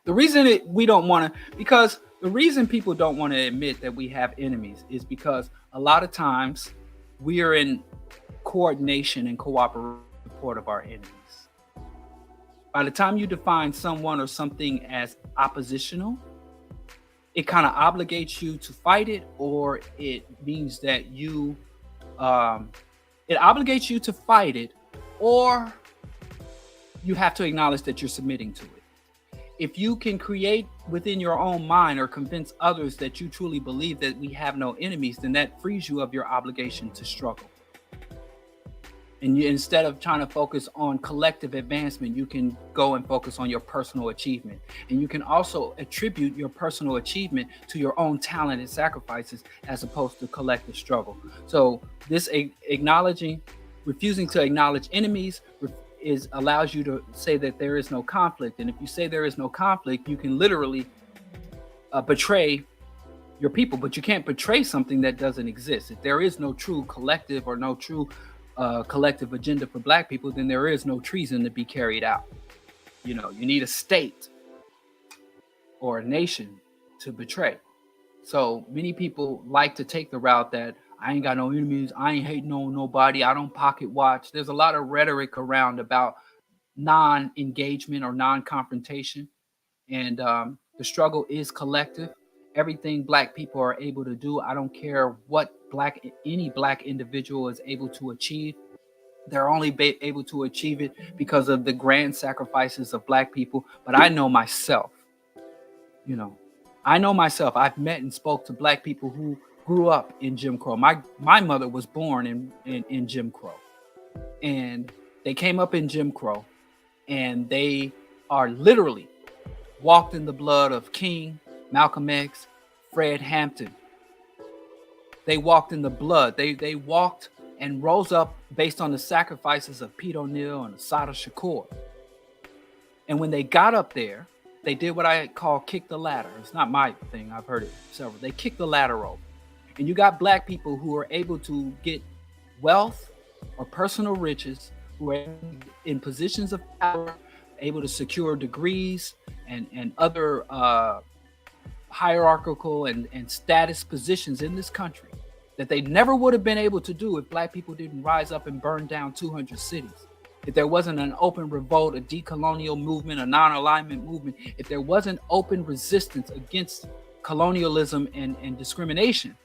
the reason we don't want to, because the reason people don't want to admit that we have enemies is because a lot of times we are in coordination and cooperation support of our enemies. By the time you define someone or something as oppositional, it kind of obligates you to fight it, or it means that you, it obligates you to fight it, or you have to acknowledge that you're submitting to it. If you can create within your own mind or convince others that you truly believe that we have no enemies, then that frees you of your obligation to struggle. And you, instead of trying to focus on collective advancement, you can go and focus on your personal achievement. And you can also attribute your personal achievement to your own talent and sacrifices as opposed to collective struggle. So this refusing to acknowledge enemies allows you to say that there is no conflict. And if you say there is no conflict, you can literally betray your people, but you can't betray something that doesn't exist. If there is no true collective or no true collective agenda for Black people, then there is no treason to be carried out. You know, you need a state or a nation to betray. So many people like to take the route that I ain't got no enemies, I ain't hating on nobody, I don't pocket watch. There's a lot of rhetoric around about non-engagement or non-confrontation. And the struggle is collective. Everything Black people are able to do, I don't care what any Black individual is able to achieve. They're only able to achieve it because of the grand sacrifices of Black people. But I know myself, you know, I know myself. I've met and spoke to Black people who grew up in Jim Crow. My mother was born in Jim Crow, and they came up in Jim Crow, and they are literally walked in the blood of King, Malcolm X, Fred Hampton. They walked in the blood. They walked and rose up based on the sacrifices of Pete O'Neill and Assata Shakur. And when they got up there, they did what I call kick the ladder. It's not my thing. I've heard it several. They kicked the ladder over. And you got black people who are able to get wealth or personal riches, who are in positions of power, able to secure degrees and other hierarchical and status positions in this country that they never would have been able to do if black people didn't rise up and burn down 200 cities. If there wasn't an open revolt, a decolonial movement, a non-alignment movement, if there wasn't open resistance against colonialism and discrimination,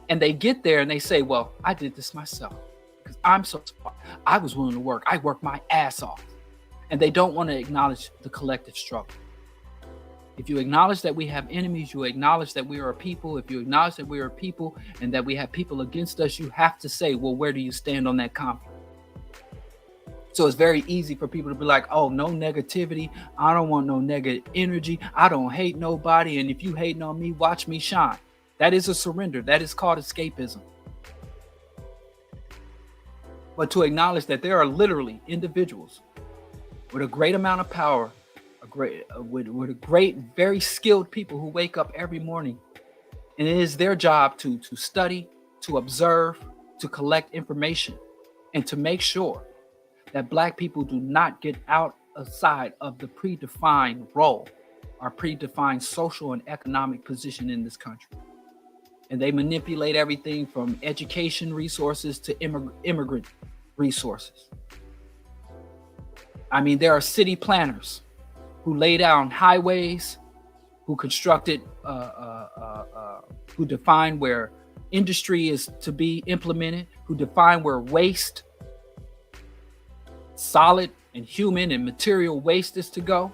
and they get there and they say, well, I did this myself because I'm so smart. I was willing to work. I worked my ass off. And they don't want to acknowledge the collective struggle. If you acknowledge that we have enemies, you acknowledge that we are a people. If you acknowledge that we are a people and that we have people against us, you have to say, well, where do you stand on that conflict? So it's very easy for people to be like, oh, no negativity. I don't want no negative energy. I don't hate nobody. And if you hating on me, watch me shine. That is a surrender. That is called escapism. But to acknowledge that there are literally individuals with a great amount of power, with a great, very skilled people who wake up every morning, and it is their job to study, to observe, to collect information, and to make sure that black people do not get outside of the predefined role or predefined social and economic position in this country. And they manipulate everything from education resources to immigrant resources. I mean, there are city planners who lay down highways, who constructed, who define where industry is to be implemented, who define where waste, solid and human and material waste is to go.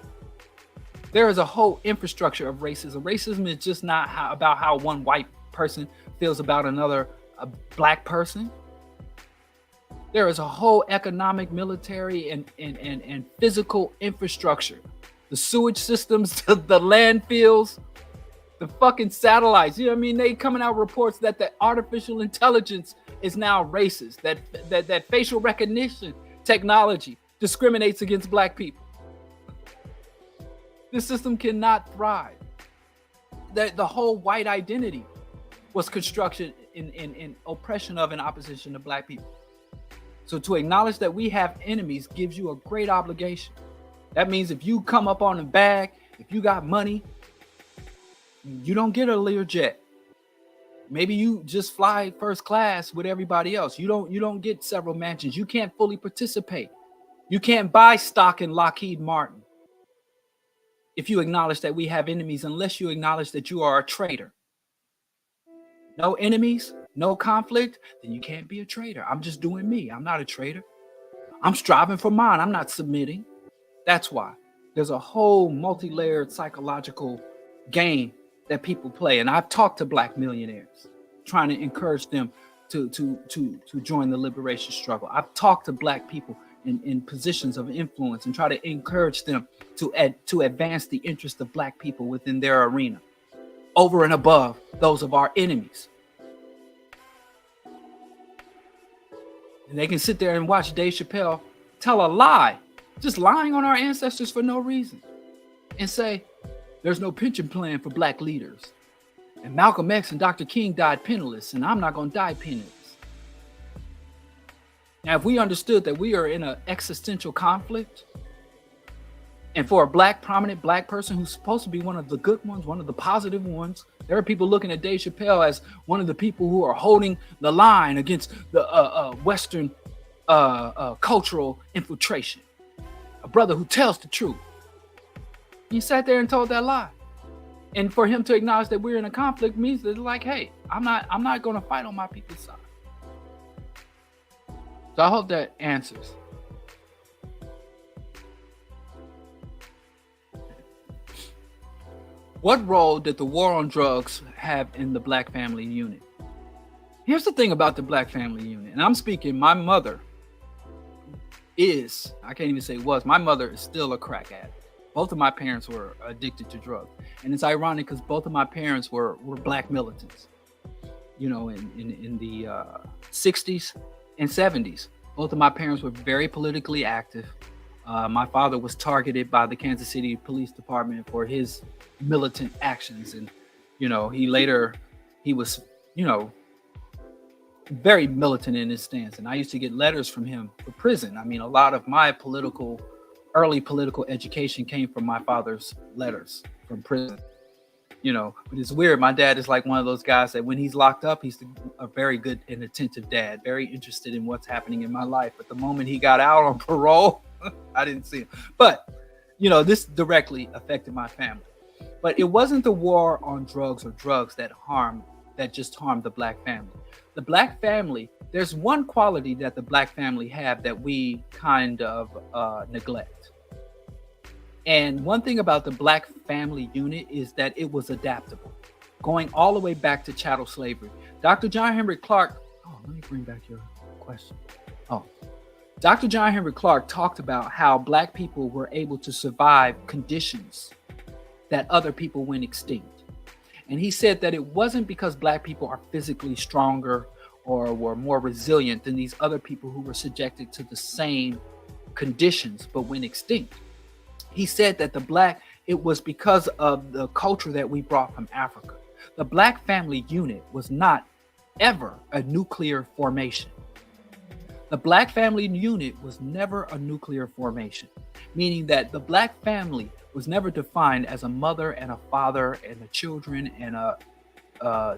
There is a whole infrastructure of racism. Racism is just not about how one white person feels about another black person. There is a whole economic, military, and physical infrastructure. The sewage systems, the landfills, the fucking satellites. You know what I mean? They coming out reports that the artificial intelligence is now racist, that facial recognition technology discriminates against black people. This system cannot thrive. The whole white identity was constructed in oppression of and opposition to black people. So to acknowledge that we have enemies gives you a great obligation. That means if you come up on the bag, if you got money, you don't get a Learjet. Maybe you just fly first class with everybody else. You don't get several mansions. You can't fully participate. You can't buy stock in Lockheed Martin. If you acknowledge that we have enemies, unless you acknowledge that you are a traitor. No enemies, no conflict, then you can't be a traitor. I'm just doing me. I'm not a traitor. I'm striving for mine. I'm not submitting. That's why there's a whole multi-layered psychological game that people play. And I've talked to black millionaires trying to encourage them to join the liberation struggle. I've talked to black people in positions of influence and try to encourage them to advance the interest of black people within their arena, over and above those of our enemies. And they can sit there and watch Dave Chappelle tell a lie, just lying on our ancestors for no reason, and say, there's no pension plan for black leaders. And Malcolm X and Dr. King died penniless, and I'm not going to die penniless. Now, if we understood that we are in an existential conflict, and for a prominent black person who's supposed to be one of the good ones, one of the positive ones, there are people looking at Dave Chappelle as one of the people who are holding the line against the Western cultural infiltration. A brother who tells the truth. He sat there and told that lie. And for him to acknowledge that we're in a conflict means that, like, hey, I'm not going to fight on my people's side. So I hope that answers. What role did the war on drugs have in the Black family unit? Here's the thing about the Black family unit, and I'm speaking, my mother is, I can't even say was, my mother is still a crack addict. Both of my parents were addicted to drugs. And it's ironic because both of my parents were black militants, you know, in the 60s and 70s. Both of my parents were very politically active. My father was targeted by the Kansas City Police Department for his militant actions. And, you know, he was, you know, very militant in his stance. And I used to get letters from him for prison. I mean, a lot of my early political education came from my father's letters from prison. You know, but it's weird. My dad is like one of those guys that when he's locked up, he's a very good and attentive dad, very interested in what's happening in my life. But the moment he got out on parole, I didn't see him. But, you know, this directly affected my family. But it wasn't the war on drugs that just harmed the black family. The black family, there's one quality that the black family have that we kind of neglect. And one thing about the black family unit is that it was adaptable, going all the way back to chattel slavery. Dr. John Henrik Clarke, let me bring back your question. Dr. John Henrik Clarke talked about how black people were able to survive conditions that other people went extinct. And he said that it wasn't because black people are physically stronger or were more resilient than these other people who were subjected to the same conditions but went extinct. He said that it was because of the culture that we brought from Africa. The black family unit was not ever a nuclear formation. The black family unit was never a nuclear formation, meaning that the black family was never defined as a mother and a father and the children and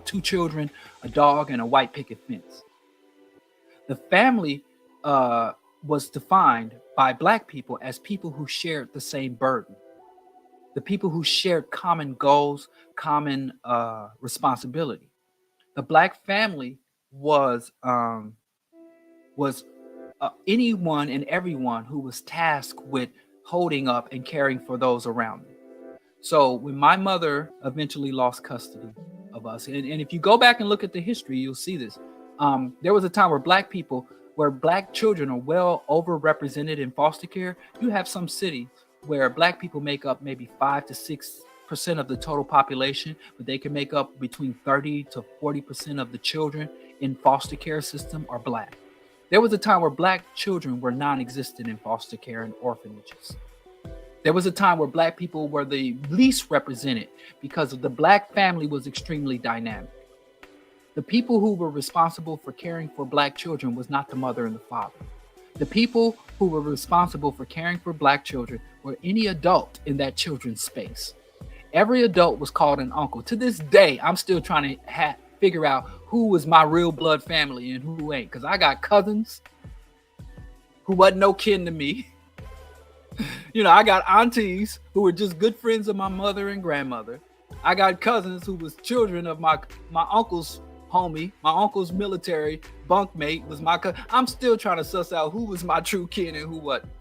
two children, a dog and a white picket fence. The family was defined by black people as people who shared the same burden, the people who shared common goals, common responsibility. The black family was anyone and everyone who was tasked with holding up and caring for those around them. So when my mother eventually lost custody of us, and if you go back and look at the history, you'll see this. There was a time where black children are well overrepresented in foster care. You have some cities where black people make up maybe 5 to 6% of the total population, but they can make up between 30 to 40% of the children in foster care system are black. There was a time where black children were non-existent in foster care and orphanages. There was a time where black people were the least represented because the black family was extremely dynamic. The people who were responsible for caring for black children was not the mother and the father. The people who were responsible for caring for black children were any adult in that children's space. Every adult was called an uncle. To this day, I'm still trying to figure out who was my real blood family and who ain't. Because I got cousins who wasn't no kin to me. You know, I got aunties who were just good friends of my mother and grandmother. I got cousins who was children of my uncle's homie. My uncle's military bunkmate was my cousin. I'm still trying to suss out who was my true kin and who wasn't.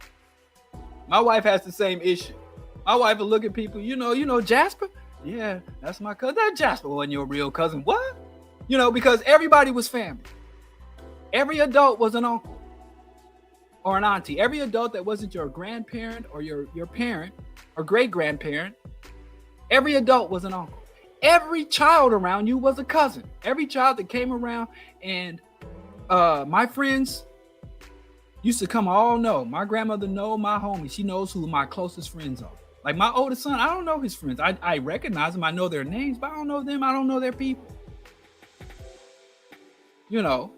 My wife has the same issue. My wife will look at people, you know Jasper? Yeah, that's my cousin. That Jasper wasn't your real cousin. What? You know, because everybody was family. Every adult was an uncle or an auntie. Every adult that wasn't your grandparent or your parent or great-grandparent, every adult was an uncle. Every child around you was a cousin. Every child that came around, and my friends used to come, my grandmother know my homies. She knows who my closest friends are. Like my oldest son, I don't know his friends. I recognize them. I know their names, but I don't know them. I don't know their people. You know,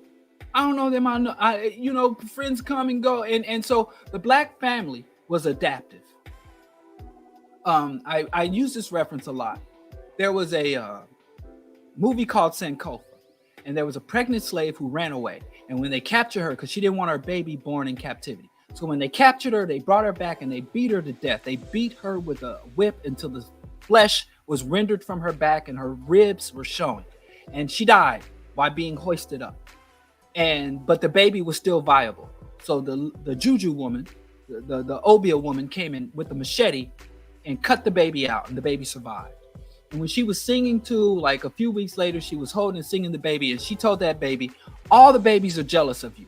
I don't know them. Friends come and go. And so the black family was adaptive. I use this reference a lot. There was a movie called Sankofa, and there was a pregnant slave who ran away. And when they captured her, because she didn't want her baby born in captivity. So when they captured her, they brought her back and they beat her to death. They beat her with a whip until the flesh was rendered from her back and her ribs were showing. And she died while being hoisted up. But the baby was still viable. So the Juju woman, the Obia woman came in with the machete and cut the baby out, and the baby survived. And when she was singing like a few weeks later, she was holding and singing the baby, and she told that baby, all the babies are jealous of you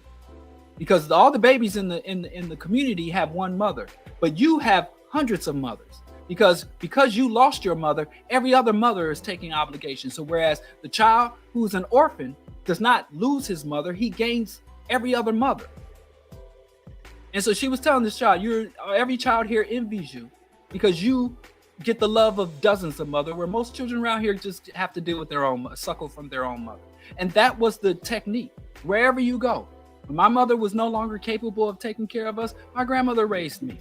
because all the babies in the community have one mother, but you have hundreds of mothers. Because you lost your mother, every other mother is taking obligation. So whereas the child who's an orphan does not lose his mother, he gains every other mother. And so she was telling this child, every child here envies you because you get the love of dozens of mothers, where most children around here just have to deal with their own, suckle from their own mother. And that was the technique. Wherever you go, when my mother was no longer capable of taking care of us, my grandmother raised me.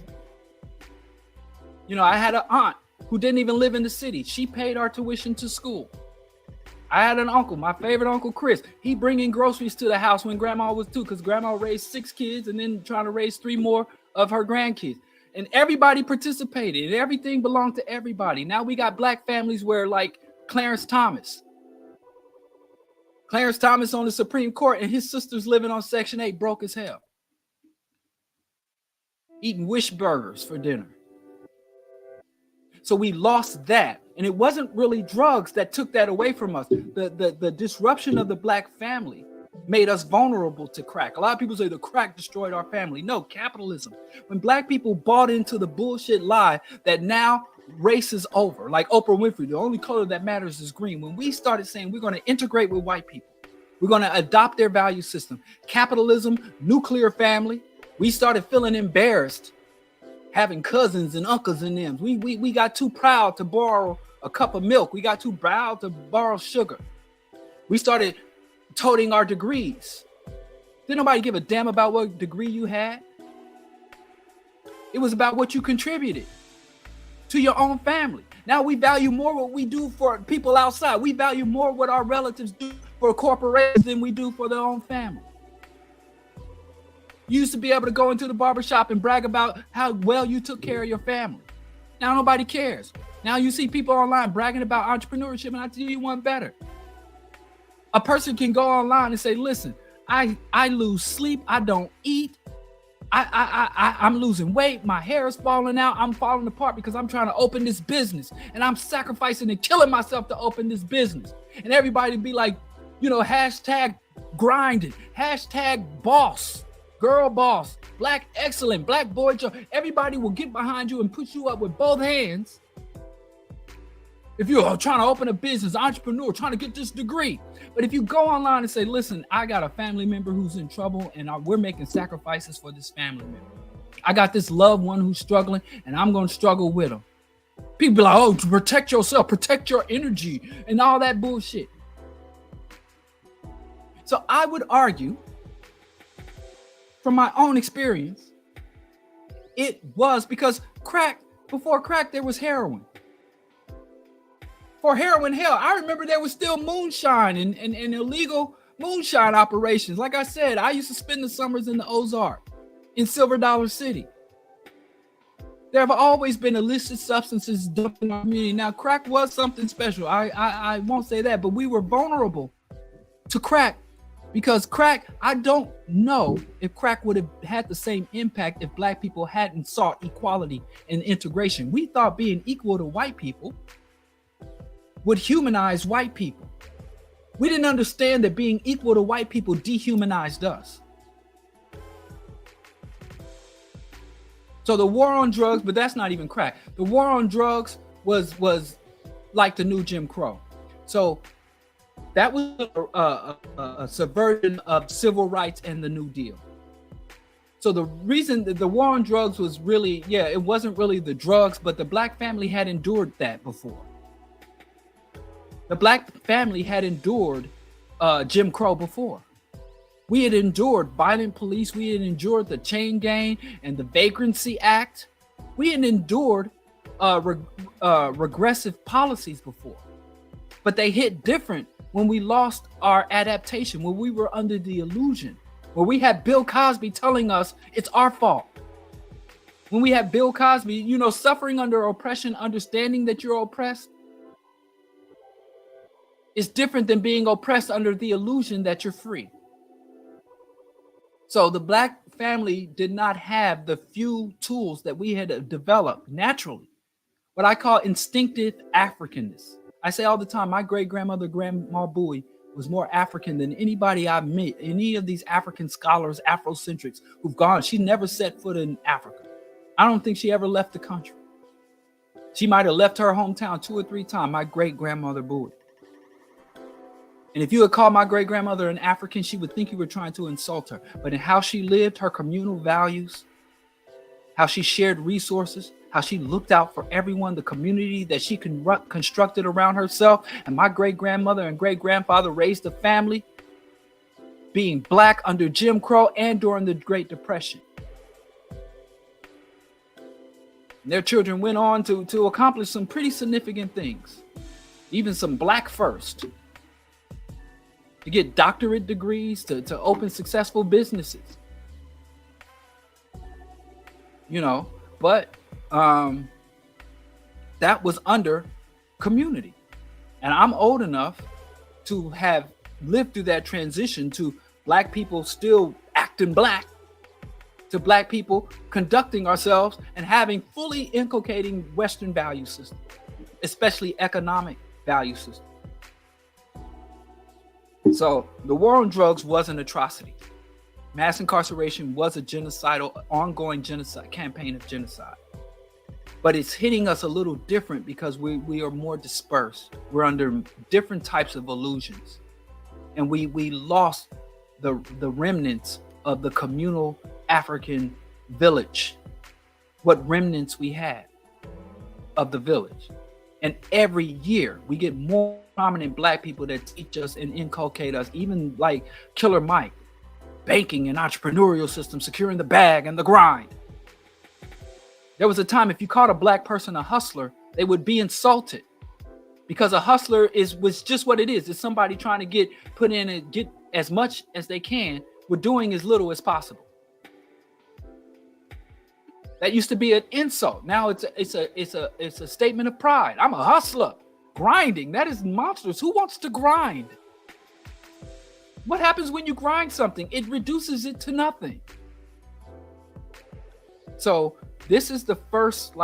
You know, I had an aunt who didn't even live in the city. She paid our tuition to school. I had an uncle, my favorite uncle, Chris. He bringing groceries to the house when grandma was 2, because grandma raised 6 kids and then trying to raise 3 more of her grandkids. And everybody participated and everything belonged to everybody. Now we got black families where, like Clarence Thomas on the Supreme Court, and his sister's living on Section 8, broke as hell, eating wish burgers for dinner. So we lost that. And it wasn't really drugs that took that away from us. The disruption of the black family made us vulnerable to crack. A lot of people say the crack destroyed our family. No, capitalism. When black people bought into the bullshit lie that now race is over, like Oprah Winfrey, the only color that matters is green. When we started saying we're going to integrate with white people, we're going to adopt their value system, capitalism, nuclear family, we started feeling embarrassed having cousins and uncles in them. We got too proud to borrow a cup of milk. We got too proud to borrow sugar. We started toting our degrees. Didn't nobody give a damn about what degree you had. It was about what you contributed to your own family. Now we value more what we do for people outside. We value more what our relatives do for corporations than we do for their own family. You used to be able to go into the barbershop and brag about how well you took care of your family. Now nobody cares. Now you see people online bragging about entrepreneurship, and I tell you one better. A person can go online and say, listen, I lose sleep, I don't eat, I'm losing weight, my hair is falling out, I'm falling apart because I'm trying to open this business, and I'm sacrificing and killing myself to open this business. And everybody be like, you know, hashtag grinding, hashtag boss, girl boss, black excellent, black boy Joe. Everybody will get behind you and put you up with both hands if you're trying to open a business, entrepreneur, trying to get this degree. But if you go online and say, listen, I got a family member who's in trouble and we're making sacrifices for this family member. I got this loved one who's struggling and I'm going to struggle with them. People be like, oh, protect yourself, protect your energy and all that bullshit. So I would argue, from my own experience, it was because before crack, there was heroin. For heroin, hell, I remember there was still moonshine and illegal moonshine operations. Like I said, I used to spend the summers in the Ozark, in Silver Dollar City. There have always been illicit substances dumped in our community. Now, crack was something special. I won't say that, but we were vulnerable to crack because crack, I don't know if crack would have had the same impact if black people hadn't sought equality and integration. We thought being equal to white people would humanize white people. We didn't understand that being equal to white people dehumanized us. So the war on drugs, but that's not even crack. The war on drugs was like the new Jim Crow. So that was a subversion of civil rights and the New Deal. So the reason that the war on drugs was really, it wasn't really the drugs, but the black family had endured that before. The black family had endured Jim Crow before. We had endured violent police. We had endured the chain gang and the Vagrancy Act. We had endured regressive policies before. But they hit different when we lost our adaptation, when we were under the illusion, where we had Bill Cosby telling us it's our fault. When we had Bill Cosby, suffering under oppression, understanding that you're oppressed, is different than being oppressed under the illusion that you're free. So the black family did not have the few tools that we had developed naturally, what I call instinctive Africanness. I say all the time, my great-grandmother, Grandma Bowie, was more African than anybody I met, any of these African scholars, Afrocentrics who've gone. She never set foot in Africa. I don't think she ever left the country. She might have left her hometown 2 or 3 times. My great-grandmother Bowie. And if you had called my great-grandmother an African, she would think you were trying to insult her. But in how she lived, her communal values, how she shared resources, how she looked out for everyone, the community that she constructed around herself. And my great-grandmother and great-grandfather raised a family being Black under Jim Crow and during the Great Depression. And their children went on to accomplish some pretty significant things, even some Black first, to get doctorate degrees, to open successful businesses. You know, but that was under community. And I'm old enough to have lived through that transition to Black people still acting Black, to Black people conducting ourselves and having fully inculcating Western value system, especially economic value system. So the war on drugs was an atrocity. Mass incarceration was a genocidal, ongoing genocide campaign of genocide. But it's hitting us a little different because we are more dispersed. We're under different types of illusions. And we lost the remnants of the communal African village, what remnants we had of the village. And every year we get more prominent Black people that teach us and inculcate us, even like Killer Mike, banking and entrepreneurial system, securing the bag and the grind. There was a time if you called a Black person a hustler, they would be insulted, because a hustler was just what it is. It's somebody trying to put in and get as much as they can with doing as little as possible. That used to be an insult. Now it's a statement of pride. I'm a hustler. Grinding, that is monstrous. Who wants to grind? What happens when you grind something? It reduces it to nothing. So this is the first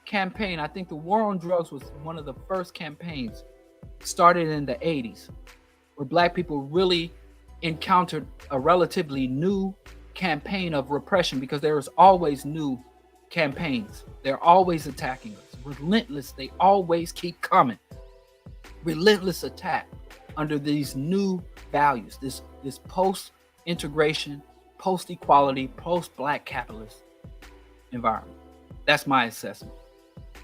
campaign. I think the war on drugs was one of the first campaigns started in the 80s, where Black people really encountered a relatively new campaign of repression, because there is always new campaigns. They're always attacking us. Relentless. They always keep coming. Relentless attack under these new values, this post-integration, post-equality, post-Black capitalist environment. That's my assessment.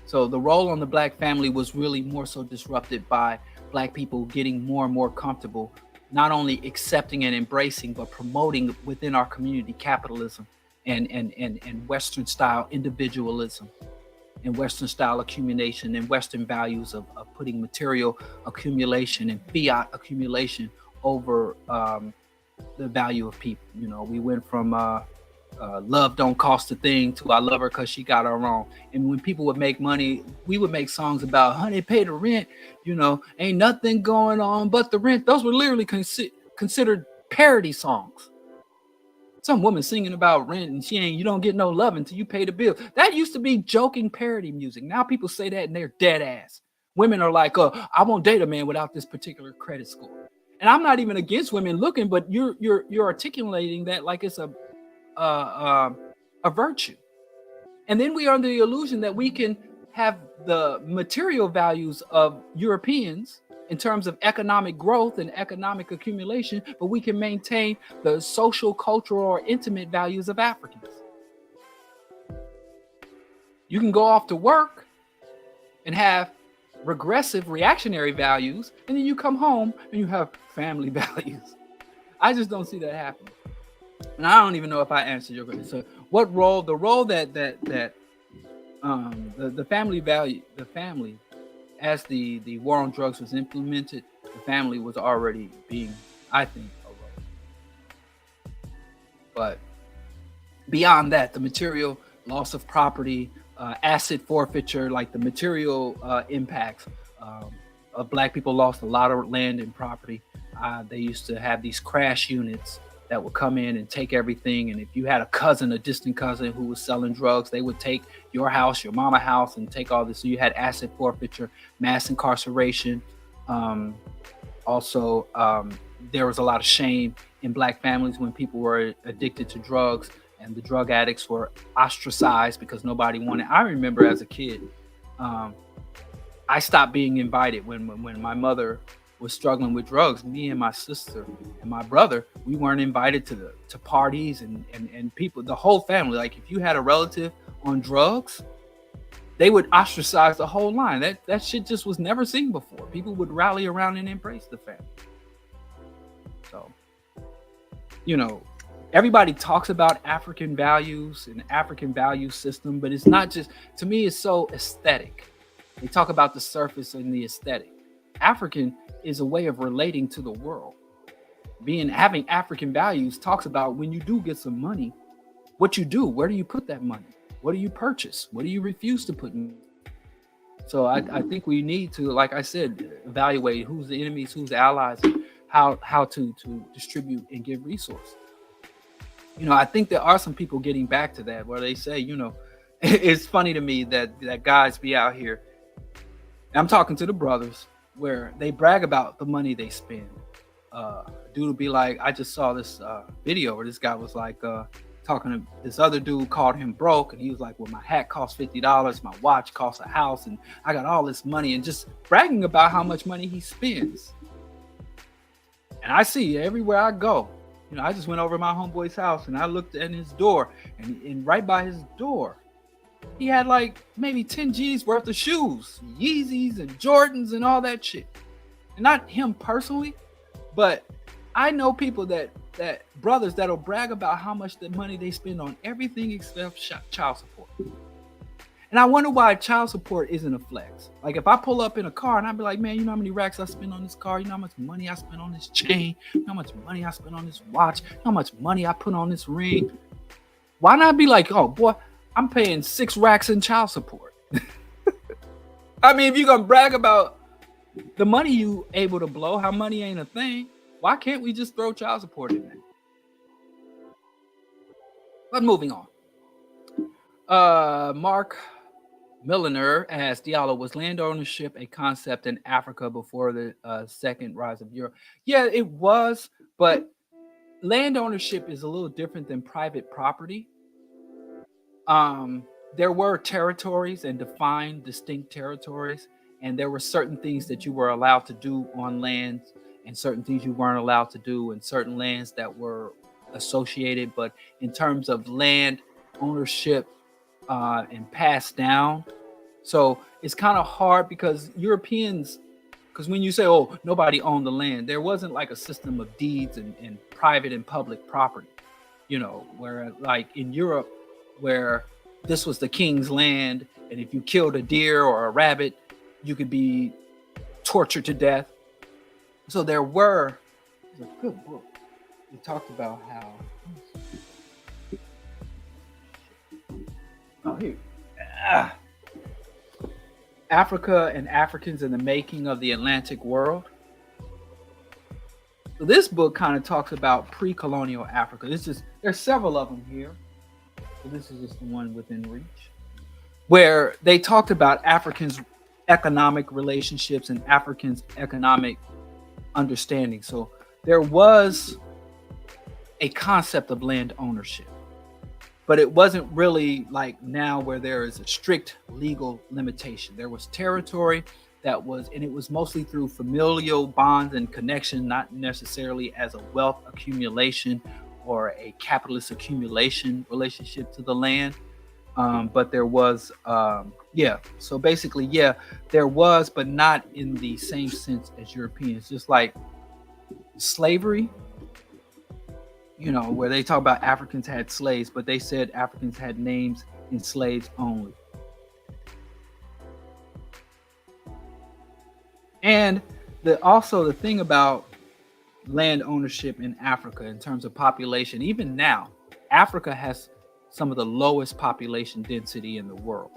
So the role on the Black family was really more so disrupted by Black people getting more and more comfortable, not only accepting and embracing, but promoting within our community capitalism and Western style individualism and Western style accumulation and Western values of putting material accumulation and fiat accumulation over the value of people. You know, we went from love don't cost a thing to I love her because she got her own. And when people would make money, we would make songs about, honey, pay the rent, you know, ain't nothing going on but the rent. Those were literally considered parody songs. Some woman singing about rent and you don't get no love until you pay the bill. That used to be joking parody music. Now people say that and they're dead ass. Women are like, I won't date a man without this particular credit score. And I'm not even against women looking, but you're articulating that like it's a virtue. And then we are under the illusion that we can have the material values of Europeans in terms of economic growth and economic accumulation, but we can maintain the social, cultural, or intimate values of Africans. You can go off to work and have regressive, reactionary values, and then you come home and you have family values. I just don't see that happening. And I don't even know if I answered your question. So what role, the role that the family value, the family, as the war on drugs was implemented, the family was already being, I think, eroded. But beyond that, the material loss of property, asset forfeiture, like the material impacts of Black people lost a lot of land and property. They used to have these crash units that would come in and take everything. And if you had a distant cousin who was selling drugs, they would take your house, your mama house, and take all this. So you had asset forfeiture, mass incarceration. Also, there was a lot of shame in Black families when people were addicted to drugs, and the drug addicts were ostracized because nobody wanted. I remember as a kid, Um, I stopped being invited when my mother was struggling with drugs. Me and my sister and my brother, we weren't invited to parties and people, the whole family. Like if you had a relative on drugs, they would ostracize the whole line. That shit just was never seen before. People would rally around and embrace the family. So, you know, everybody talks about African values and African value system, but it's not just, to me, it's so aesthetic. They talk about the surface and the aesthetic. African is a way of relating to the world. Having African values talks about when you do get some money, what you do, where do you put that money? What do you purchase? What do you refuse to put in? So I think we need to, like I said, evaluate who's the enemies, who's the allies, how to distribute and give resources. You know, I think there are some people getting back to that where they say, you know, it's funny to me that guys be out here. I'm talking to the brothers where they brag about the money they spend. Dude will be like, I just saw this video where this guy was like talking to this other dude, called him broke, and he was like, well, my hat costs $50, my watch costs a house, and I got all this money, and just bragging about how much money he spends. And I see everywhere I go. You know, I just went over to my homeboy's house and I looked at his door, and right by his door, he had like maybe 10 G's worth of shoes, Yeezys and Jordans and all that shit. And not him personally, but I know people that brothers that'll brag about how much the money they spend on everything except child support. And I wonder why child support isn't a flex. Like if I pull up in a car and I'd be like, man, you know how many racks I spend on this car? You know how much money I spend on this chain? You know how much money I spend on this watch? You know how much money I put on this ring? Why not be like, oh boy, I'm paying 6 racks in child support. I mean, if you're gonna brag about the money you able to blow, how money ain't a thing, why can't we just throw child support in there? But moving on. Mark Milliner asks Diallo, was land ownership a concept in Africa before the second rise of Europe? Yeah, it was, but land ownership is a little different than private property. There were territories and defined distinct territories, and there were certain things that you were allowed to do on land and certain things you weren't allowed to do, and certain lands that were associated. But in terms of land ownership and passed down, so it's kind of hard because Europeans, because when you say, oh, nobody owned the land, there wasn't like a system of deeds and private and public property, you know, where like in Europe, where this was the king's land, and if you killed a deer or a rabbit, you could be tortured to death. So there's a good book. It talked about how, Africa and Africans in the Making of the Atlantic World. So this book kind of talks about pre-colonial Africa. There's several of them here. So this is just the one within reach, where they talked about Africans' economic relationships and Africans' economic understanding. So there was a concept of land ownership, but it wasn't really like now where there is a strict legal limitation. There was territory and it was mostly through familial bonds and connection, not necessarily as a wealth accumulation or a capitalist accumulation relationship to the land. But there was, so basically, there was, but not in the same sense as Europeans. Just like slavery, you know, where they talk about Africans had slaves, but they said Africans had names in slaves only. And the thing about land ownership in Africa in terms of population, even now, Africa has some of the lowest population density in the world.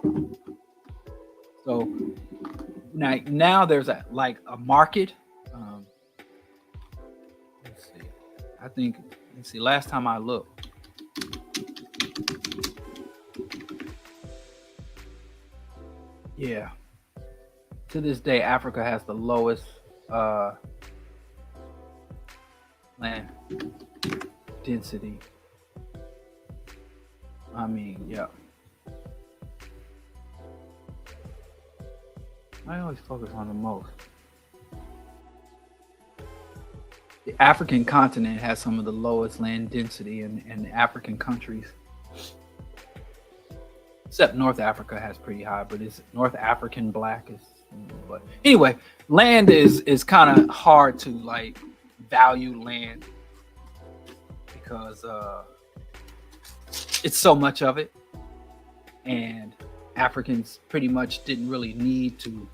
So now there's a market. Let's see, last time I looked, to this day, Africa has the lowest land density. I mean, I always focus on the most. The African continent has some of the lowest land density in African countries. Except North Africa has pretty high, but it's North African black is. But anyway, land is kind of hard to like value land because it's so much of it, and Africans pretty much didn't really need to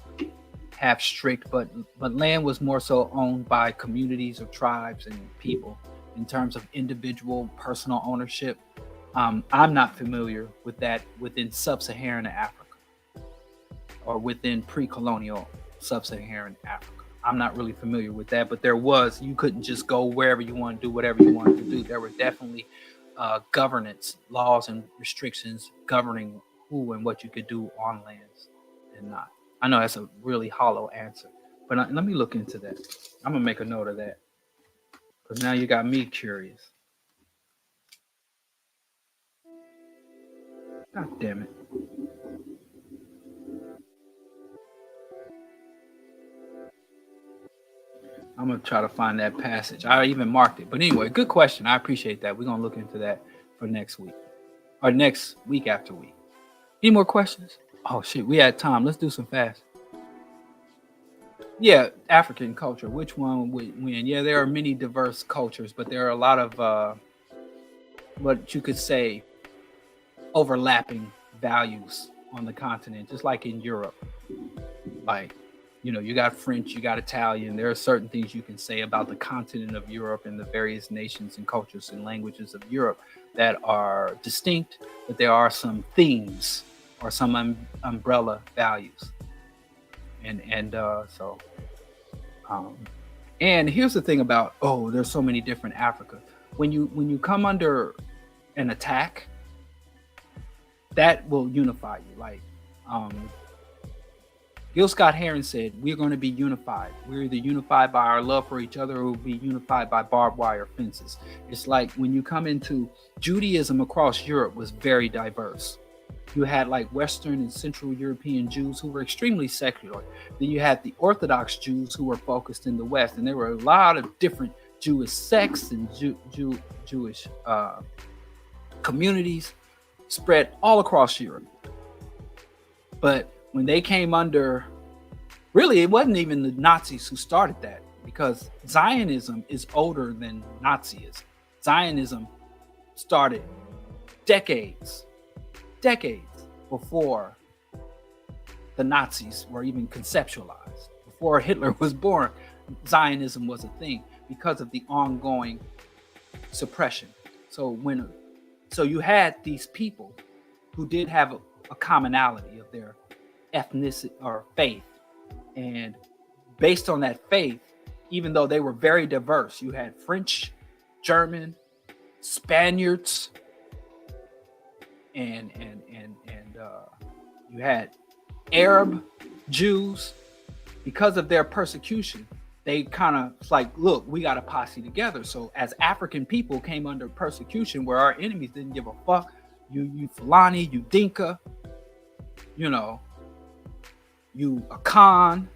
have strict, but land was more so owned by communities or tribes and people in terms of individual personal ownership. I'm not familiar with that within sub-Saharan Africa or within pre-colonial sub-Saharan Africa. I'm not really familiar with that, but you couldn't just go wherever you want to do whatever you wanted to do. There were definitely governance, laws and restrictions governing who and what you could do on lands and not. I know that's a really hollow answer, but let me look into that. I'm going to make a note of that because now you got me curious. God damn it. I'm going to try to find that passage. I even marked it. But anyway, good question. I appreciate that. We're going to look into that for next week or next week after week. Any more questions? Oh, shit. We had time. Let's do some fast. Yeah, African culture. Which one would win? Yeah, there are many diverse cultures, but there are a lot of what you could say overlapping values on the continent, just like in Europe. Like, you got French, you got Italian. There are certain things you can say about the continent of Europe and the various nations and cultures and languages of Europe that are distinct, but there are some themes or some umbrella values. And here's the thing about, there's so many different Africa. When you come under an attack, that will unify you. Like Gil Scott-Heron said, we're going to be unified. We're either unified by our love for each other or we'll be unified by barbed wire fences. It's like when you come into Judaism across Europe was very diverse. You had like Western and Central European Jews who were extremely secular. Then you had the Orthodox Jews who were focused in the West. And there were a lot of different Jewish sects and Jewish communities spread all across Europe. But when they came under, really, it wasn't even the Nazis who started that, because Zionism is older than Nazism. Zionism started decades before the Nazis were even conceptualized. Before Hitler was born, Zionism was a thing because of the ongoing suppression. So you had these people who did have a commonality of their ethnicity or faith, and based on that faith, even though they were very diverse, you had French, German, Spaniards, and you had Arab Jews. Because of their persecution, they kind of like, look, we got to posse together. So as African people came under persecution where our enemies didn't give a fuck, you Fulani, you Dinka, you Akan,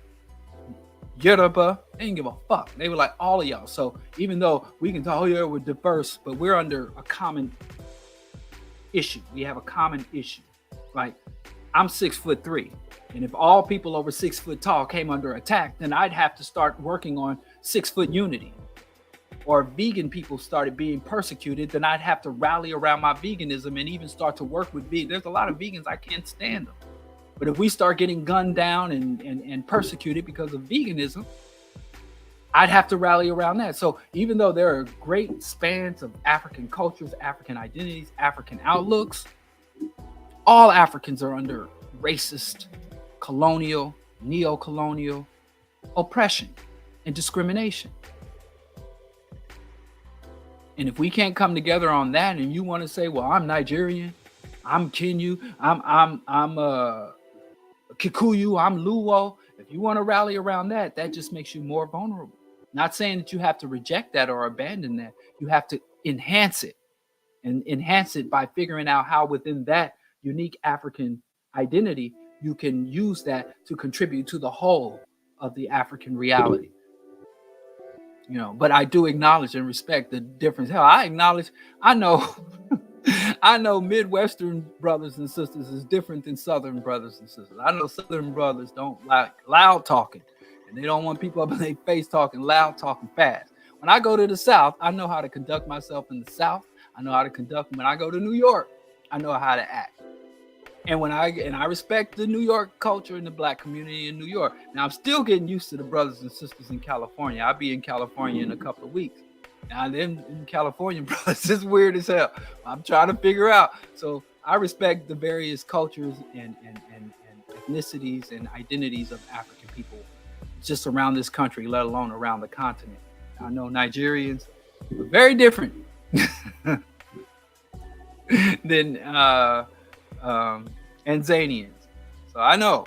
Yoruba, they didn't give a fuck. They were like, all of y'all. So even though we can talk, we're diverse, but we're under a common issue. We have a common issue. Like, I'm 6'3", and if all people over 6 foot tall came under attack, then I'd have to start working on 6 foot unity. Or if vegan people started being persecuted, then I'd have to rally around my veganism and even start to work with vegans. There's a lot of vegans, I can't stand them. But if we start getting gunned down and persecuted because of veganism, I'd have to rally around that. So even though there are great spans of African cultures, African identities, African outlooks, all Africans are under racist, colonial, neo-colonial oppression and discrimination. And if we can't come together on that, and you want to say, well, I'm Nigerian, I'm Kenyu, I'm Kikuyu, I'm Luo. If you want to rally around that, that just makes you more vulnerable. Not saying that you have to reject that or abandon that. You have to enhance it, and enhance it by figuring out how within that unique African identity you can use that to contribute to the whole of the African reality. But I do acknowledge and respect the difference. Hell, I know I know Midwestern brothers and sisters is different than Southern brothers and sisters. I know Southern brothers don't like loud talking, and they don't want people up in their face talking loud, talking fast. When I go to the South, I know how to conduct myself in the South. I know how to conduct when I go to New York. I know how to act. And I respect the New York culture and the Black community in New York. Now I'm still getting used to the brothers and sisters in California. I'll be in California in a couple of weeks. Now them in California brothers is weird as hell. I'm trying to figure out. So I respect the various cultures and ethnicities and identities of African people just around this country, let alone around the continent. I know Nigerians are very different than Tanzanians. So I know.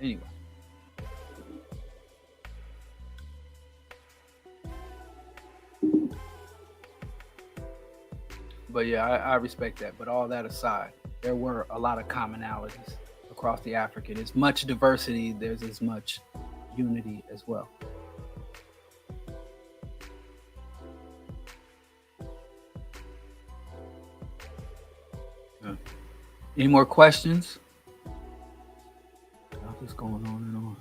Anyway. But yeah, I respect that. But all that aside, there were a lot of commonalities across the African. As much diversity, there's as much unity as well. Any more questions? What's going on and on?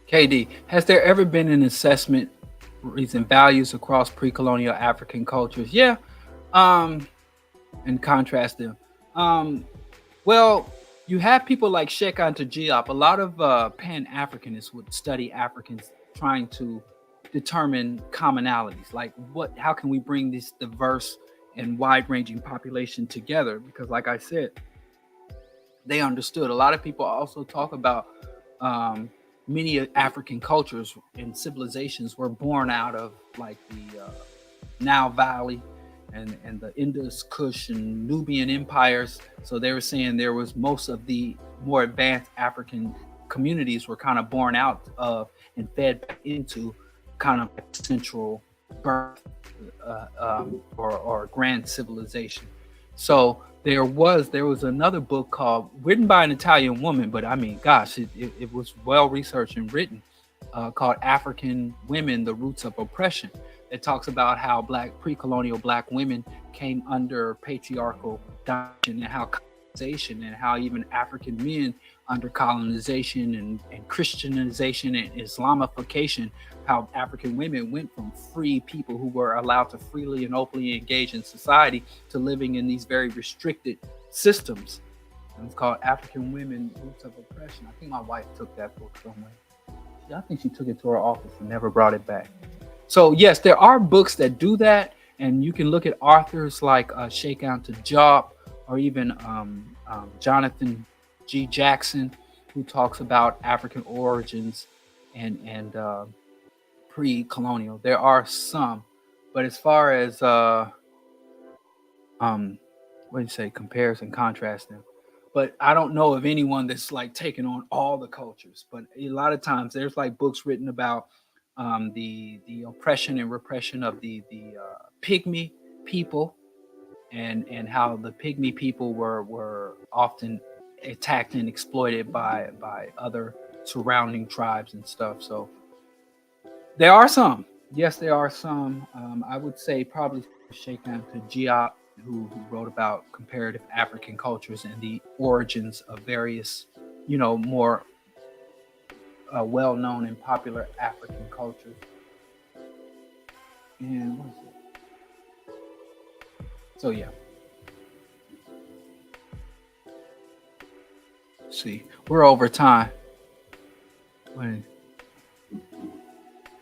KD, has there ever been an assessment reason values across pre-colonial African cultures? Yeah. And contrast them. Well, you have people like Sheikh Anta Diop. A lot of Pan-Africanists would study Africans trying to determine commonalities, like how can we bring this diverse and wide-ranging population together? Because like I said, they understood. A lot of people also talk about many African cultures and civilizations were born out of like the Nile Valley and the Indus, Kush, and Nubian empires. So they were saying there was most of the more advanced African communities were kind of born out of and fed back into kind of central birth or grand civilization. So there was another book written by an Italian woman, but I mean, gosh, it was well researched and written, called African Women, The Roots of Oppression. It talks about how pre-colonial Black women came under patriarchal domination and how colonization and how even African men under colonization and Christianization and Islamification, how African women went from free people who were allowed to freely and openly engage in society to living in these very restricted systems. And it's called African Women, Roots of Oppression. I think my wife took that book somewhere. I think she took it to her office and never brought it back. So yes, there are books that do that, and you can look at authors like Sheikh Anta Diop or even Jonathan G. Jackson, who talks about African origins and pre-colonial. There are some, but as far as compares and contrast them. But I don't know of anyone that's like taking on all the cultures. But a lot of times there's like books written about the oppression and repression of the pygmy people, and how the pygmy people were often attacked and exploited by other surrounding tribes and stuff. So there are some. Yes, there are some. I would say probably Sheikh Anta Diop, who wrote about comparative African cultures and the origins of various, more well-known and popular African cultures. And what is it? So yeah. Let's see, we're over time. All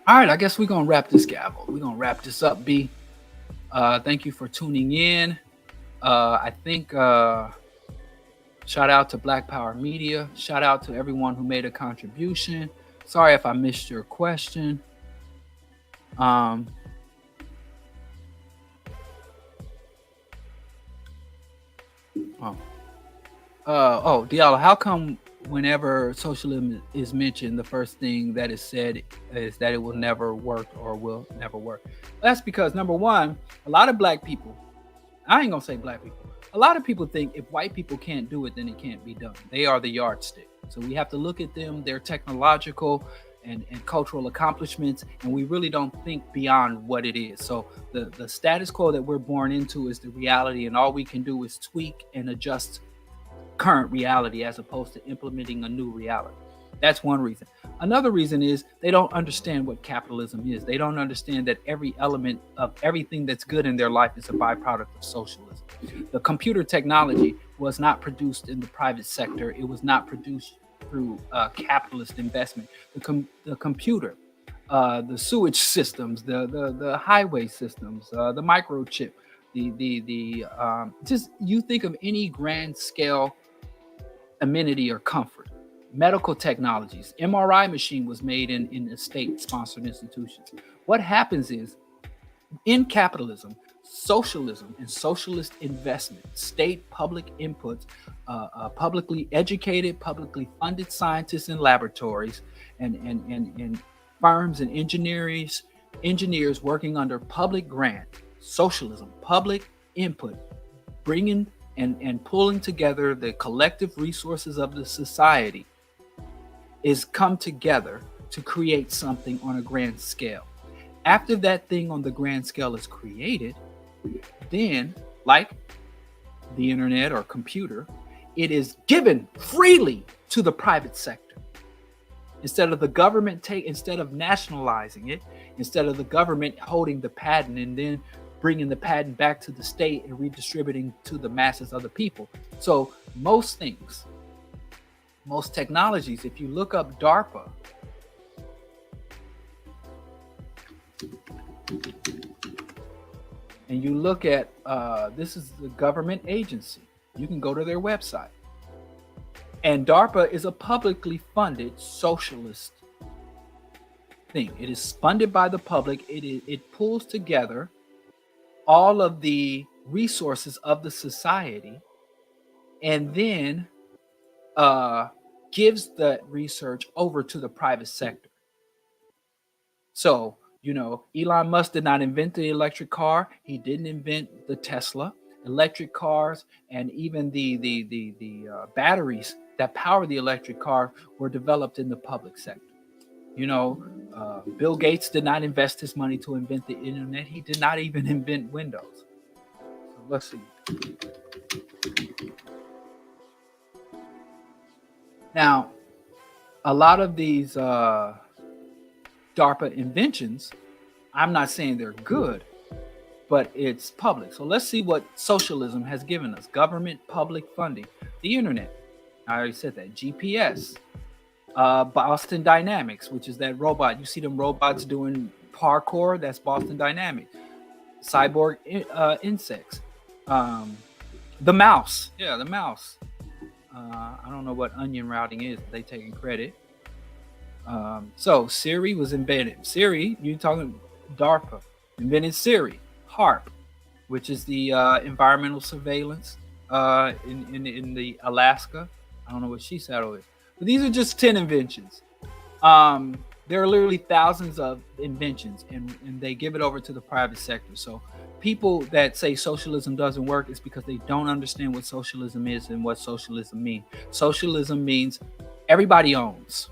right, I guess we're gonna wrap this gavel. We're gonna wrap this up, B. Thank you for tuning in. I think shout out to Black Power Media. Shout out to everyone who made a contribution. Sorry if I missed your question. Diallo, how come whenever socialism is mentioned, the first thing that is said is that it will never work or will never work. That's because, number one, a lot of black people, I ain't gonna say black people, a lot of people think if white people can't do it, then it can't be done. They are the yardstick. So we have to look at them, their technological and cultural accomplishments, and we really don't think beyond what it is. So the status quo that we're born into is the reality, and all we can do is tweak and adjust current reality as opposed to implementing a new reality. That's one reason. Another reason is they don't understand what capitalism is. They don't understand that every element of everything that's good in their life is a byproduct of socialism. The computer technology was not produced in the private sector. It was not produced through capitalist investment. The computer, the sewage systems, the highway systems, the microchip, just you think of any grand scale amenity or comfort. Medical technologies, MRI machine was made in state-sponsored institutions. What happens is, in capitalism, socialism, and socialist investment, state public inputs, publicly educated, publicly funded scientists in laboratories, and firms and engineers working under public grant, socialism, public input, bringing and pulling together the collective resources of the society is come together to create something on a grand scale. After that thing on the grand scale is created, then, like the internet or computer, it is given freely to the private sector. Instead of the government instead of nationalizing it, instead of the government holding the patent and then bringing the patent back to the state and redistributing to the masses of the people. So most things, most technologies, if you look up DARPA, and you look at, this is the government agency, you can go to their website. And DARPA is a publicly funded socialist thing. It is funded by the public. It pulls together all of the resources of the society and then gives the research over to the private sector. So, Elon Musk did not invent the electric car. He didn't invent the Tesla. Electric cars and even the batteries that power the electric car were developed in the public sector. Bill Gates did not invest his money to invent the internet. He did not even invent Windows. So let's see. Now, a lot of these DARPA inventions, I'm not saying they're good, but it's public. So let's see what socialism has given us. Government, public funding, the internet. I already said that. GPS, Boston Dynamics, which is that robot. You see them robots doing parkour, that's Boston Dynamics. Cyborg insects. The mouse. Yeah, the mouse. I don't know what onion routing is, but they taking credit. So Siri was invented. Siri, you talking DARPA, invented Siri. HARP, which is the environmental surveillance in the Alaska. I don't know what she said over it. But these are just 10 inventions. There are literally thousands of inventions, and they give it over to the private sector. So people that say socialism doesn't work is because they don't understand what socialism is and what socialism means. Socialism means everybody owns.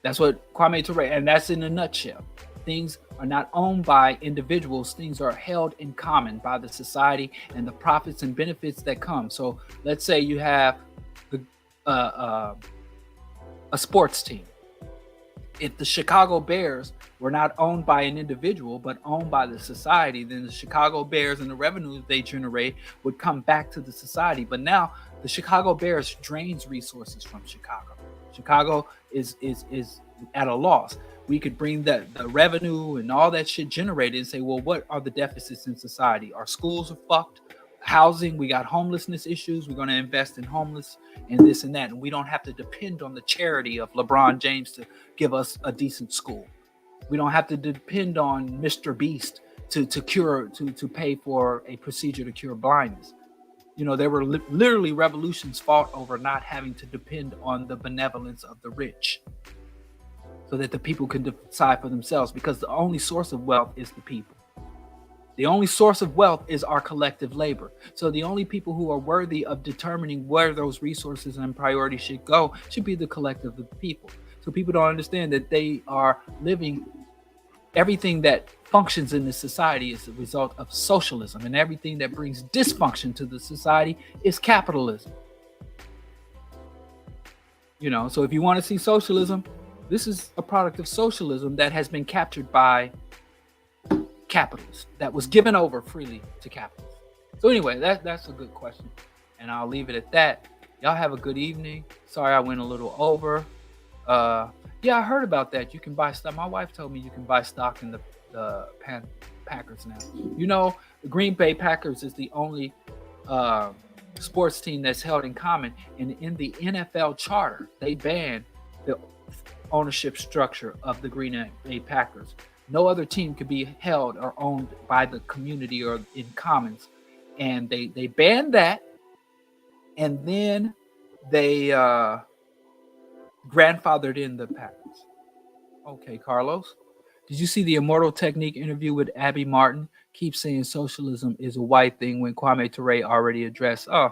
That's what Kwame Ture, and that's in a nutshell. Things are not owned by individuals. Things are held in common by the society and the profits and benefits that come. So let's say you have a sports team. If the Chicago Bears were not owned by an individual, but owned by the society, then the Chicago Bears and the revenues they generate would come back to the society. But now the Chicago Bears drains resources from Chicago. Chicago is at a loss. We could bring the revenue and all that shit generated and say, well, what are the deficits in society? Our schools are fucked. Housing, we got homelessness issues. We're going to invest in homeless and this and that. And we don't have to depend on the charity of LeBron James to give us a decent school. We don't have to depend on Mr. Beast to pay for a procedure to cure blindness. There were literally revolutions fought over not having to depend on the benevolence of the rich, so that the people can decide for themselves, because the only source of wealth is the people. The only source of wealth is our collective labor. So the only people who are worthy of determining where those resources and priorities should go should be the collective of the people. So people don't understand that they are living, everything that functions in this society is the result of socialism, and everything that brings dysfunction to the society is capitalism. So if you want to see socialism, this is a product of socialism that has been captured by capitalists, that was given over freely to capitalists. So anyway, that's a good question, and I'll leave it at that. Y'all have a good evening. Sorry I went a little over. Yeah, I heard about that. You can buy stock. My wife told me you can buy stock in the Packers now. The Green Bay Packers is the only sports team that's held in common, and in the NFL charter, they banned the ownership structure of the Green Bay Packers. No other team could be held or owned by the community or in commons, and they banned that, and then they grandfathered in the Packers. Okay, Carlos, did you see the Immortal Technique interview with Abby Martin? Keep saying socialism is a white thing when Kwame Ture already addressed. I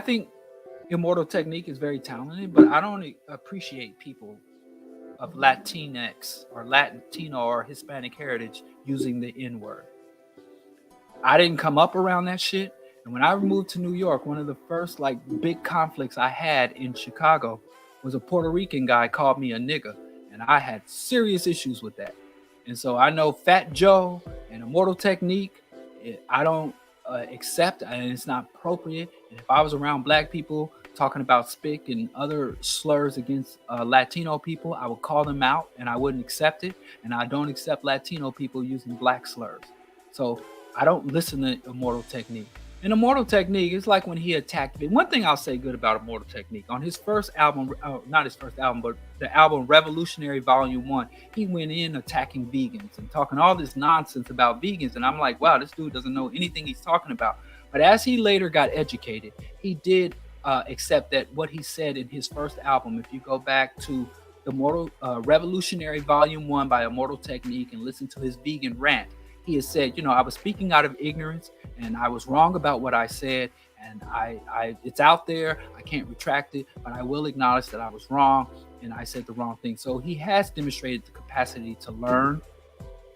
think Immortal Technique is very talented, but I don't appreciate people of Latinx or Latino or Hispanic heritage using the N-word. I didn't come up around that shit. And when I moved to New York, one of the first big conflicts I had in Chicago was a Puerto Rican guy called me a nigga, and I had serious issues with that. And so I know Fat Joe and Immortal Technique, I don't accept, and it's not appropriate. And if I was around black people talking about spick and other slurs against Latino people, I would call them out, and I wouldn't accept it. And I don't accept Latino people using black slurs. So I don't listen to Immortal Technique. And Immortal Technique is like when he attacked me. One thing I'll say good about Immortal Technique, on his first album, not his first album, but the album Revolutionary Volume 1, he went in attacking vegans and talking all this nonsense about vegans. And I'm like, wow, this dude doesn't know anything he's talking about. But as he later got educated, he did accept that what he said in his first album, if you go back to the Revolutionary Volume 1 by Immortal Technique and listen to his vegan rant, he has said, I was speaking out of ignorance and I was wrong about what I said, and I it's out there. I can't retract it, but I will acknowledge that I was wrong and I said the wrong thing. So he has demonstrated the capacity to learn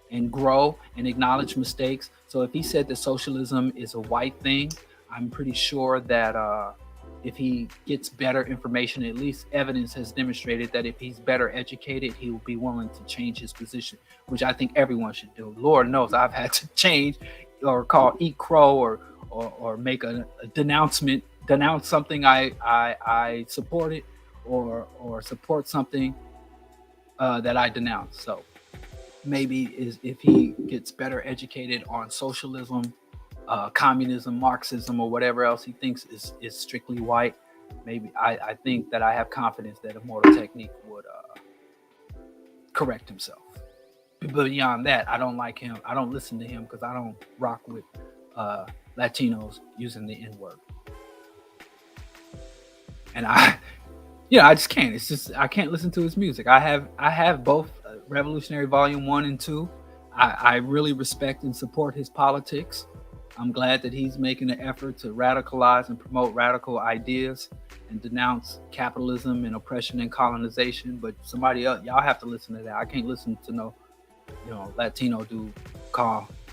and grow and acknowledge mistakes. So if he said that socialism is a white thing, I'm pretty sure that if he gets better information, at least evidence has demonstrated that if he's better educated, he will be willing to change his position, which I think everyone should do. Lord knows I've had to change or eat crow or make a denouncement, denounce something I supported or support something that I denounce. So maybe if he gets better educated on socialism, communism, Marxism, or whatever else he thinks is strictly white, maybe I think that I have confidence that Immortal Technique would correct himself. But beyond that, I don't like him. I don't listen to him because I don't rock with Latinos using the N-word. And I just can't. It's just I can't listen to his music. I have both Revolutionary Volume 1 and 2. I really respect and support his politics. I'm glad that he's making an effort to radicalize and promote radical ideas and denounce capitalism and oppression and colonization. But somebody else, y'all have to listen to that. I can't listen to no, Latino dude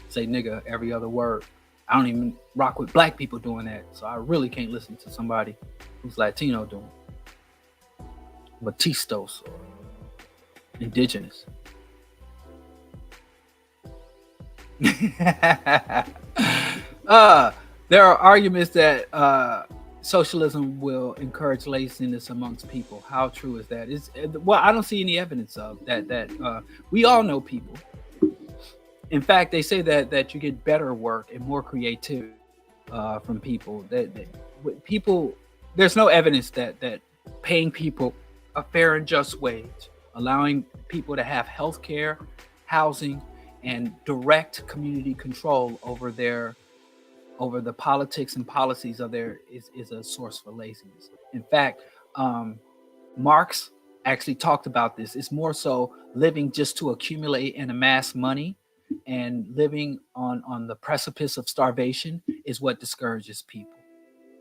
say nigga every other word. I don't even rock with black people doing that. So I really can't listen to somebody who's Latino doing Batistos or indigenous. There are arguments that socialism will encourage laziness amongst people. How true is that? I don't see any evidence of that. We all know people. In fact, they say that you get better work and more creativity from people. There's no evidence that paying people a fair and just wage, allowing people to have health care, housing, and direct community control over the politics and policies of their is a source for laziness. In fact, Marx actually talked about this. It's more so living just to accumulate and amass money, and living on the precipice of starvation is what discourages people,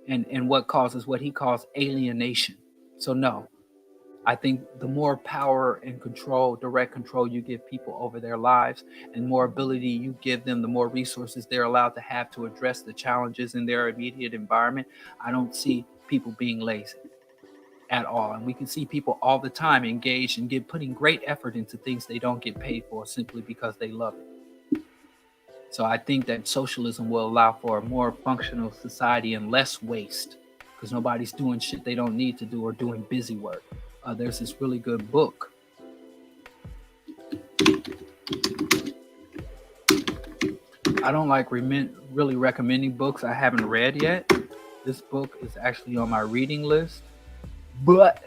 and what causes what he calls alienation. So no, I think the more power and control, direct control you give people over their lives, and more ability you give them, the more resources they're allowed to have to address the challenges in their immediate environment. I don't see people being lazy at all. And we can see people all the time engaged and putting great effort into things they don't get paid for simply because they love it. So I think that socialism will allow for a more functional society and less waste, because nobody's doing shit they don't need to do or doing busy work. There's this really good book. I don't like really recommending books I haven't read yet. This book is actually on my reading list, but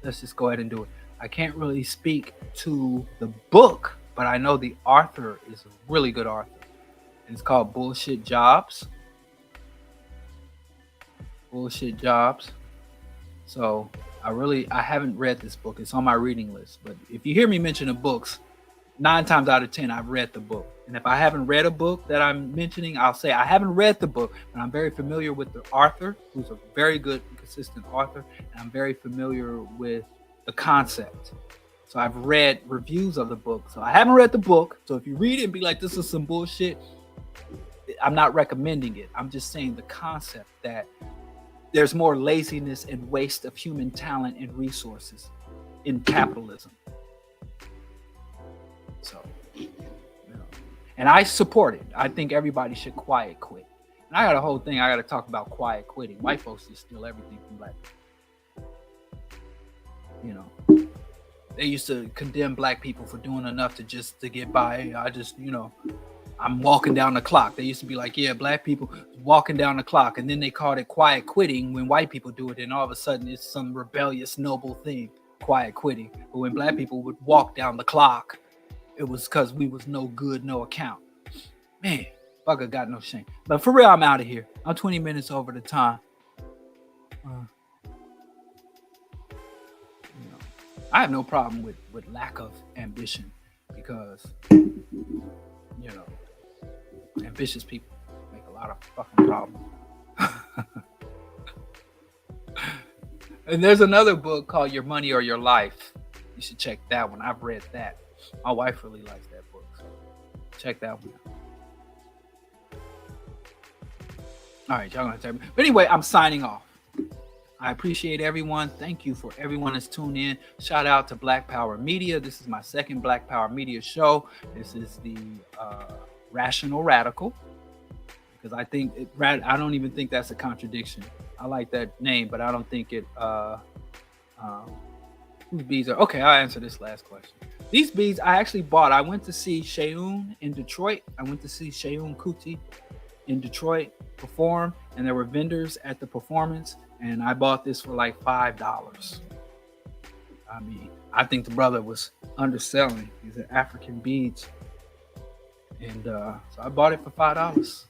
let's just go ahead and do it. I can't really speak to the book, but I know the author is a really good author. And it's called Bullshit Jobs. Bullshit Jobs. So I haven't read this book. It's on my reading list. But if you hear me mention books, 9 times out of 10, I've read the book. And if I haven't read a book that I'm mentioning, I'll say I haven't read the book, but I'm very familiar with the author, who's a very good and consistent author. And I'm very familiar with the concept. So I've read reviews of the book. So I haven't read the book. So if you read it and be like, this is some bullshit, I'm not recommending it. I'm just saying the concept that there's more laziness and waste of human talent and resources in capitalism. So, and I support it. I think everybody should quiet quit. And I got a whole thing I got to talk about quiet quitting. White folks just steal everything from black people. They used to condemn black people for doing enough to get by. I'm walking down the clock. They used to be like, yeah, black people walking down the clock. And then they called it quiet quitting when white people do it. And all of a sudden it's some rebellious, noble thing, quiet quitting. But when black people would walk down the clock, it was because we was no good, no account. Man, fucker got no shame. But for real, I'm out of here. I'm 20 minutes over the time. I have no problem with lack of ambition, because, ambitious people make a lot of fucking problems. And there's another book called Your Money or Your Life. You should check that one. I've read that. My wife really likes that book, so check that one out. All right, y'all gonna tell me. But anyway, I'm signing off. I appreciate everyone. Thank you for everyone that's tuned in. Shout out to Black Power Media. This is my second Black Power Media show. This is the Rational Radical, because I don't even think that's a contradiction. I like that name, but I don't think it. Whose beads are okay? I'll answer this last question. These beads I actually bought. I went to see Sheun in Detroit. I went to see Sheun Kuti in Detroit perform, and there were vendors at the performance, and I bought this for like $5. I mean, I think the brother was underselling. These are African beads, and so I bought it for $5.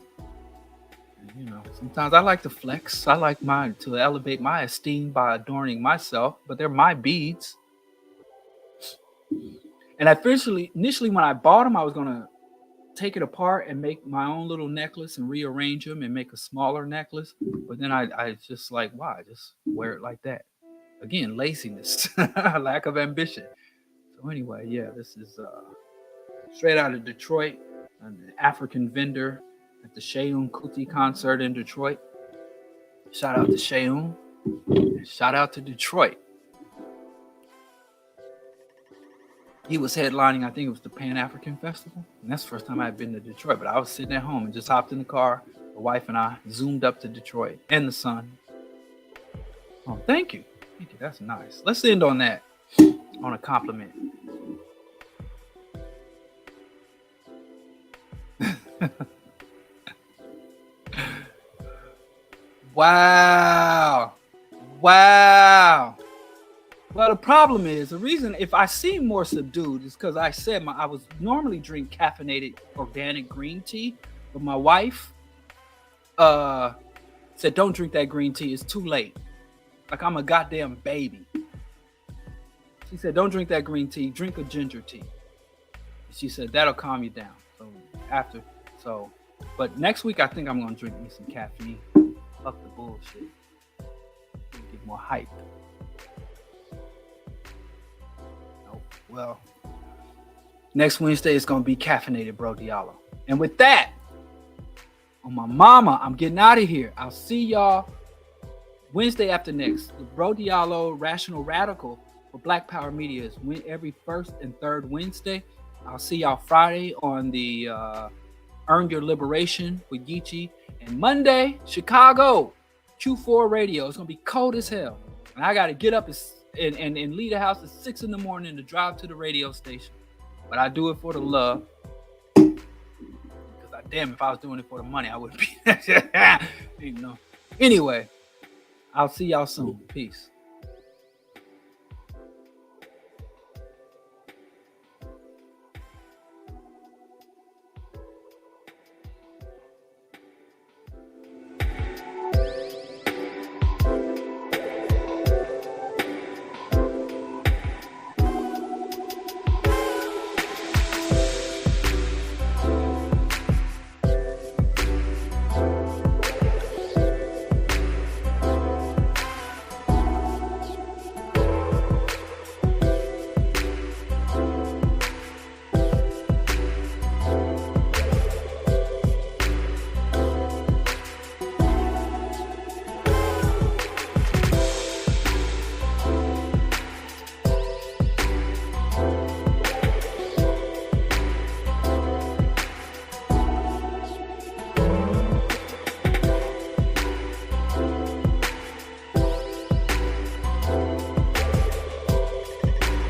And, sometimes I like to flex. I like to elevate my esteem by adorning myself, but they're my beads. And initially when I bought them, I was gonna take it apart and make my own little necklace and rearrange them and make a smaller necklace. But then I just like, why? Just wear it like that. Again, laziness, lack of ambition. So anyway, yeah, this is straight out of Detroit, an African vendor at the Sheun Kuti concert in Detroit. Shout out to Sheun. Shout out to Detroit. He was headlining, I think it was the Pan-African Festival. And that's the first time I had been to Detroit. But I was sitting at home and just hopped in the car. The wife and I zoomed up to Detroit and the sun. Oh, thank you. Thank you. That's nice. Let's end on that, on a compliment. Wow. Wow. Well, the problem is the reason if I seem more subdued is because I said I was normally drink caffeinated organic green tea, but my wife said don't drink that green tea. It's too late. Like I'm a goddamn baby. She said don't drink that green tea. Drink a ginger tea. She said that'll calm you down. But next week I think I'm gonna drink me some caffeine. Fuck the bullshit. Get more hype. Well, next Wednesday it's gonna be caffeinated, bro Diallo. And with that, on my mama, I'm getting out of here. I'll see y'all Wednesday after next. The Bro Diallo Rational Radical for Black Power Media is every first and third Wednesday. I'll see y'all Friday on the Earn Your Liberation with Geechee. And Monday, Chicago, Q4 Radio. It's gonna be cold as hell. And I gotta get up and leave the house at 6 a.m. to drive to the radio station. But I do it for the love. Because damn, if I was doing it for the money, I wouldn't be. You know. Anyway, I'll see y'all soon. Peace.